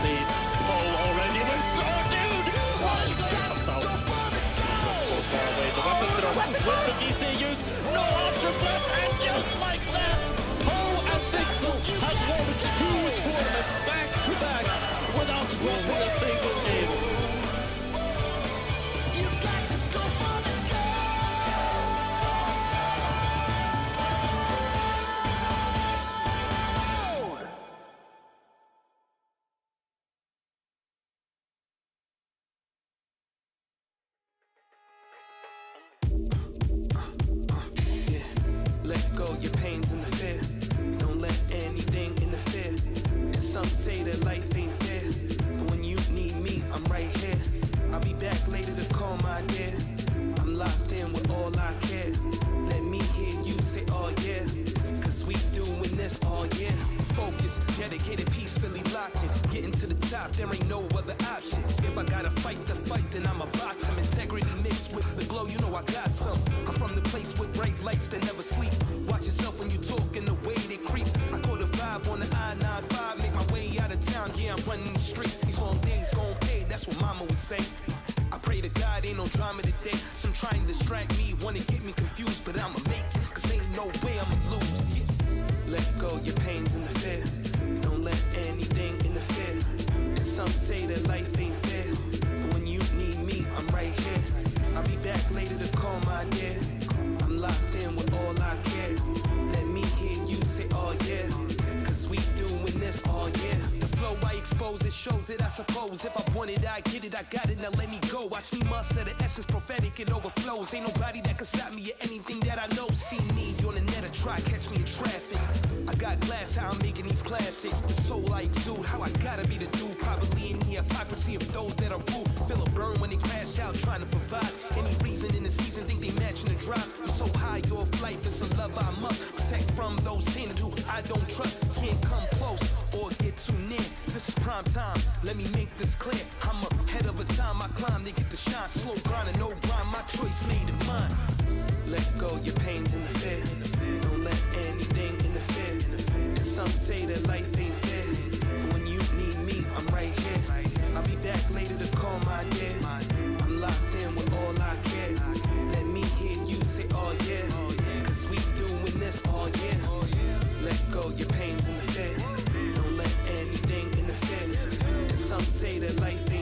See, Poe already with sword, dude! Comes out. So far away. The weapon throw with the DC used. No options left, and just like that, Poe and Fixel have won 2 tournaments back to back without dropping a single game. Let go your pains and the fear. Don't let anything interfere. And some say that life ain't fair, but when you need me, I'm right here. I'll be back later to call my dear. I'm locked in with all I care. Let me hear you say, oh yeah, cause we doing this all year. Focus, dedicated, peacefully locked in. Getting to the top, there ain't no other option. If I gotta fight the fight, then I'm a box. I'm integrity mixed with the glow, you know I got some. I'm from the place with bright lights that never sleep. Watch yourself when you talk and the way they creep. I caught a vibe on the I-95, make my way out of town, yeah, I'm running the streets. These long days gon' pay, that's what mama would say. I pray to God ain't no drama today. Some trying to distract me, wanna get me confused, but I'ma make it, cause ain't no way I'ma lose. Yeah. Let go your pains and the fear. Don't let anything interfere. And some say that life ain't fair, but when you need me, I'm right here. I'll be back later to call my dear. I'm locked in with all I care. Let me hear you say, oh yeah, cause we doing this all year. The flow I expose, it shows it, I suppose. If I want it, I get it, I got it, now let me go. Watch me muster the essence, prophetic, it overflows. Ain't nobody that can stop me at anything that I know. See me on the net, or try catch me in traffic. I got glass, how I'm making these classics. The soul I exude, how I gotta be the dude. Probably in the hypocrisy of those that are rude. Feel a burn when they crash out, trying to provide. Any reason in the season, think they matching the drive. You're so high, your flight, it's a love I must protect from those tainted who I don't trust. Can't come close or get too near. This is prime time, let me make this clear. I'm ahead of a time, I climb, they get the shine. Slow grind and no grind, my choice made it mine. Let go your pains and the fear. Don't let anything interfere. And some say that life ain't fair, but when you need me, I'm right here. I'll be back later to call my dear. I'm locked in with all I care. Let me hear you say, oh yeah, cause we doing this all year. Let go your pains and the fear. Don't let anything interfere. And some say that life ain't